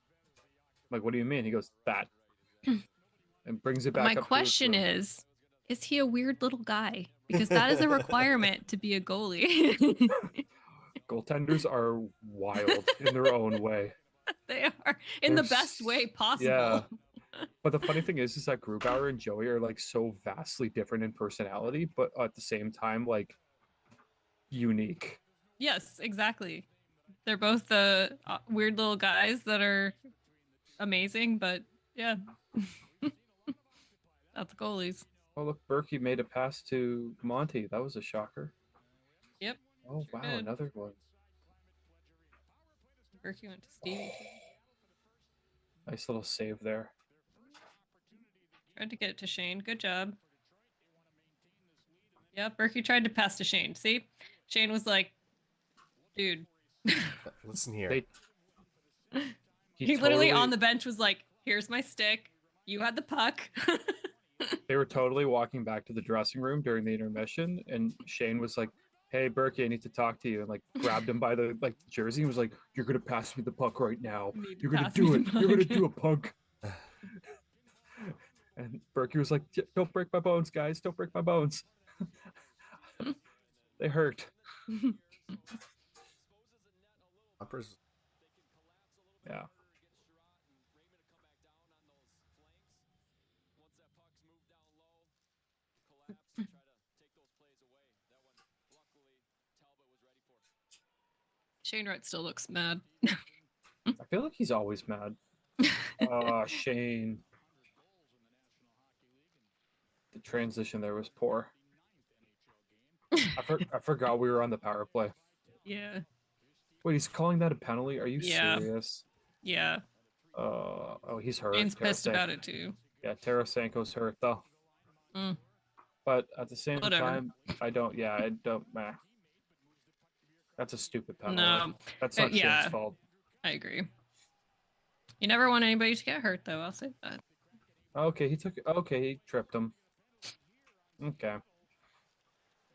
like, what do you mean? He goes, that. And brings it
But my
back up to his
question
room.
is he a weird little guy? Because that is a requirement to be a goalie.
Goaltenders are wild in their own way.
They are in
They're
the best way
yeah.
possible.
But the funny thing is that Grubauer and Joey are like so vastly different in personality, but at the same time, like unique.
Yes, exactly. They're both the weird little guys that are amazing, but yeah, that's goalies.
Oh, look, Berkey made a pass to Monty. That was a shocker.
Yep.
Oh,
Sure
wow,
did.
another one.
Berkey went to Stevie too.
Nice little save there.
Tried to get it to Shane. Good job. Yeah, Berkey tried to pass to Shane. See? Shane was like, dude.
Listen here.
They,
He literally on the bench was like, here's my stick. You had the puck.
they were totally walking back to the dressing room during the intermission, and Shane was like, hey, Berkey, I need to talk to you, and like grabbed him by the like jersey and was like, you're going to pass me the puck right now. You're going to do it. You're going to do a punk. And Berkey was like, don't break my bones, guys. Don't break my bones. They hurt. Yeah.
Shane Wright still looks mad.
I feel like he's always mad. Oh, Shane. The transition there was poor. I forgot we were on the power play.
Yeah.
Wait, he's calling that a penalty? Are you
Yeah.
serious?
Yeah.
Oh, he's hurt.
Shane's pissed about it too.
Yeah, Tarasenko's hurt though.
Mm,
But at the same
whatever.
time, I don't. Yeah, I don't. Meh. That's a stupid penalty.
No.
That's not
Yeah.
Shane's fault.
I agree. You never want anybody to get hurt, though. I'll say that.
Okay, he tripped him. Okay.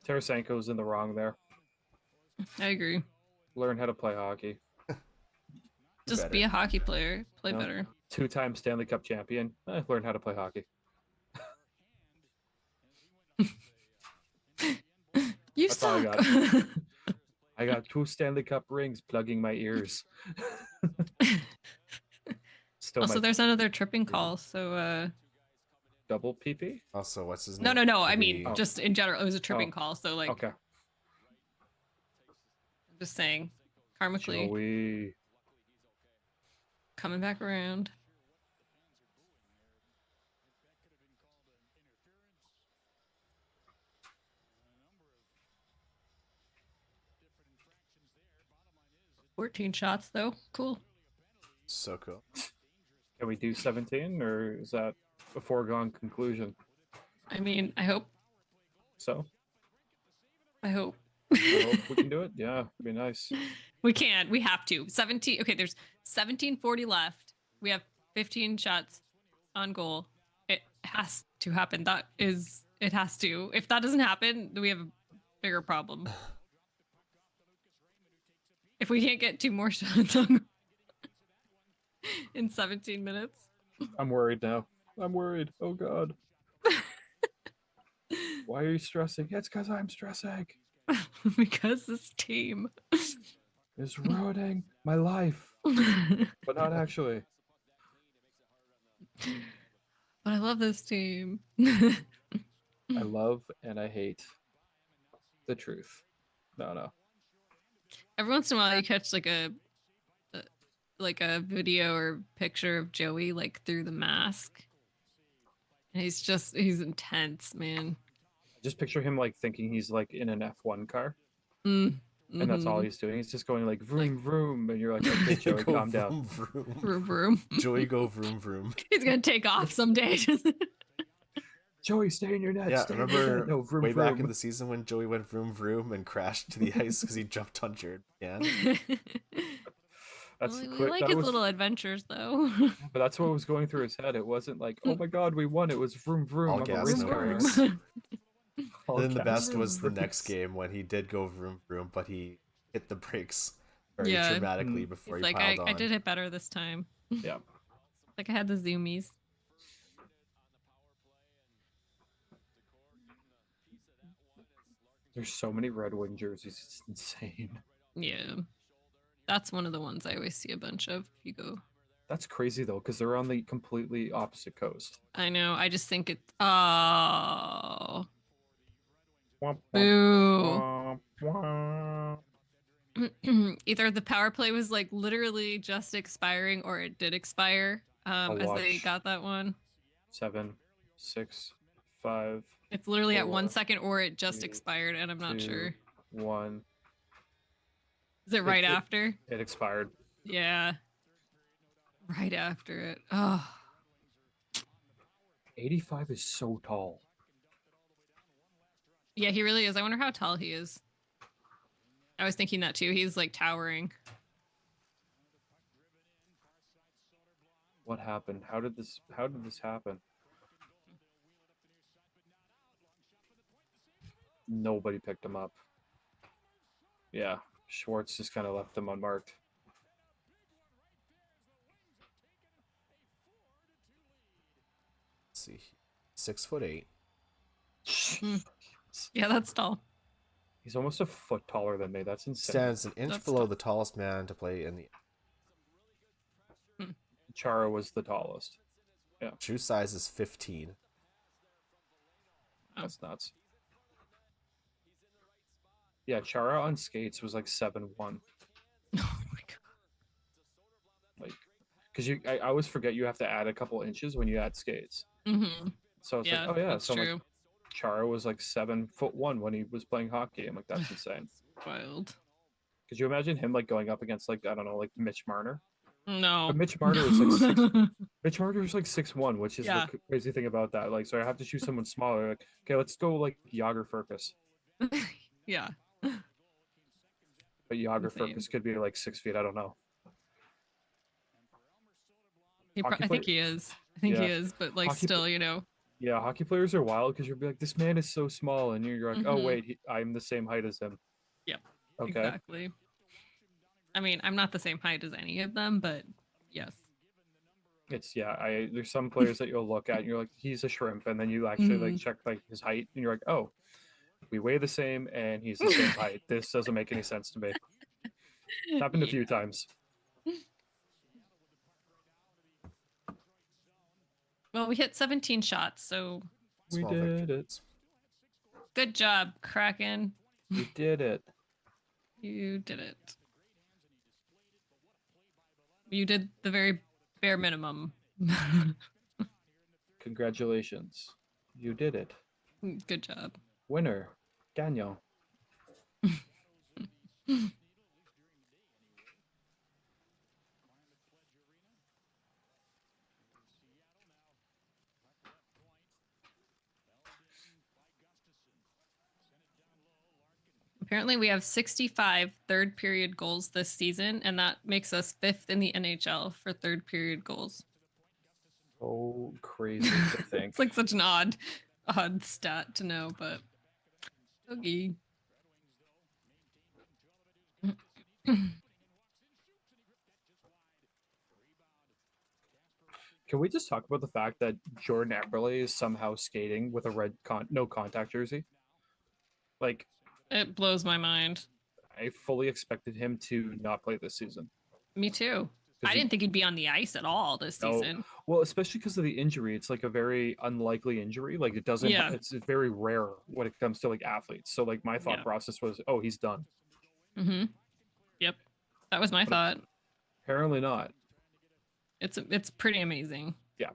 Tarasenko's in the wrong there.
I agree.
Learn how to play hockey.
Just
Better.
be a hockey player. Play
No.
better.
2-time Stanley Cup champion. Learn how to play hockey.
You
That's all I
suck.
got. I got 2 Stanley Cup rings plugging my ears. Still
Also,
my
there's another tripping call. So,
double PP?
Also, what's his name?
no. I
Should
mean,
be-
just in general, it was a tripping
Oh,
call. So, like,
Okay.
I'm just saying, karmically
Joey.
coming back around. "14 shots, though. Cool."
so cool.
Can we do 17 or is that a foregone conclusion?
I mean, I hope.
So
I hope.
I hope we can do it. Yeah, it'd be nice.
We can. We have to. 17. Okay, there's 17:40 left. We have 15 shots on goal. It has to happen. It has to. If that doesn't happen, then we have a bigger problem. If we can't get 2 more shots on goal in 17 minutes.
I'm worried now. I'm worried. Oh God. Why are you stressing? It's because I'm stressing.
Because this team.
It's ruining my life. But not actually.
But I love this team.
I love and I hate the truth. No.
Every once in a while, you catch like a video or picture of Joey like through the mask, and he's intense, man.
Just picture him like thinking he's like in an F1 car.
Mm-hmm.
And that's all he's doing. He's just going like vroom vroom, and you're like, okay, Joey,
Go
calm down.
vroom, vroom.
Vroom, vroom.
Joey, go vroom vroom.
He's gonna take off someday.
Joey, stay in your net.
Yeah,
stay in your
remember
net. No, vroom
way
vroom.
back in the season when Joey went vroom vroom and crashed to the ice because he jumped on Jared McCann?
That's
Well, we
quick.
like
That
his
was,
little adventures, though.
but that's what was going through his head. It wasn't like, oh my God, we won. It was vroom vroom.
All
I'm a
gas,
race
no
car.
brakes.
All
Then the
gas,
best
vroom
was the
vrooms.
next game when he did go vroom vroom, but he hit the brakes very
Yeah.
dramatically
Mm.
before
He's
he
like,
piled on.
I did it better this time.
Yeah.
Like I had the zoomies.
There's so many Red Wing jerseys. It's insane.
Yeah. That's one of the ones I always see a bunch of if you go.
That's crazy though, because they're on the completely opposite coast.
I know. I just think it. Oh.
Womp, womp,
Boo.
womp,
Either the power play was like literally just expiring or it did expire
I'll
as they
watch.
got that one.
7, 6, 5,
It's literally at 1
4,
second or it just
3,
expired and I'm not
2,
sure.
1.
Is it right
it-
after?
It expired.
Yeah. Right after it. Oh.
85 is so tall.
Yeah, he really is. I wonder how tall he is. I was thinking that too. He's like towering.
What happened? How did this happen? Nobody picked him up. Yeah, Schwartz just kind of left him unmarked.
Let's see, 6'8".
Yeah, that's tall.
He's almost a foot taller than me. That's insane.
Stands an inch
That's
below
tough.
the tallest man to play in the
Chara was the tallest.
shoe size is 15.
Oh.
That's nuts. Yeah, Chara on skates was like 7'1".
Oh my god.
Like, because I always forget you have to add a couple inches when you add skates.
Mm-hmm.
So it's
Yeah,
like, oh yeah,
that's
so I'm
true.
like, Chara was like 7'1" when he was playing hockey. I'm like, that's insane.
Wild.
Could you imagine him like going up against like I don't know like Mitch Marner?
No.
But Mitch Marner is like six. Mitch Marner is like 6'1", which is
Yeah.
the crazy thing about that. Like, so I have to choose someone smaller. Like, okay, let's go like Yager Furkus.
Yeah.
But Yager
Insane.
Furkus could be like 6 feet. I don't know.
I think he is. I think he
Yeah.
is, but like
Hockey
still, you know.
Yeah, hockey players are wild because you'll be like, this man is so small, and you're like, oh
Mhm.
wait, I'm the same height as him.
Yep.
Okay.
Exactly. I mean, I'm not the same height as any of them, but yes.
It's there's some players that you'll look at and you're like, he's a shrimp, and then you actually like check like his height and you're like, oh, we weigh the same and he's the same height. This doesn't make any sense to me. It's happened a few times.
Well, we hit 17 shots, so
We
Small
did
victories.
good job, Kraken.
You did it.
You did it. You did the very bare minimum.
Congratulations. You did it.
Good job.
Winner. Gagnant.
Apparently, we have 65 third period goals this season, and that makes us 5th in the NHL for third period goals.
Oh, crazy to think.
It's like such an odd stat to know, but okay.
Can we just talk about the fact that Jordan Eberle is somehow skating with a red no contact jersey? Like,
It blows my mind.
I fully expected him to not play this season.
Me too. I didn't think he'd be on the ice at all this season.
Well, especially because of the injury. It's like a very unlikely injury. Like it doesn't.
Yeah.
It's very rare when it comes to like athletes. So like my thought process was, oh, he's done.
Mm-hmm. Yep. That was my thought.
Apparently not.
It's pretty amazing.
Yeah.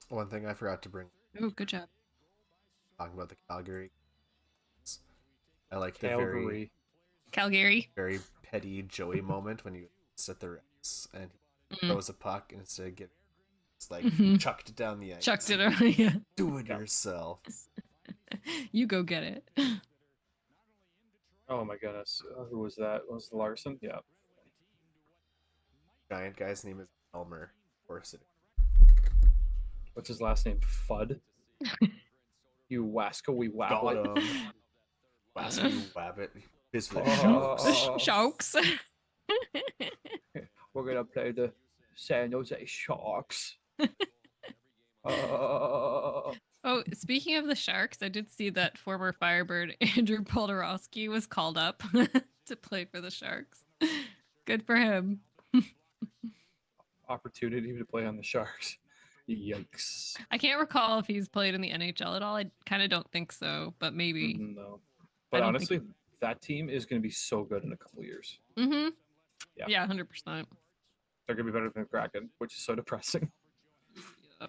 One thing I forgot to bring.
Oh, good job.
Talking about the Calgary. I like the
Calgary.
very petty Joey moment when he sits at the rest and he throws a puck and instead of getting it's like chucked it down the ice.
Chucked it over. Yeah.
Do it yourself.
You go get it.
Oh my goodness. Who was that? Was it Larson? Yeah.
Giant guy's name is Elmer. Of course it is.
What's his last name? Fudd. You wascally wabblet.
Got him. Wasky wabbit. His
Sharks.
We're gonna play the San Jose Sharks.
Oh, speaking of the Sharks, I did see that former Firebird Andrew Poldarowski was called up to play for the Sharks. Good for him.
Opportunity to play on the Sharks. Yikes.
I can't recall if he's played in the NHL at all. I kind of don't think so, but maybe.
No. But honestly, that team is going to be so good in a couple of years.
Mm-hmm.
Yeah,
100%.
They're going to be better than the Kraken, which is so depressing.
Yeah.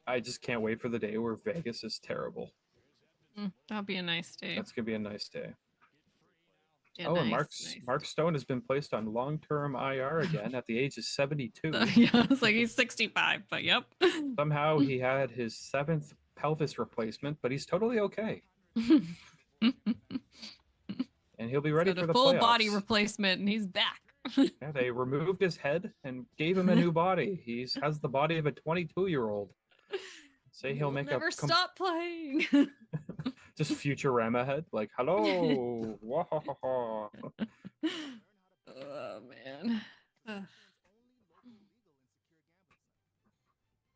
I just can't wait for the day where Vegas is terrible.
That'll be a nice day.
That's going to be a nice day.
Yeah,
and Mark Stone has been placed on long-term IR again at the age of 72.
Yeah, it's like he's 65, but yep.
Somehow he had his 7th pelvis replacement, but he's totally okay. And he'll be ready for the
full
playoffs.
Body replacement, and he's back.
Yeah, they removed his head and gave him a new body. He has the body of a 22-year-old. Say he'll make
never stop playing.
Just Futurama head, like hello.
Oh man.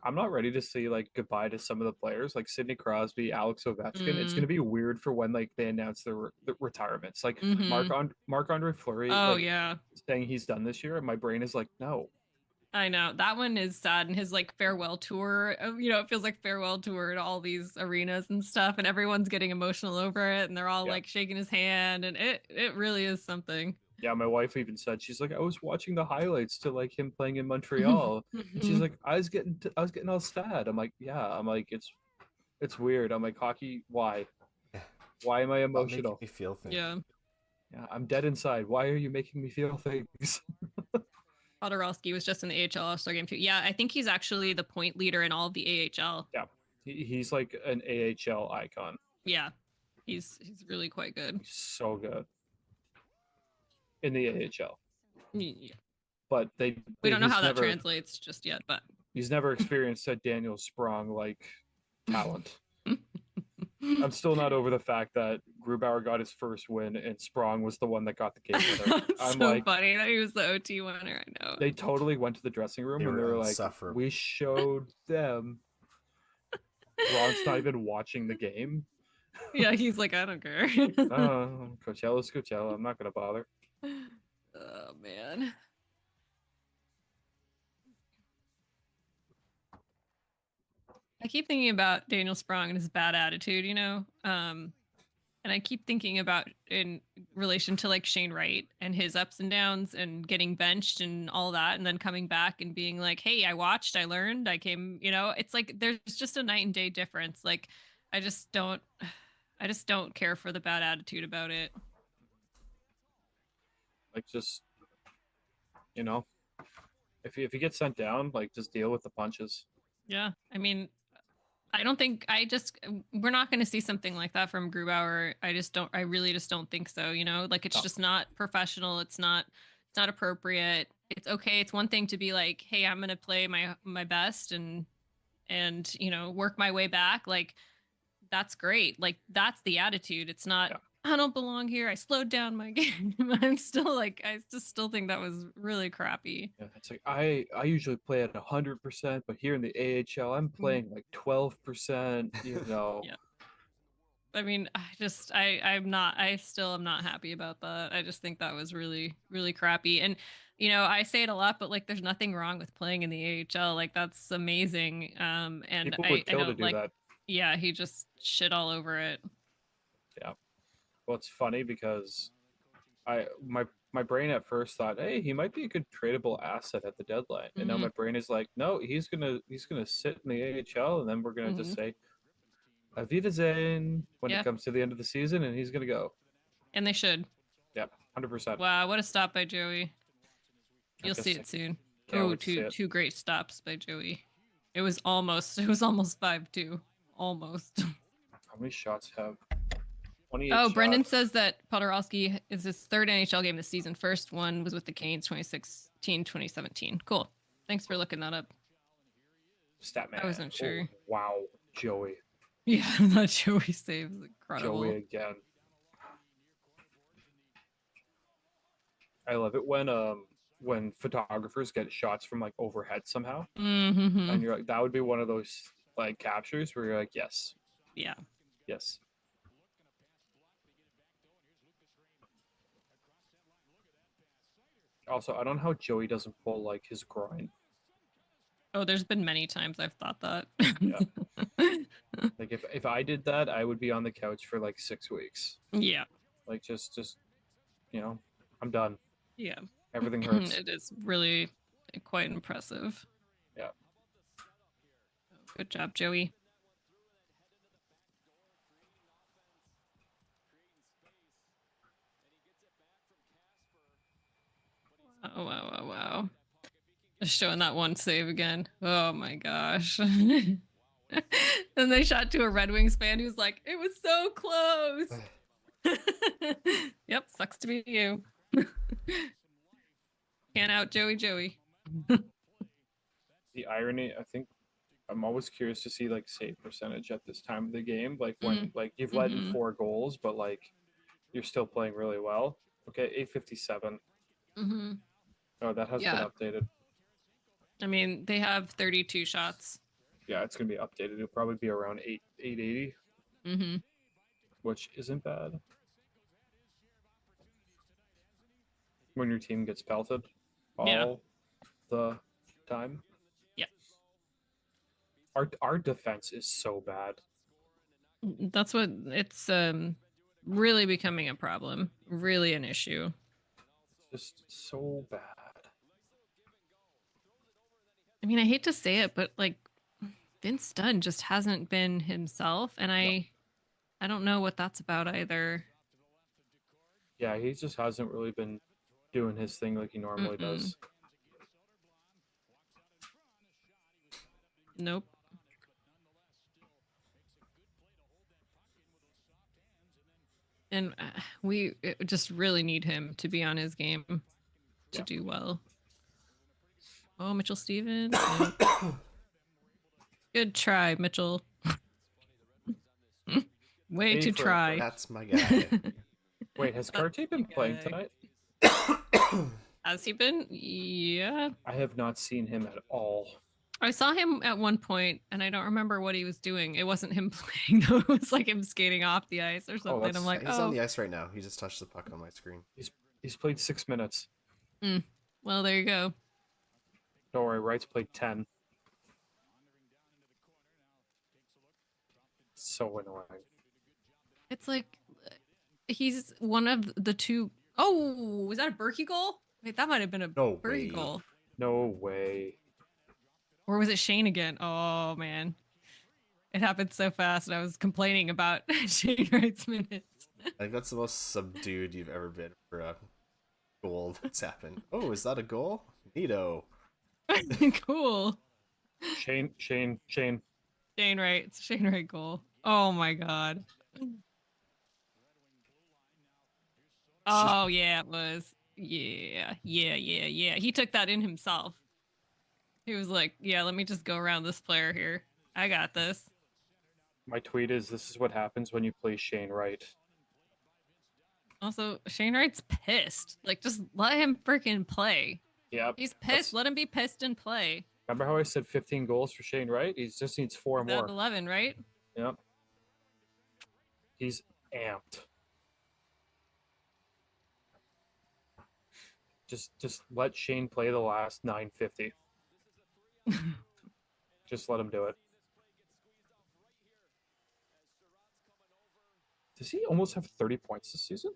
I'm not ready to say like goodbye to some of the players like Sidney Crosby, Alex Ovechkin. It's going to be weird for when like they announce their retirements. Like Marc-Andre Fleury. Saying he's done this year, and my brain is like, no.
I know that one is sad, and his like farewell tour. It feels like farewell tour to all these arenas and stuff, and everyone's getting emotional over it, and they're all like shaking his hand, and it really is something.
Yeah, my wife even said, she's like, I was watching the highlights to like him playing in Montreal, and she's like, I was getting all sad. I'm like, yeah, I'm like, it's weird. I'm like, hockey, why? Why am I
Stop making
emotional?
me feel things.
Yeah.
Yeah, I'm dead inside. Why are you making me feel things?
Podorowski was just in the AHL All-Star game too. Yeah, I think he's actually the point leader in all of the AHL.
Yeah, he's like an AHL icon.
Yeah. He's really quite good.
He's so good in the AHL.
Yeah.
But
We don't know
he's
how that
never
translates just yet, but
he's never experienced a Daniel Sprong like talent. I'm still not over the fact that Grubauer got his first win and Sprong was the one that got the game winner.
it's
I'm
so
like,
funny that he was the OT winner. I know.
they totally went to the dressing room
They
and they
were
were like,
insufferable.
we showed them. Ron's not even watching the game.
Yeah, he's like, I don't care.
Coachella's Coachella. I'm not gonna bother.
Oh man. I keep thinking about Daniel Sprong and his bad attitude, you know? And I keep thinking about in relation to like Shane Wright and his ups and downs and getting benched and all that, and then coming back and being like, hey, I watched, I learned, I came, you know, it's like there's just a night and day difference. Like I just don't care for the bad attitude about it.
Like just, you know, if you get sent down, like just deal with the punches.
Yeah. I mean, I don't think we're not going to see something like that from Grubauer. I really just don't think so. You know, like it's just not professional. It's not appropriate. It's okay. It's one thing to be like, hey, I'm going to play my best and, you know, work my way back. Like that's great. Like that's the attitude. It's not, I don't belong here. I slowed down my game. I'm still like, I just still think that was really crappy.
Yeah, it's like I usually play at 100%, but here in the AHL, I'm playing like 12%. You know.
Yeah. I mean, I still am not happy about that. I just think that was really, really crappy. And, you know, I say it a lot, but like, there's nothing wrong with playing in the AHL. Like, that's amazing. And
People would kill
I
to
don't
do
like,
that.
yeah, he just shit all over it.
Yeah. Well, it's funny because my brain at first thought, hey, he might be a good tradable asset at the deadline, and now my brain is like, no, he's gonna sit in the AHL, and then we're gonna just say, Auf Wiedersehen when it comes to the end of the season, and he's gonna go.
And they should.
Yep, 100%.
Wow, what a stop by Joey. You'll see it soon. Oh, two great stops by Joey. It was almost 5-2. Almost.
How many shots have? 28
Oh,
shots.
Brendan says that Podorowski is his third NHL game this season. First one was with the Canes 2016, 2017. Cool. Thanks for looking that up.
Statman.
I wasn't sure.
Oh, wow, Joey.
Yeah, that Joey save is incredible.
Joey again. I love it when photographers get shots from like overhead somehow, and you're like, that would be one of those like captures where you're like, yes,
yeah,
yes. Also, I don't know how Joey doesn't pull like his groin.
Oh, there's been many times I've thought that.
Yeah. Like if I did that, I would be on the couch for like 6 weeks.
Yeah.
Like just you know, I'm done.
Yeah.
Everything hurts.
It is really quite impressive.
Yeah.
Good job, Joey. Oh, wow. Just showing that one save again. Oh my gosh. And they shot to a Red Wings fan who's like, it was so close. Yep, sucks to be you. Can't out Joey.
The irony, I think I'm always curious to see like save percentage at this time of the game. Like when like you've led in 4 goals, but like you're still playing really well. Okay, 857. Oh, that has been updated.
I mean, they have 32 shots.
Yeah, it's gonna be updated. It'll probably be around 880. Which isn't bad. When your team gets pelted all the time.
Yeah.
Our defense is so bad.
That's what it's really becoming a problem. Really an issue.
Just so bad.
I mean, I hate to say it, but like Vince Dunn just hasn't been himself, and I don't know what that's about either.
Yeah, he just hasn't really been doing his thing like he normally does.
Nope. And we just really need him to be on his game to do well. Oh, Mitchell Stevens. Nope. Good try, Mitchell. Way
A
to
for
try.
effort.
That's my guy.
Wait, has Carte been playing tonight?
Has he been? Yeah.
I have not seen him at all.
I saw him at one point, and I don't remember what he was doing. It wasn't him playing, though. It was like him skating off the ice or something. I'm
that's-
like,
He's on the ice right now. He just touched the puck on my screen.
He's played 6 minutes.
well, there you go.
Don't worry, Wright's played 10. So annoying.
It's like he's one of the two. Oh, was that a Berkey goal? Wait, that might have been a
No
Berkey
way.
goal.
No way.
Or was it Shane again? Oh, man. It happened so fast, and I was complaining about Shane Wright's minutes.
I think that's the most subdued you've ever been for a goal that's happened. Oh, is that a goal? Neato.
Cool.
Shane.
Shane Wright. It's a Shane Wright goal. Oh, my God. Oh, yeah, it was. Yeah. He took that in himself. He was like, yeah, let me just go around this player here. I got this.
My tweet is, this is what happens when you play Shane Wright.
Also, Shane Wright's pissed. Like, just let him freaking play.
Yeah.
He's pissed. Let him be pissed and play.
Remember how I said 15 goals for Shane Wright? He just needs 4
He's at
more.
11, right?
Yep. He's amped. Just let Shane play the last 950. Just let him do it. Does he almost have 30 points this season?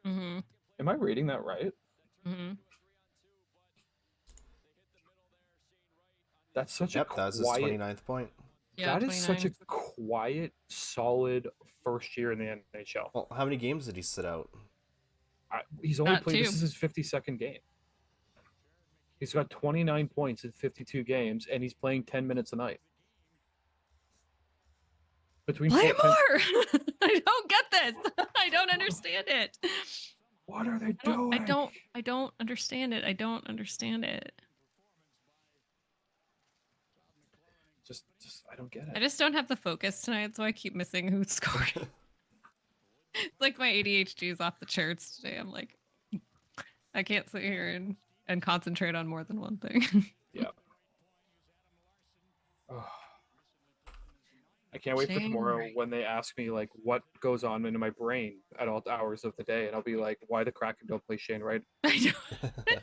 Mm-hmm.
Am I reading that right?
Mm-hmm.
That's such a
Yep,
quiet...
that's his 29th point.
Yeah,
that is such a
29.
quiet, solid first year in the NHL.
Well, how many games did he sit out?
He's only
That
played...
too.
This is his 52nd game. He's got 29 points in 52 games, and he's playing 10 minutes a night. Between
Play
10
more! I don't get this. I don't understand it.
What are they doing?
I don't understand it. I don't understand it.
Just I don't get it.
I just don't have the focus tonight, so I keep missing who scored. It's like my ADHD is off the charts today. I'm like, I can't sit here and concentrate on more than one thing.
Yeah. Oh. I can't wait for
Shane
tomorrow
Wright.
when they ask me like what goes on in my brain at all hours of the day, and I'll be like, "Why the Kraken don't play Shane Wright?"
I don't.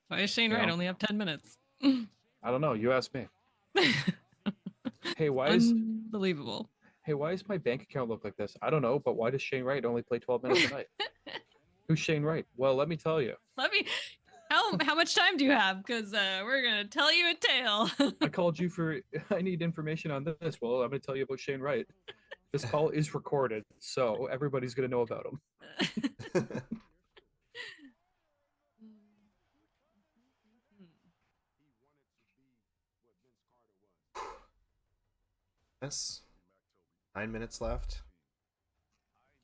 Why does Shane Wright
Yeah.
only have 10 minutes?
I don't know. You ask me. Hey, why is
Unbelievable.
my bank account look like this? I don't know, but why does Shane Wright only play 12 minutes a night? Who's Shane Wright? Well, let me tell you.
Let me. How much time do you have? Because we're gonna tell you a tale.
I called you for. I need information on this. Well, I'm going to tell you about Shane Wright. This call is recorded, so everybody's going to know about him.
Yes. 9 minutes left.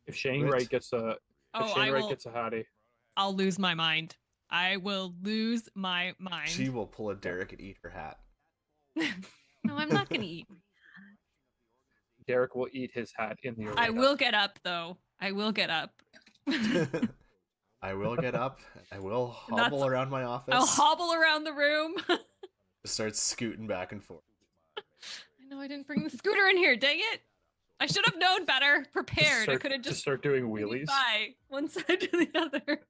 If Shane
What?
Wright gets a, if Shane Wright gets a hottie,
I'll lose my mind. I will lose my mind.
She will pull a Derek and eat her hat.
No, I'm not gonna eat.
Derek will eat his hat in the arena.
I will get up though. I will get up.
I will get up. I will hobble
That's-
around my office.
I'll hobble around the room.
Just start scooting back and forth.
I know I didn't bring the scooter in here. Dang it! I should have known better. Prepared. I could have just
start doing wheelies.
by one side to the other.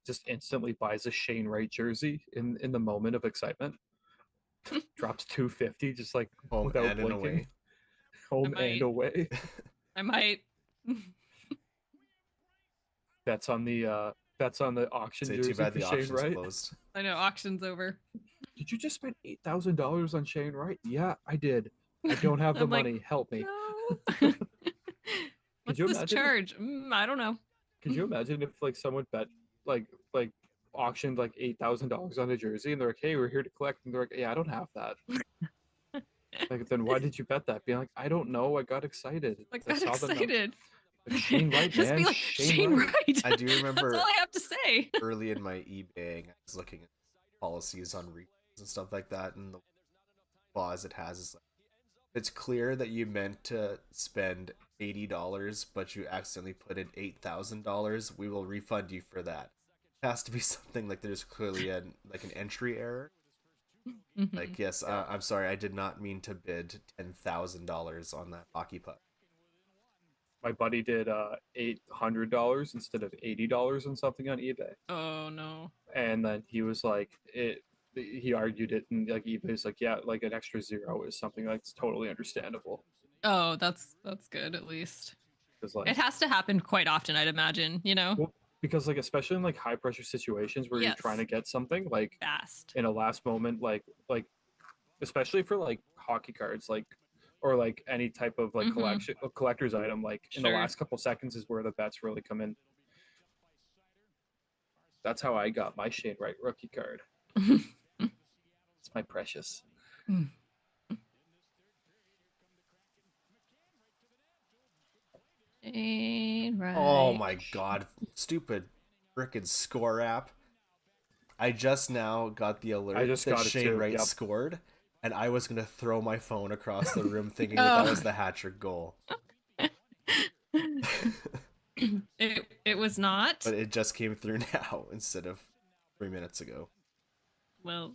Just instantly buys a Shane Wright jersey in the moment of excitement. Drops 250 just like
Home
without
and in a
blinking.
way.
Home
might.
and away.
I might.
Bets on the auction
Say
jersey
too bad
for
the
Shane
auction's
Wright.
closed.
I know, auction's over.
Did you just spend $8,000 on Shane Wright? Yeah, I did. I don't have the
I'm like,
money. Help me.
No.
Could
What's
you
this
imagine?
charge? I don't know.
Could you imagine if like someone bet like auctioned like $8,000 on a jersey and they're like, "Hey, we're here to collect," and they're like, "Yeah, I don't have that." Like, then why did you bet that? Being like, I don't know. I got excited.
Like,
I
got
saw the number.
excited.
Like, Shane Wright,
Just
man.
be like, Shane Wright.
I do remember
That's all I have to say.
early in my eBaying, I was looking at policies on refunds and stuff like that, and the clause it has is like, it's clear that you meant to spend $80, but you accidentally put in $8,000. We will refund you for that. It has to be something like there's clearly an entry error.
Mm-hmm.
Like, yes, I'm sorry, I did not mean to bid $10,000 on that hockey puck.
My buddy did $800 instead of $80 on something on eBay,
Oh no.
and then he was like, it. He argued it, and like eBay's like, yeah, like an extra zero is something that's totally understandable.
Oh, that's good at least.
Because like
It has to happen quite often, I'd imagine, you know?
well, because like especially in like high pressure situations where you're trying to
Yes.
get something like
Fast.
in a last moment, like especially for like hockey cards, like or like any type of like collector's item, like in the
Sure.
last couple seconds is where the bets really come in. That's how I got my Shane Wright rookie card. It's my precious.
Shane Wright.
Oh my god, stupid frickin' score app. I just now got the alert that Shane Wright scored, and I was gonna throw my phone across the room thinking that was the hat-trick goal.
It was not.
But it just came through now instead of 3 minutes ago.
Well,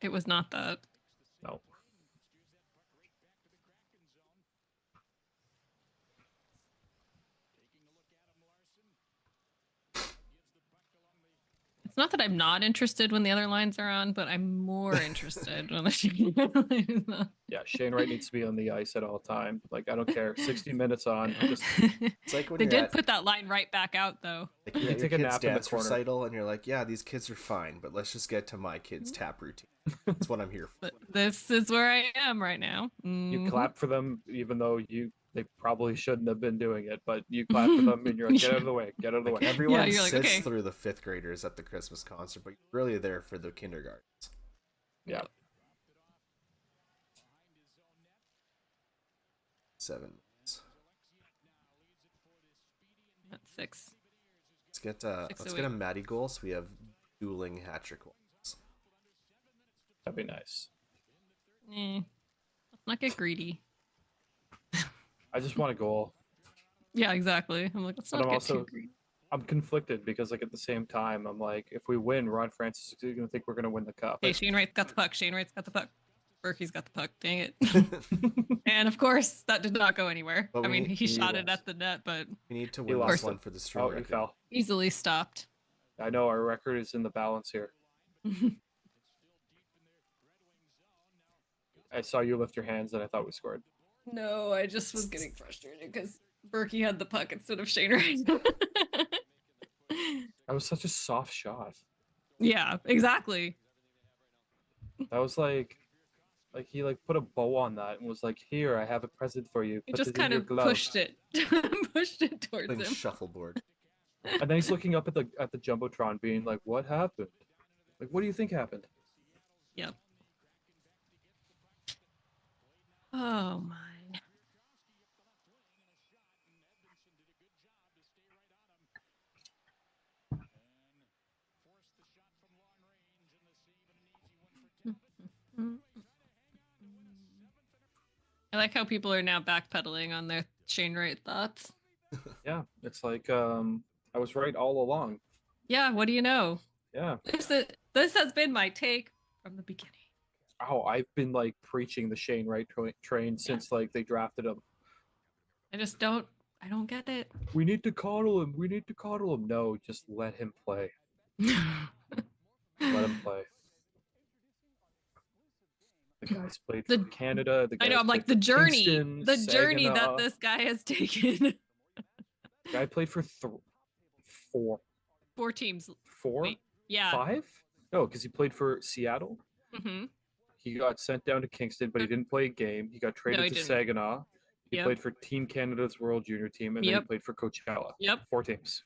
it was not that.
No.
It's not that I'm not interested when the other lines are on, but I'm more interested when the Shane line is on.
Yeah, Shane Wright needs to be on the ice at all time. Like I don't care, 60 minutes on. Just
It's like when
they did put that line right back out though.
Like you're at your kid's dance recital and you're like, yeah, these kids are fine, but let's just get to my kid's tap routine. That's what I'm here for.
But this is where I am right now.
You clap for them, even though they probably shouldn't have been doing it, but you clap for them and you're like, get out of the way, get out of the way.
Everyone sits through the 5th graders at the Christmas concert, but you're really there for the kindergartens.
Yeah.
7 minutes.
That's 6.
Let's get a Maddie goal so we have dueling hat-trick goals.
That'd be nice.
Let's not get greedy.
I just want a goal.
Yeah, exactly. I'm like, let's not get too greedy.
I'm conflicted because like at the same time, I'm like, if we win, Ron Francis is gonna think we're gonna win the cup.
Hey, Shane Wright's got the puck. Shane Wright's got the puck. Berkey's got the puck. Dang it. And of course, that did not go anywhere. I mean, he shot it at the net, but
we need to win this one for the stream record.
He fell.
Easily stopped.
I know our record is in the balance here. I saw you lift your hands and I thought we scored.
No, I just was getting frustrated because Berkey had the puck instead of Shane Wright.
That was such a soft shot.
Yeah, exactly.
That was like he put a bow on that and was like, "Here, I have a present for you."
He just kind of pushed it, pushed it towards him.
Shuffleboard.
And then he's looking up at the jumbotron, being like, "What happened? Like, what do you think happened?"
Yep. Oh my. I like how people are now backpedaling on their Shane Wright thoughts.
Yeah, it's like I was right all along.
Yeah, what do you know?
Yeah.
This has been my take from the beginning.
Oh, I've been like preaching the Shane Wright train since like they drafted him.
I don't get it.
We need to coddle him. We need to coddle him. No, just let him play. Let him play. The guys played
The-
for Canada. The
I
guys
know. I'm
played
like the
for
journey,
Kingston,
the journey that
Saginaw.
this guy has taken.
The guy played for four,
4 teams.
four,
Wait, yeah.
5? No, because he played for Seattle.
Mm-hmm.
He got sent down to Kingston, but he didn't play a game. He got traded
he
to
didn't.
Saginaw. He
Yep.
played for Team Canada's World Junior Team, and then he
Yep.
played for Coachella.
Yep.
4 teams.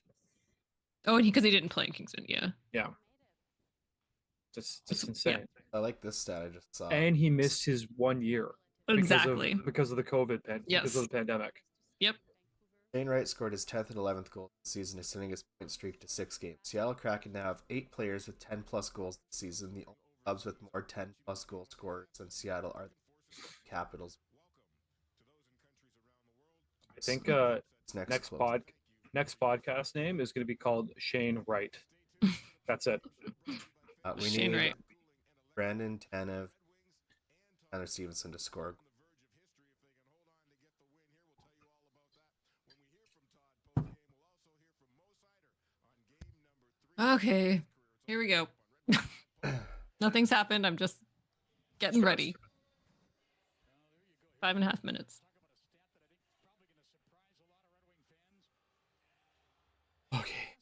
Oh, and because he didn't play in Kingston, yeah.
Yeah. Just insane.
I like this stat I just saw.
And he missed his 1 year
Exactly.
because of the COVID because of the pandemic.
Yep.
Shane Wright scored his 10th and 11th goal this season, extending his point streak to 6 games. Seattle Kraken now have 8 players with 10-plus goals this season. The only clubs with more 10-plus goal scorers than Seattle are the Capitals.
I think next podcast name is going to be called Shane Wright. That's it.
We
Shane
need
Wright.
Brandon Tanev, Tanner Stevenson to score.
Okay, here we go. Nothing's happened. I'm just getting ready. 5.5 minutes.
Okay.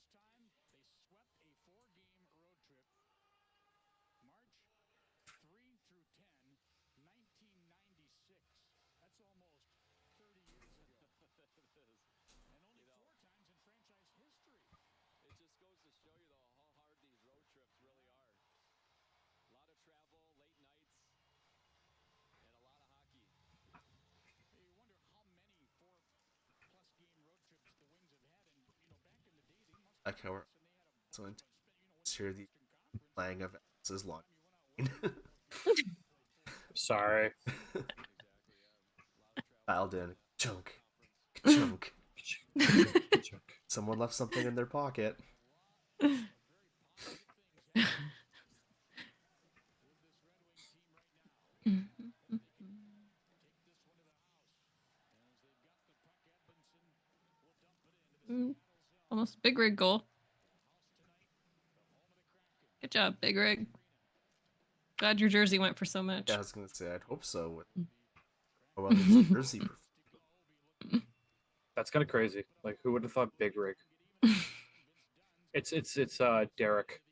Like how we're so intense hear the playing of Alice's lawn.
Sorry.
Dialed in. Chunk. Someone left something in their pocket.
Almost big rig goal. Good job, big rig. Glad your jersey went for so much.
Yeah, I was gonna say I'd hope so. With oh well, his jersey.
That's kind of crazy. Like, who would have thought big rig? It's Derek.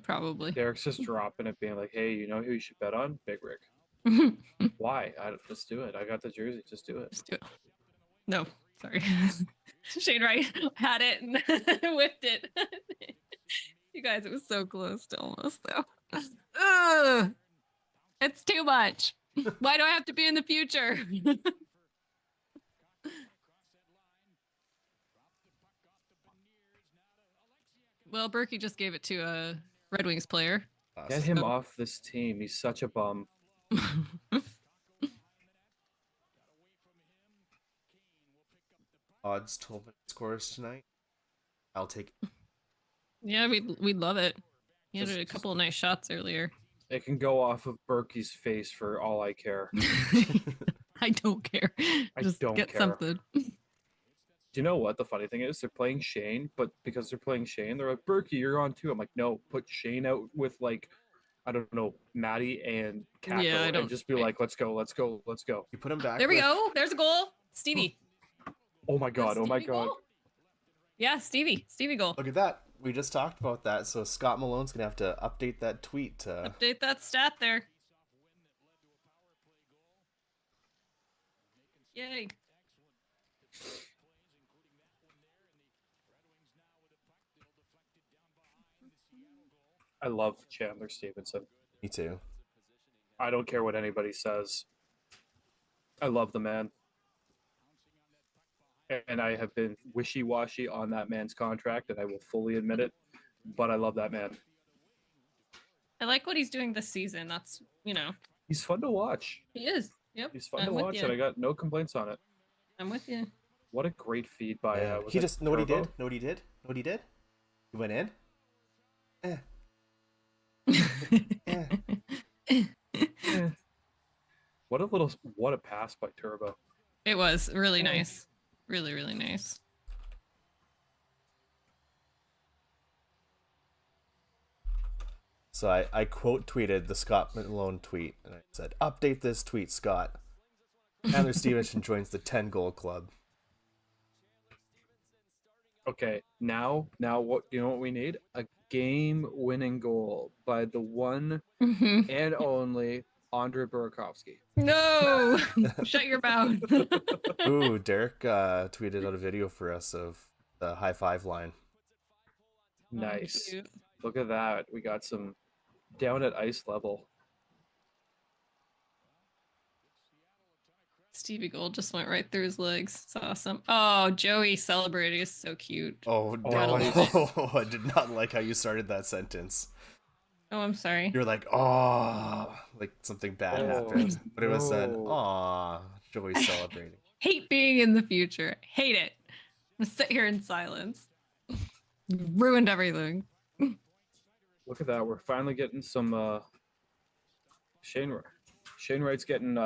Probably.
Derek's just dropping it, being like, "Hey, you know who you should bet on? Big rig." Why? Just do it. I got the jersey. Just do it.
Just do it. No, sorry. Shane Wright had it and whipped it. You guys, it was so close to almost though. Ugh, it's too much. Why do I have to be in the future? Well, Berkey just gave it to a Red Wings player.
Get him off this team. He's such a bum.
Odds 12-minute scores tonight. I'll take it.
Yeah, we'd love it. He had a couple of nice shots earlier.
It can go off of Berkey's face for all I care.
I don't care. Just
don't
get
care.
something.
Do you know what the funny thing is? They're playing Shane, but because they're playing Shane, they're like, Berkey, you're on too. I'm like, no, put Shane out with, like, I don't know, Maddie and Kako,
Yeah, I don't-
and just be like, let's go.
You put him back.
There we
with-
go. There's a goal. Stevie.
Oh my god, oh my
Stevie
god.
goal? Yeah, Stevie goal.
Look at that. We just talked about that. So Scott Malone's gonna have to update that tweet.
Update that stat there. Yay.
I love Chandler Stevenson.
Me too.
I don't care what anybody says. I love the man. And I have been wishy-washy on that man's contract, and I will fully admit it, but I love that man.
I like what he's doing this season. That's,
He's fun to watch.
he is. Yep.
He's fun
I'm
to
with
watch,
you.
and I got no complaints on it.
I'm with you.
What a great feed by was
he
it
just know what he
Turbo?
did. Know what he did. Know what he did. He went in.
What a pass by Turbo.
It was really nice. Really, really nice.
So I quote tweeted the Scott Malone tweet, and I said, "Update this tweet, Scott. Chandler Stevenson joins the 10-goal club."
Okay, now what you know what we need? A game-winning goal by the one and only Andre Burakovsky.
No, shut your mouth.
Ooh, Derek tweeted out a video for us of the high five line.
Nice.
Cute.
Look at that. We got some down at ice level.
Stevie Gold just went right through his legs. It's awesome. Oh, Joey celebrating is so cute.
Oh
Gotta
no! I did not like how you started that sentence.
Oh, I'm sorry.
You were like, "Oh," like something bad happened, but it was an
no.
"Aw," Joey celebrating.
Hate being in the future. Hate it. I'm gonna sit here in silence. You ruined everything.
Look at that. We're finally getting some Shane Wright's getting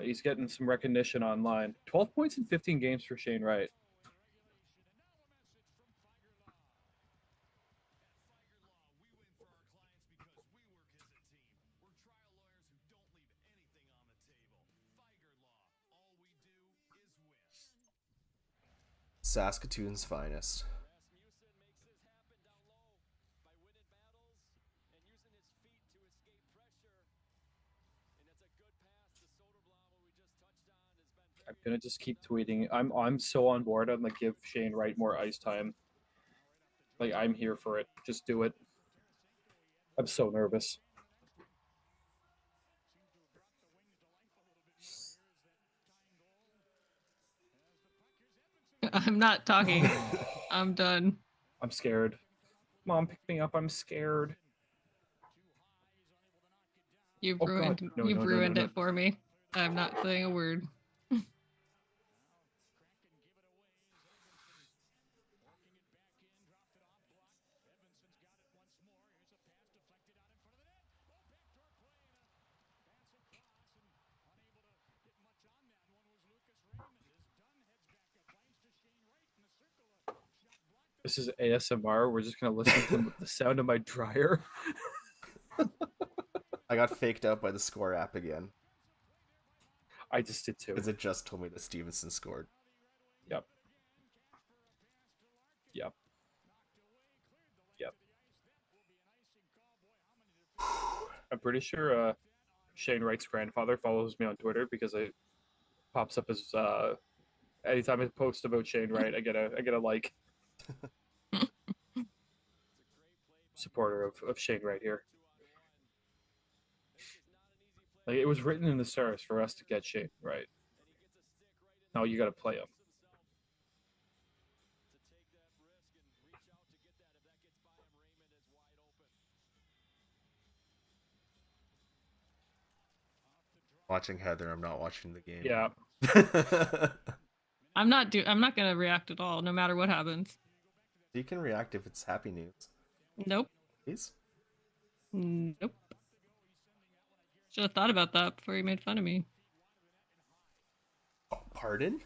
he's getting some recognition online. 12 points in 15 games for Shane Wright.
Saskatoon's finest.
I'm gonna just keep tweeting. I'm so on board. I'm like, give Shane Wright more ice time. Like, I'm here for it. Just do it. I'm so nervous.
I'm not talking. I'm done.
I'm scared. Mom, pick me up. I'm scared.
You've
Oh, God.
ruined
No,
you've
no, no,
ruined
no, no.
it for me. I'm not saying a word.
This is ASMR. We're just gonna listen to the sound of my dryer.
I got faked out by the score app again
I just did too.
because it just told me that Stevenson scored.
Yep. Yep. Yep. I'm pretty sure Shane Wright's grandfather follows me on Twitter because it pops up as anytime I post about Shane Wright, I get a like. Supporter of Shane Wright here. Like, it was written in the stars for us to get Shane Wright. Now you got to play him.
Watching Heather, I'm not watching the game.
Yeah.
I'm not gonna react at all, no matter what happens.
You can react if it's happy news.
Nope.
Please?
Nope. Should have thought about that before you made fun of me.
Oh, pardon?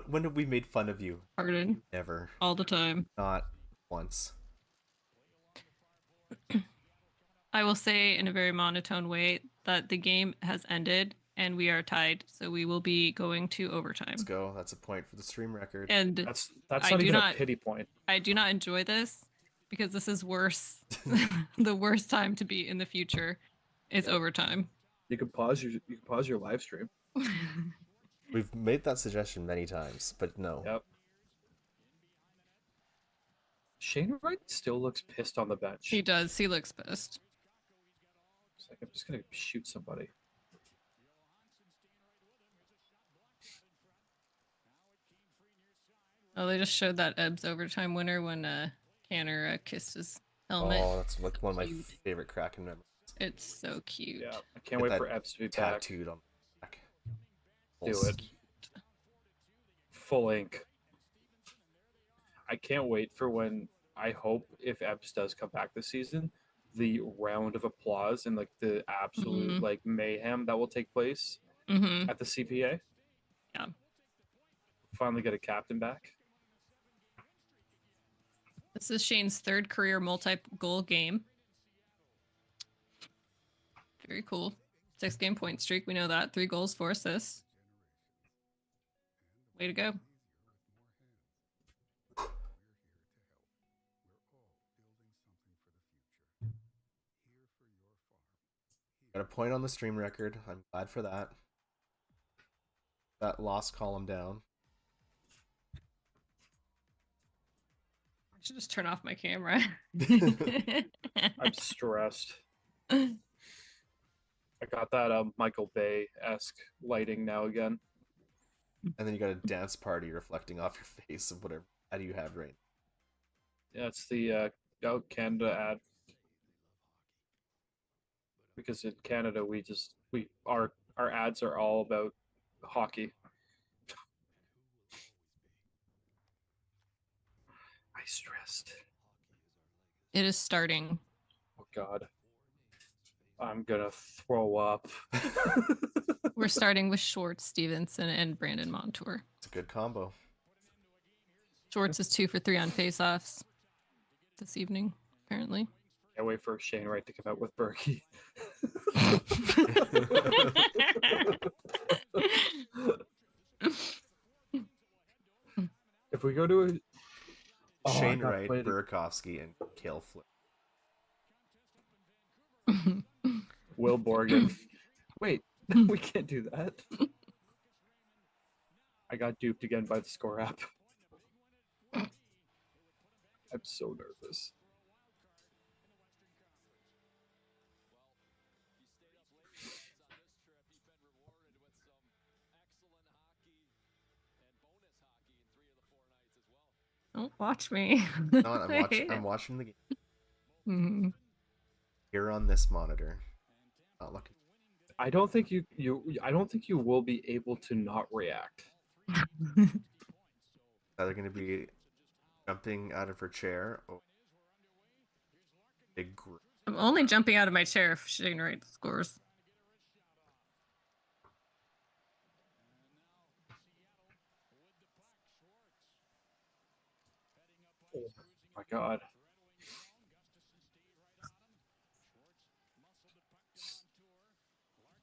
When have we made fun of you?
Pardon.
Never.
All the time.
Not once.
I will say in a very monotone way that the game has ended and we are tied, so we will be going to overtime.
Let's go. That's a point for the stream record.
And
That's
I
not
do
even
not-
a pity point.
I do not enjoy this because this is worse. The worst time to be in the future is overtime.
You can pause your live stream.
We've made that suggestion many times, but no.
Yep. Shane Wright still looks pissed on the bench.
He does. He looks pissed.
It's like, I'm just gonna shoot somebody.
Oh, they just showed that Ebbs overtime winner when Canner kissed his helmet.
Oh, that's like one of my
Cute.
favorite Kraken memories.
It's so cute.
Yeah, I can't
Get
wait
that
for Epps to be back.
Tattooed on the back.
Do it. Full ink. I can't wait for when, I hope if Epps does come back this season, the round of applause and like the absolute like mayhem that will take place
Mm-hmm.
at the CPA.
Yeah.
Finally get a captain back.
This is Shane's third career multi-goal game. Very cool. 6-game point streak. We know that. 3 goals, 4 assists. Way to go.
Got a point on the stream record. I'm glad for that. That loss column down.
I should just turn off my camera.
I'm stressed. I got that Michael Bay-esque lighting now again.
And then you got a dance party reflecting off your face of whatever ad you have right now.
Yeah, it's the Canada ad. Because in Canada our ads are all about hockey. I stressed.
It is starting.
Oh God. I'm gonna throw up.
We're starting with Schwartz, Stevenson, and Brandon Montour.
It's a good combo.
Schwartz is 2 for 3 on faceoffs this evening, apparently.
Can't wait for Shane Wright to come out with Berkey. If we go to
Shane Wright, Burakovsky, and Kale Flip.
Will Borgen. Wait, we can't do that. I got duped again by the score app. I'm so nervous.
Don't watch me.
No, I'm watching the game.
Mm-hmm.
Here on this monitor. Not looking.
I don't think you will be able to not react.
Either going to be jumping out of her chair or big group.
I'm only jumping out of my chair if Shane Wright scores.
Oh my God.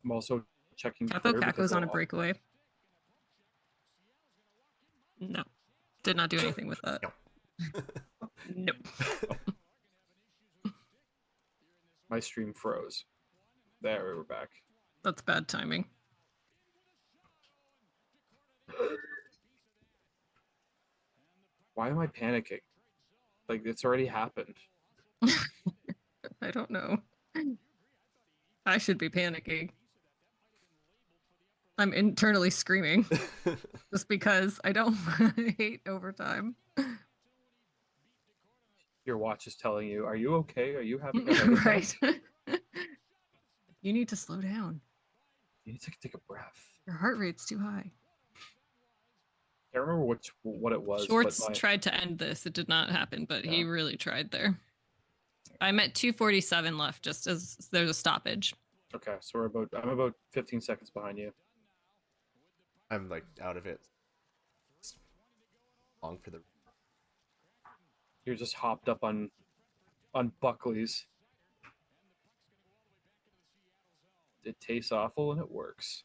I'm also checking.
Capo's on a breakaway. No. Did not do anything with that. Nope.
My stream froze. There, we're back.
That's bad timing.
Why am I panicking? Like, it's already happened.
I don't know. I should be panicking. I'm internally screaming just because I don't hate overtime.
Your watch is telling you, are you okay? Are you having a heart attack?
Right. You need to slow down.
You need to take a breath.
Your heart rate's too high.
I can't remember what it was.
Schwartz tried to end this. It did not happen, but he really tried there. I'm at 2:47 left, just as there's a stoppage.
Okay, so I'm about 15 seconds behind you.
I'm like out of it. It's long for the.
You're just hopped up on Buckley's. It tastes awful and it works.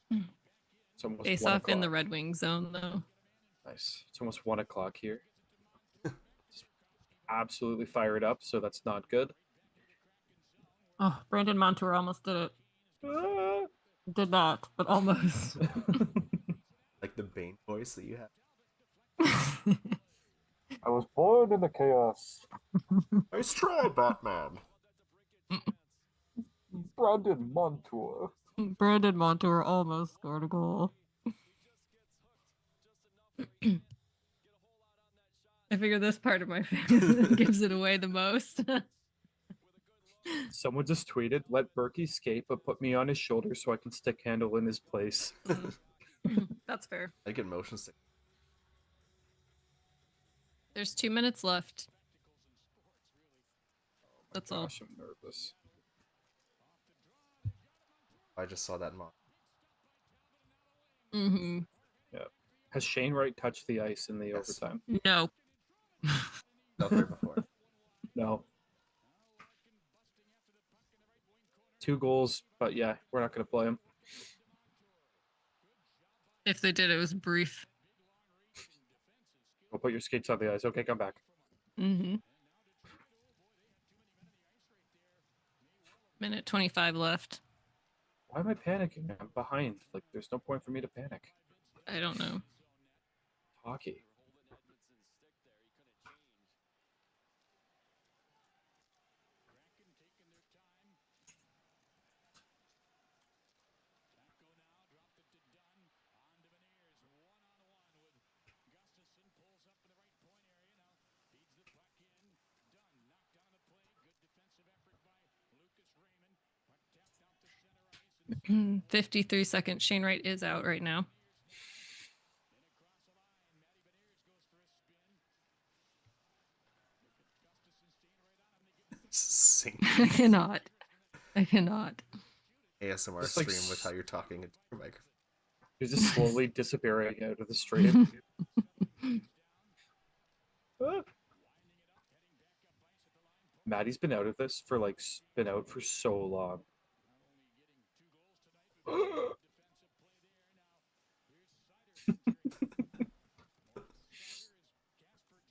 It's almost
Face off in the Red Wing zone, though.
Nice. It's almost 1 o'clock here. It's absolutely fired up, so that's not good.
Oh, Brandon Montour almost did it. Did not, but almost.
Like the Bane voice that you have.
I was born in the chaos.
Nice try, Batman.
Brandon Montour.
Brandon Montour almost scored a goal. I figure this part of my face gives it away the most.
Someone just tweeted, "Let Berkey skate, but put me on his shoulder so I can stick handle in his place."
That's fair.
I get motion sick.
There's 2 minutes left. That's all.
Gosh, I'm nervous.
I just saw that mock.
Mm-hmm.
Yeah. Has Shane Wright touched the ice in the
Yes.
overtime?
No.
Out there before.
No. 2 goals, but yeah, we're not going to play him.
If they did, it was brief.
Go put your skates on the ice. Okay, come back.
Mm-hmm. Minute 25 left.
Why am I panicking? I'm behind. Like, there's no point for me to panic.
I don't know.
Hockey.
Mm, 53 seconds. Shane Wright is out right now.
Sing
I cannot. I cannot.
ASMR
Just like
stream with how you're talking into your microphone.
You're just slowly disappearing out of the stream. Ah. Maddie's been out of this for been out for so long.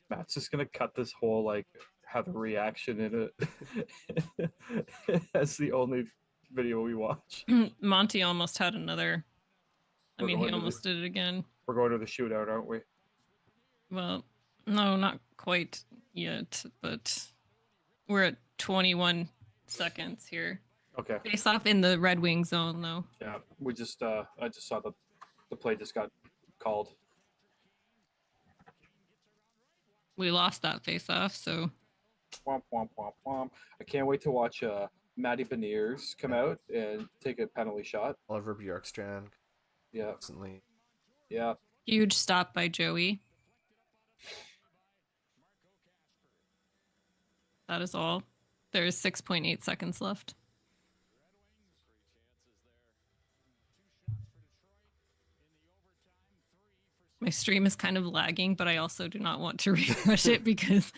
Matt's just gonna cut this whole have a reaction in it as the only video we watch.
Monty almost had another. I
We're
mean, he
going to
almost did it again.
We're going to the shootout, aren't we?
Well, no, not quite yet, but we're at 21 seconds here.
Okay.
Face off in the Red Wing zone, though.
Yeah, we just I just saw the play just got called.
We lost that face off, so
Womp womp womp womp. I can't wait to watch Matty Beniers come out and take a penalty shot.
Oliver Bjorkstrand.
Yeah.
Recently.
Yeah.
huge stop by Joey. That is all. There's 6.8 seconds left. My stream is kind of lagging, but I also do not want to refresh it because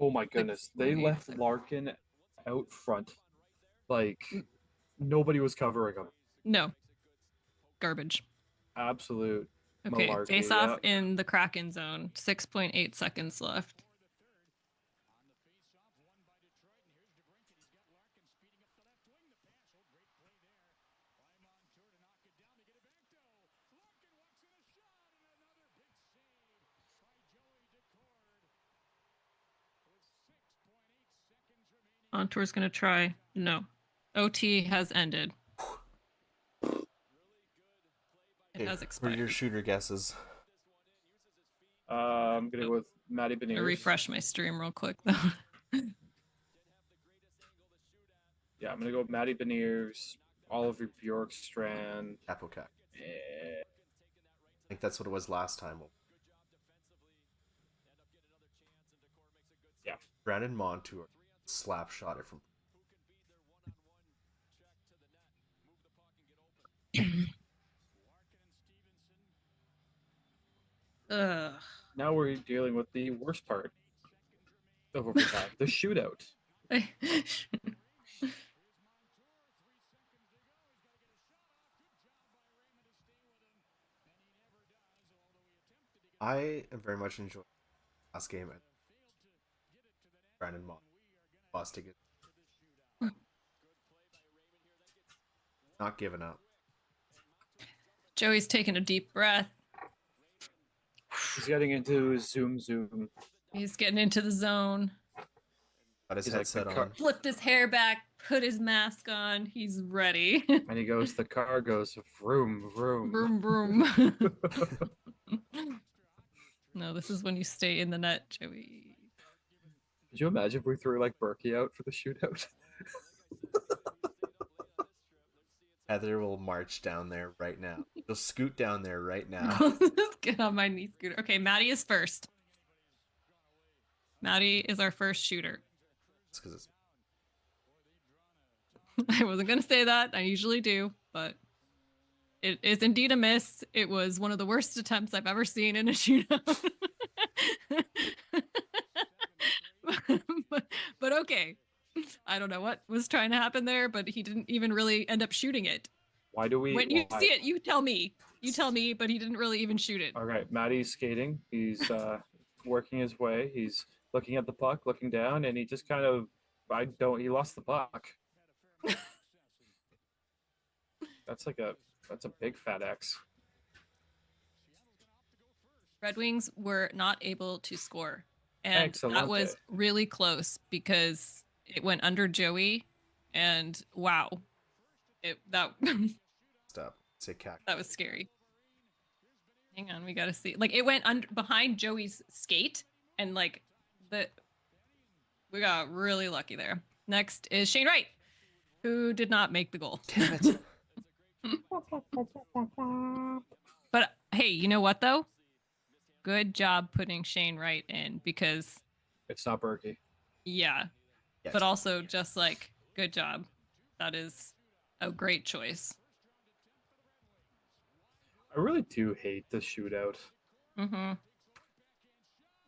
Oh my goodness. They
6.8
left
seconds.
Larkin out front. Like nobody was covering him.
No. Garbage.
Absolute
Okay,
malarkey.
face off in the Kraken zone. 6.8 seconds left. Ontour's gonna try. No. OT has ended. It has
What are
expired.
your shooter guesses?
I'm gonna go with Matty
I'm gonna
Beniers.
refresh my stream real quick though.
Yeah, I'm gonna go with Matty Beniers, Oliver Bjorkstrand.
Capocap.
Eh,
I think that's what it was last time.
Yeah.
Brandon Montour slap shot it from.
Ugh.
Now we're dealing with the worst part of overtime, the shootout.
I am very much enjoying last game at Brandon Montour. Busting it. Not giving up.
Joey's taking a deep breath.
He's getting into his zoom.
He's getting into the zone.
Got his
He's like
headset
the car-
on.
Flipped his hair back, put his mask on. He's ready.
And he goes, the car goes vroom, vroom.
Vroom, vroom. No, this is when you stay in the net, Joey.
Could you imagine if we threw Berkey out for the shootout?
Heather will march down there right now. She'll scoot down there right now.
Just get on my knee scooter. Okay, Maddie is first. Maddie is our first shooter.
It's because it's
I wasn't going to say that. I usually do, but It is indeed a miss. It was one of the worst attempts I've ever seen in a shootout. but okay. I don't know what was trying to happen there, but he didn't even really end up shooting it.
Why do we?
When you see it, you tell me. You tell me, but he didn't really even shoot it.
All right, Maddie's skating. He's working his way. He's looking at the puck, looking down, and he just kind of, he lost the puck. That's a big fat X.
Red Wings were not able to score. And
Excellent.
That was really close because it went under Joey, and wow. That
Stop. Say cack.
that was scary. Hang on, we gotta see. Like it went behind Joey's skate, and like we got really lucky there. Next is Shane Wright, who did not make the goal.
Damn it.
But hey, you know what though? Good job putting Shane Wright in because
It's not Berkey.
yeah,
Yes.
but also just like good job. That is a great choice.
I really do hate the shootout.
Mm-hmm.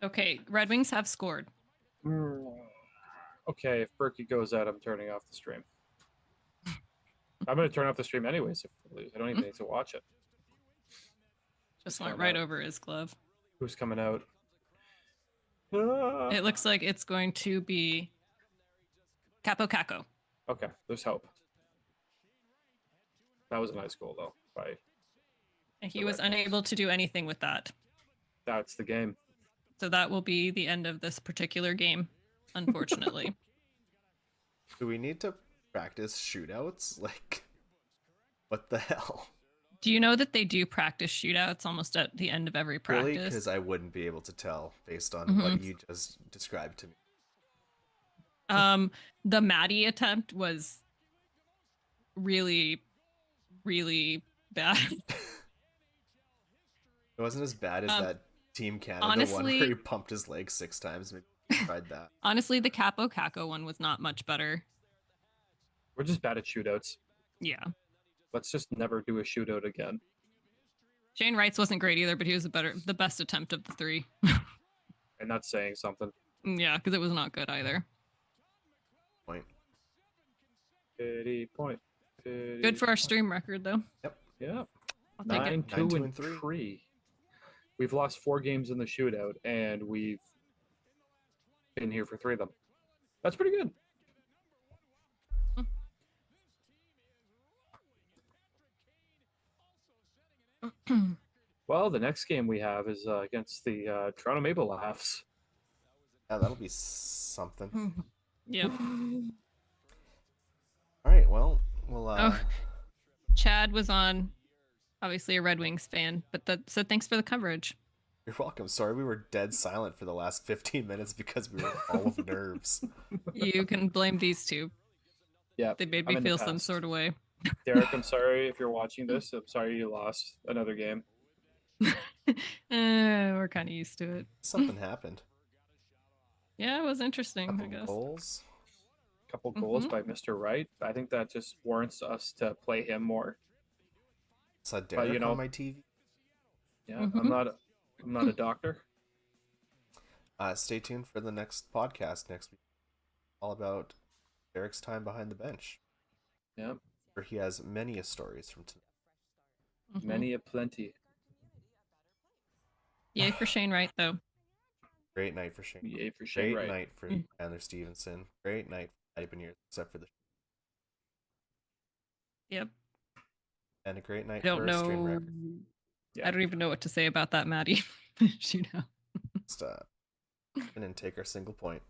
Okay, Red Wings have scored.
Okay, if Berkey goes out, I'm turning off the stream. I'm going to turn off the stream anyways if we lose. I don't even need to watch it.
Just went right over his glove.
Who's coming out?
It looks like it's going to be Capo Caco.
Okay, there's hope. That was a nice goal, though. By
And he was unable to do anything with that.
That's the game.
So that will be the end of this particular game, unfortunately.
Do we need to practice shootouts? Like, what the hell?
Do you know that they do practice shootouts almost at the end of every practice?
Really? Because I wouldn't be able to tell based on what you just described to me.
The Maddie attempt was really, really bad.
It wasn't as bad as that Team Canada
honestly,
one where he pumped his leg 6 times. Maybe I tried that.
Honestly, the Capo Caco one was not much better.
We're just bad at shootouts.
Yeah.
Let's just never do a shootout again.
Shane Wright's wasn't great either, but he was the best attempt of the 3.
And that's saying something.
Yeah, because it was not good either.
Point.
Pity point.
Good for our stream record, though.
Yep.
Yeah.
I'll take
9,
it.
2, and 3. We've lost 4 games in the shootout, and we've been here for 3 of them. That's pretty good. Well, the next game we have is against the Toronto Maple Laughs.
Yeah, that'll be something.
Yeah.
All right, well, we'll
Chad was on, obviously a Red Wings fan, but so thanks for the coverage.
You're welcome. Sorry we were dead silent for the last 15 minutes because we were all of nerves.
You can blame these two.
Yeah,
They made me feel some sort of way.
Derek, I'm sorry if you're watching this. I'm sorry you lost another game.
We're kind of used to it.
Something happened.
Yeah, it was interesting, I
Couple
guess.
goals.
Couple goals by Mr. Wright. I think that just warrants us to play him more.
Saw Derek on my TV.
Yeah, I'm not a doctor.
Stay tuned for the next podcast next week. All about Derek's time behind the bench.
Yeah.
Where he has many a stories from tonight.
Many a plenty.
Yay for Shane Wright, though.
Great night for Shane.
Yay for Shane
Great
Wright.
night for Chandler Stevenson. Great night for Ibanez, except for the.
Yep.
And a great night
I don't
for a stream
know.
record.
Yeah.
I don't even know what to say about that, Maddie. Shootout.
Stop. And then take our single point.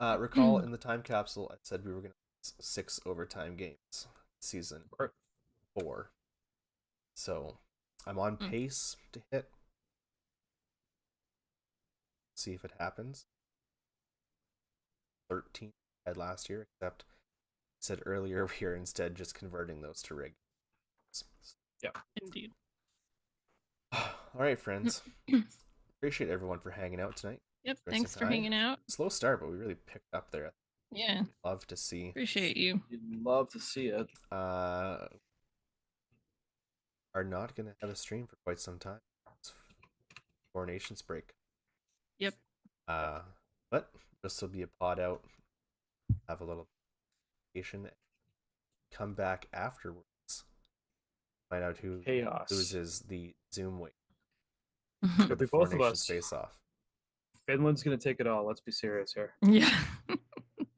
Recall in the time capsule, I said we were going to 6 overtime games season 4. So I'm on pace to hit. See if it happens. 13 had last year, except I said earlier we are instead just converting those to rig.
Yeah,
indeed.
All right, friends. Appreciate everyone for hanging out tonight.
Yep, thanks for hanging out.
Slow start, but we really picked up there.
Yeah.
Love to see.
Appreciate you.
You'd love to see it.
are not going to have a stream for quite some time. It's Four Nations break.
Yep.
But this will be a pod out, have a little vacation, come back afterwards, find out who
Chaos.
loses the Zoom weight
It'll
for
be
the Four
both of
Nations
us.
face off.
Finland's gonna take it all. Let's be serious here.
Yeah.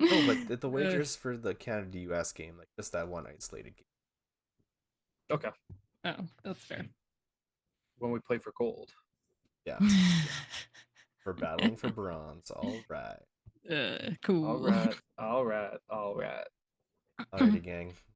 No, but the wagers for the Canada-US game, like just that one isolated game.
Okay.
Oh, that's fair.
When we play for gold.
Yeah. We're battling for bronze. All right.
Cool.
All right. All right. All right.
Alrighty, gang.